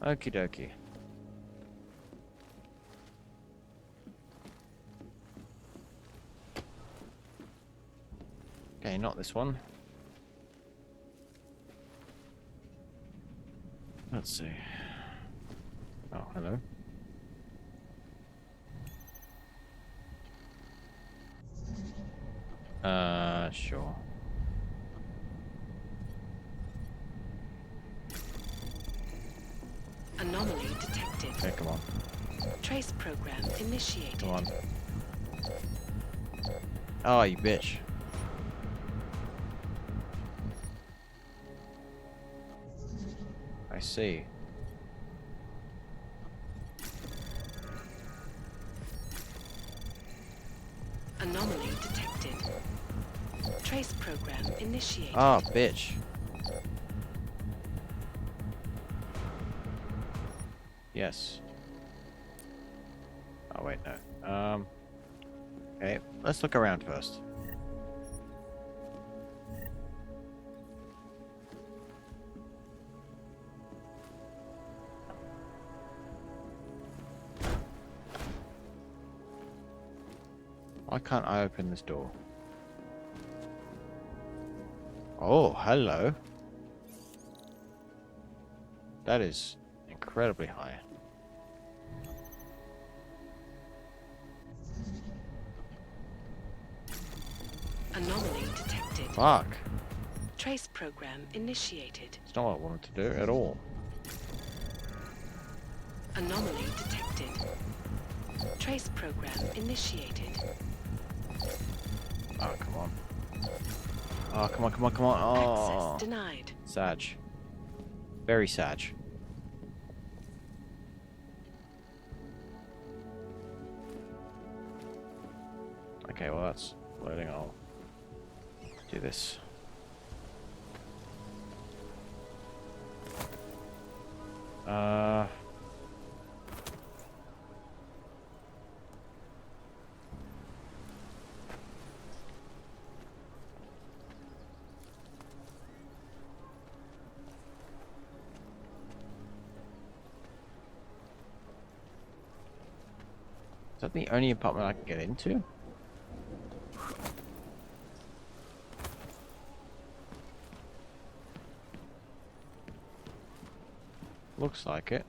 Okie dokie. Okay, not this one. Let's see. Oh, hello. Sure. Anomaly detected. Okay, come on. Trace program initiated. Come on. Oh, you bitch. I see. Anomaly detected. Trace program initiated. Oh, bitch. Yes. Oh, wait, no. Okay, let's look around first. Why can't I open this door? Oh, hello. That is incredibly high. Anomaly detected. Fuck. Trace program initiated. It's not what I wanted to do at all. Anomaly detected. Trace program initiated. Oh, come on. Oh, come on, come on, come on. Oh. Access denied. Sag. Very sag. Okay, well that's loading. I'll do this. Is that the only apartment I can get into? Looks like it.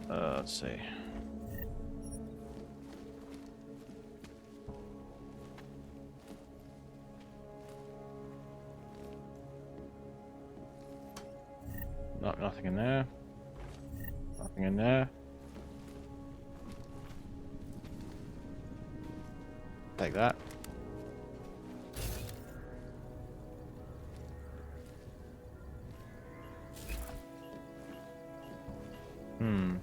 Let's see. Nothing in there. Nothing in there. Take that. Hmm.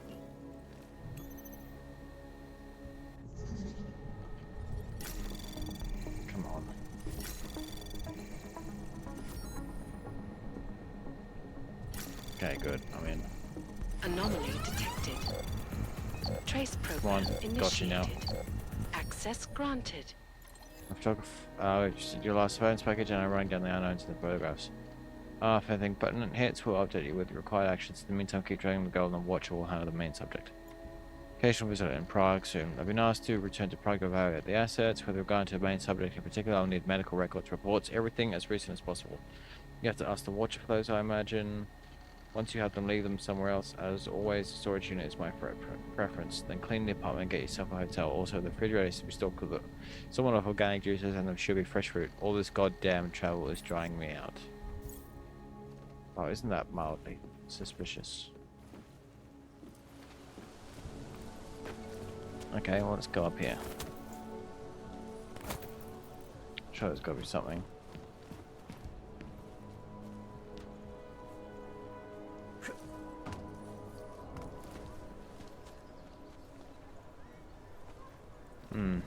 Come on. Okay, good. I'm in. Anomaly detected. Trace Come program on, initiated. got you now. Access granted. Your last photos package and I'm writing down the unknowns in the photographs. If anything pertinent hits, we'll update you with the required actions. In the meantime, keep tracking the goal and watch or we'll handle the main subject. Occasional visit in Prague soon. I've been asked to return to Prague to evaluate the assets. With regard to the main subject in particular, I'll need medical records, reports, everything as recent as possible. You have to ask the watcher for those, I imagine. Once you have them, leave them somewhere else. As always, the storage unit is my preference. Then clean the apartment and get yourself a hotel. Also, the refrigerator is to be stocked with someone of organic juices and there should be fresh fruit. All this goddamn travel is drying me out. Oh, isn't that mildly suspicious? Okay, well, let's go up here. I'm sure there's got to be something. Hmm.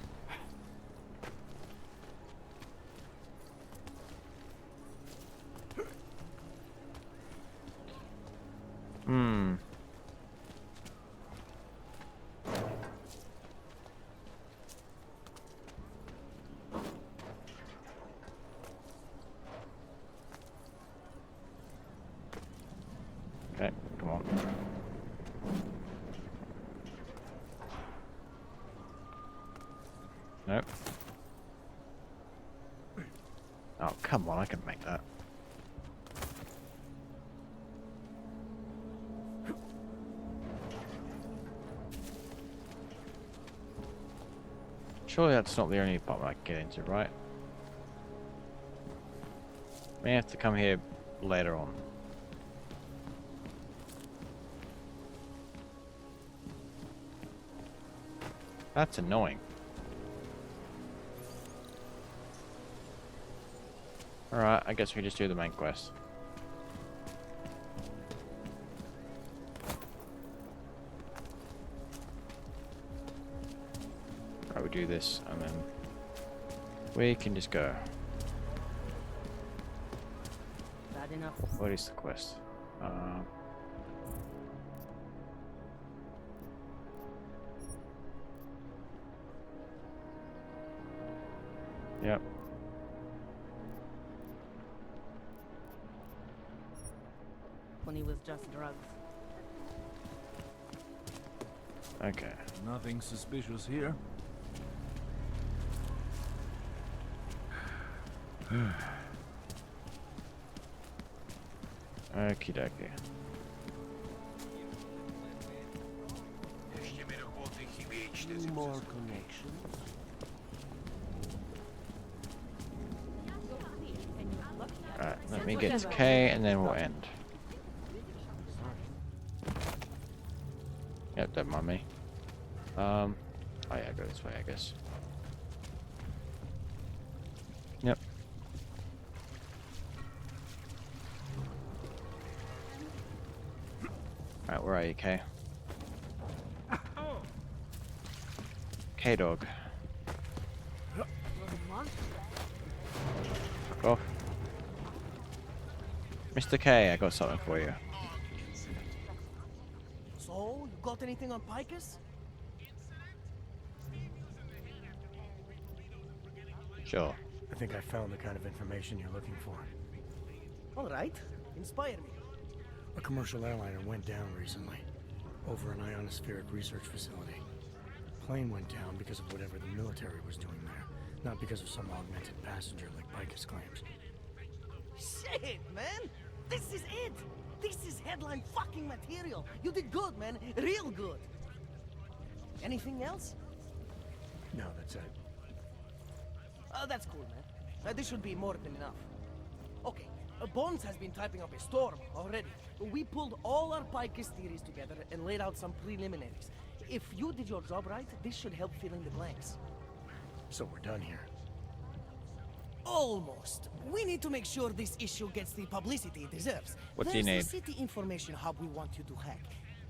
Hmm. Okay, come on. Nope. Oh, come on, I can make that. Surely that's not the only part I can get into, right? May have to come here later on. That's annoying. Alright, I guess we just do the main quest. Right, we do this and then we can just go. Bad enough. What is the quest? Yep. When he was just drugs. Okay. Nothing suspicious here. Okie dokie. More connections. Alright, let me get to K and then we'll end. Yep, don't mind me. Oh yeah, go this way, I guess. Yep. Alright, where are you, K? K-Dog. Fuck off. Mr. K, I got something for you. So, you got anything on Picus? Sure. I think I found the kind of information you're looking for. All right, inspire me. A commercial airliner went down recently, over an ionospheric research facility. Plane went down because of whatever the military was doing there, not because of some augmented passenger like Picus claims. Shit, man! This is it! This is headline fucking material! You did good, man. Real good. Anything else? No, that's it. That's cool, man. This should be more than enough. Okay, Bones has been typing up a storm already. We pulled all our Picus theories together and laid out some preliminaries. If you did your job right, this should help fill in the blanks. So we're done here. Almost. We need to make sure this issue gets the publicity it deserves. What do you There's need? the city information hub we want you to hack.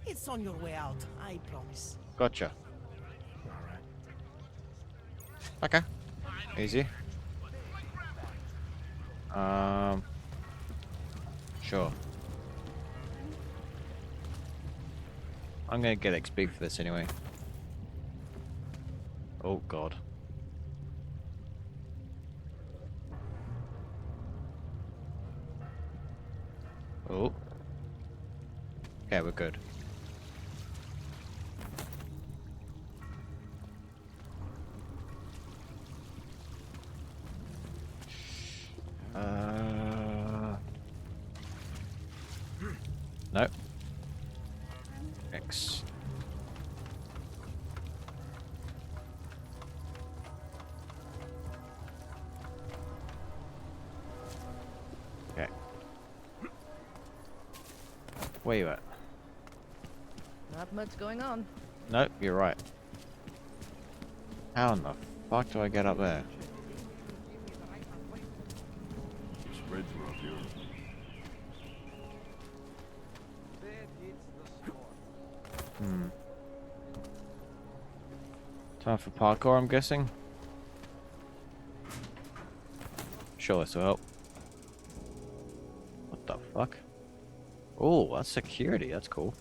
It's on your way out, I promise. Gotcha. Alright. Okay. Easy. Sure. I'm gonna get XP for this anyway. Oh god. Oh. Okay, we're good. Where you at? Not much going on. Nope, you're right. How in the fuck do I get up there? Spreads were up here. Hmm. Time for parkour, I'm guessing. Sure, this will help. What the fuck? Oh, that's security. That's cool.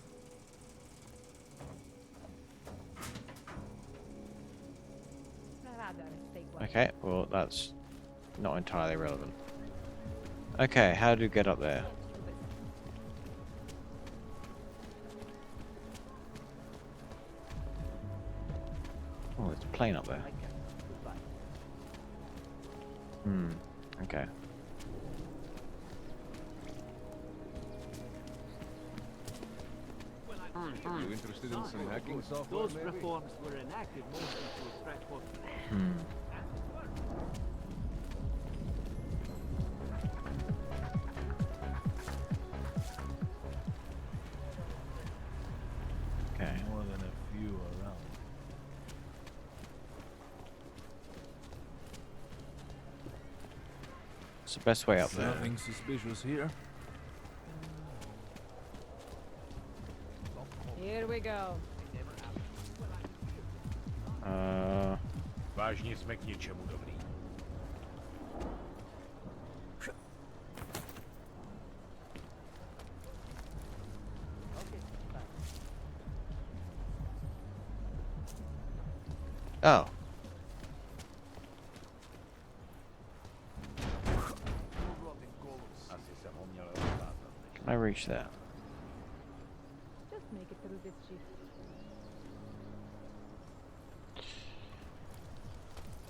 Okay, well, that's not entirely relevant. Okay, how do you get up there? Oh, there's a plane up there. Hmm, okay. You interested in some hacking software, Those maybe? reforms were enacted mostly to attract both. Hmm. Okay. More than a few around. It's the best way up there. Nothing suspicious here. Here we go. Vážně jsme k něčemu dobrý. Oh. Can I reach that? Just make it through this shift.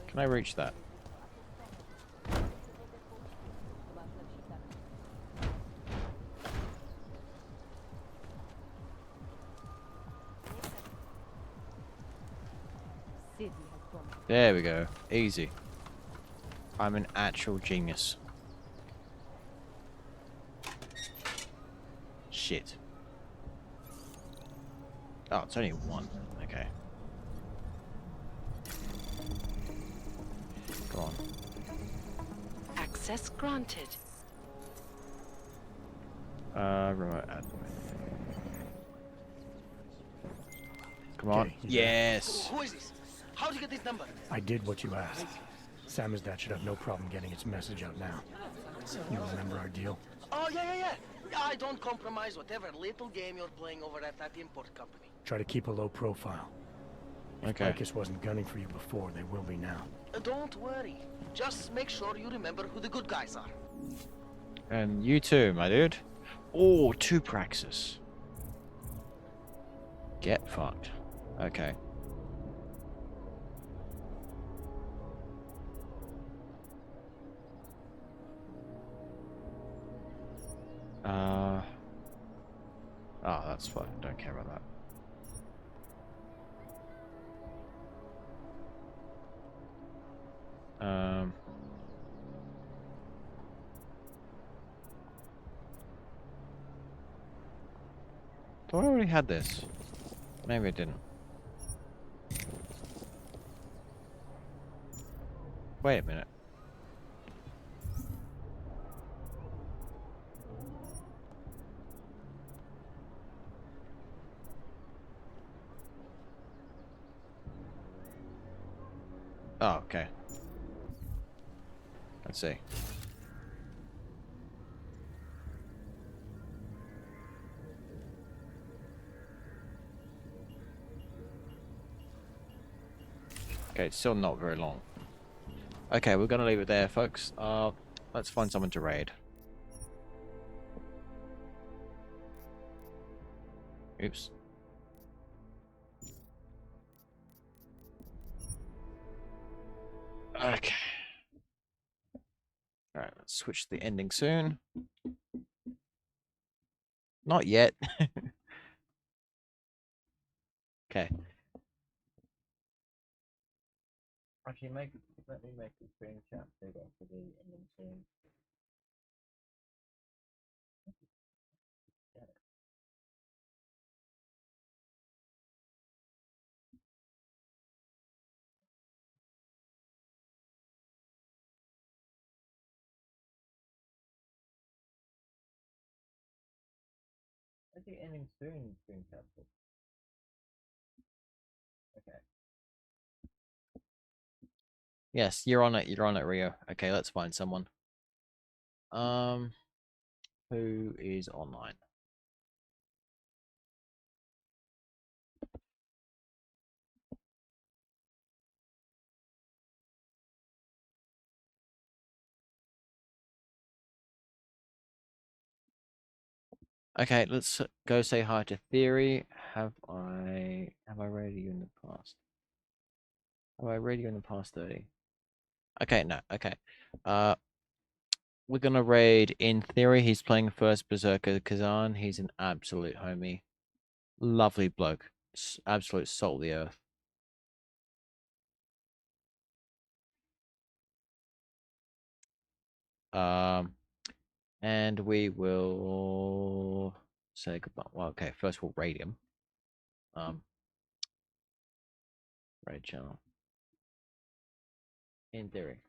Can I reach that? There we go. Easy. I'm an actual genius. Shit. Oh, it's only one. Okay. Go on. Access granted. Remote admin. Come on. Okay, he's there. Yes. Who is this? How'd you get this number? I did what you asked. Samizdat should have no problem getting its message out now. You remember our deal? Oh, yeah. I don't compromise whatever little game you're playing over at that import company. Try to keep a low profile. If Okay. Picus wasn't gunning for you before, they will be now. Don't worry. Just make sure you remember who the good guys are. And you too, my dude. Oh, 2 Praxis. Get fucked. Okay. Oh, that's fine. Don't care about that. Thought I already had this. Maybe I didn't. Wait a minute. Oh, okay. Let's see. Okay, it's still not very long. Okay, we're gonna leave it there, folks. Let's find someone to raid. Oops. Okay. Alright, let's switch to the ending soon. Not yet. Okay. Actually, let me make the screen chat bigger for the ending soon. be ending soon, Dream Capsule. Okay. Yes, you're on it. You're on it, Rio. Okay, let's find someone. Who is online? Okay, let's go say hi to Theory. Have I raided you in the past? Have I raided you in the past 30? Okay, no, okay. We're gonna raid in Theory. He's playing first Berserker Kazan. He's an absolute homie. Lovely bloke. Absolute salt of the earth. And we will say goodbye. Well, okay, first we'll raid him. Raid channel. In Theory.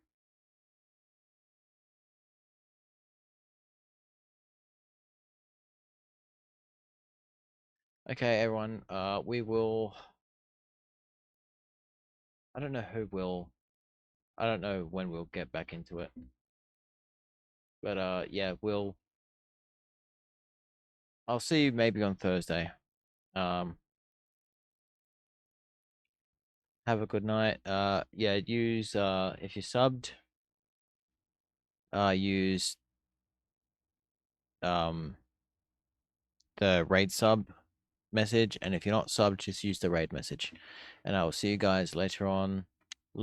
Okay, everyone. We will. I don't know who will. I don't know when we'll get back into it. But yeah, I'll see you maybe on Thursday. Have a good night. Yeah, use if you subbed, use the raid sub message, and if you're not subbed, just use the raid message. And I will see you guys later on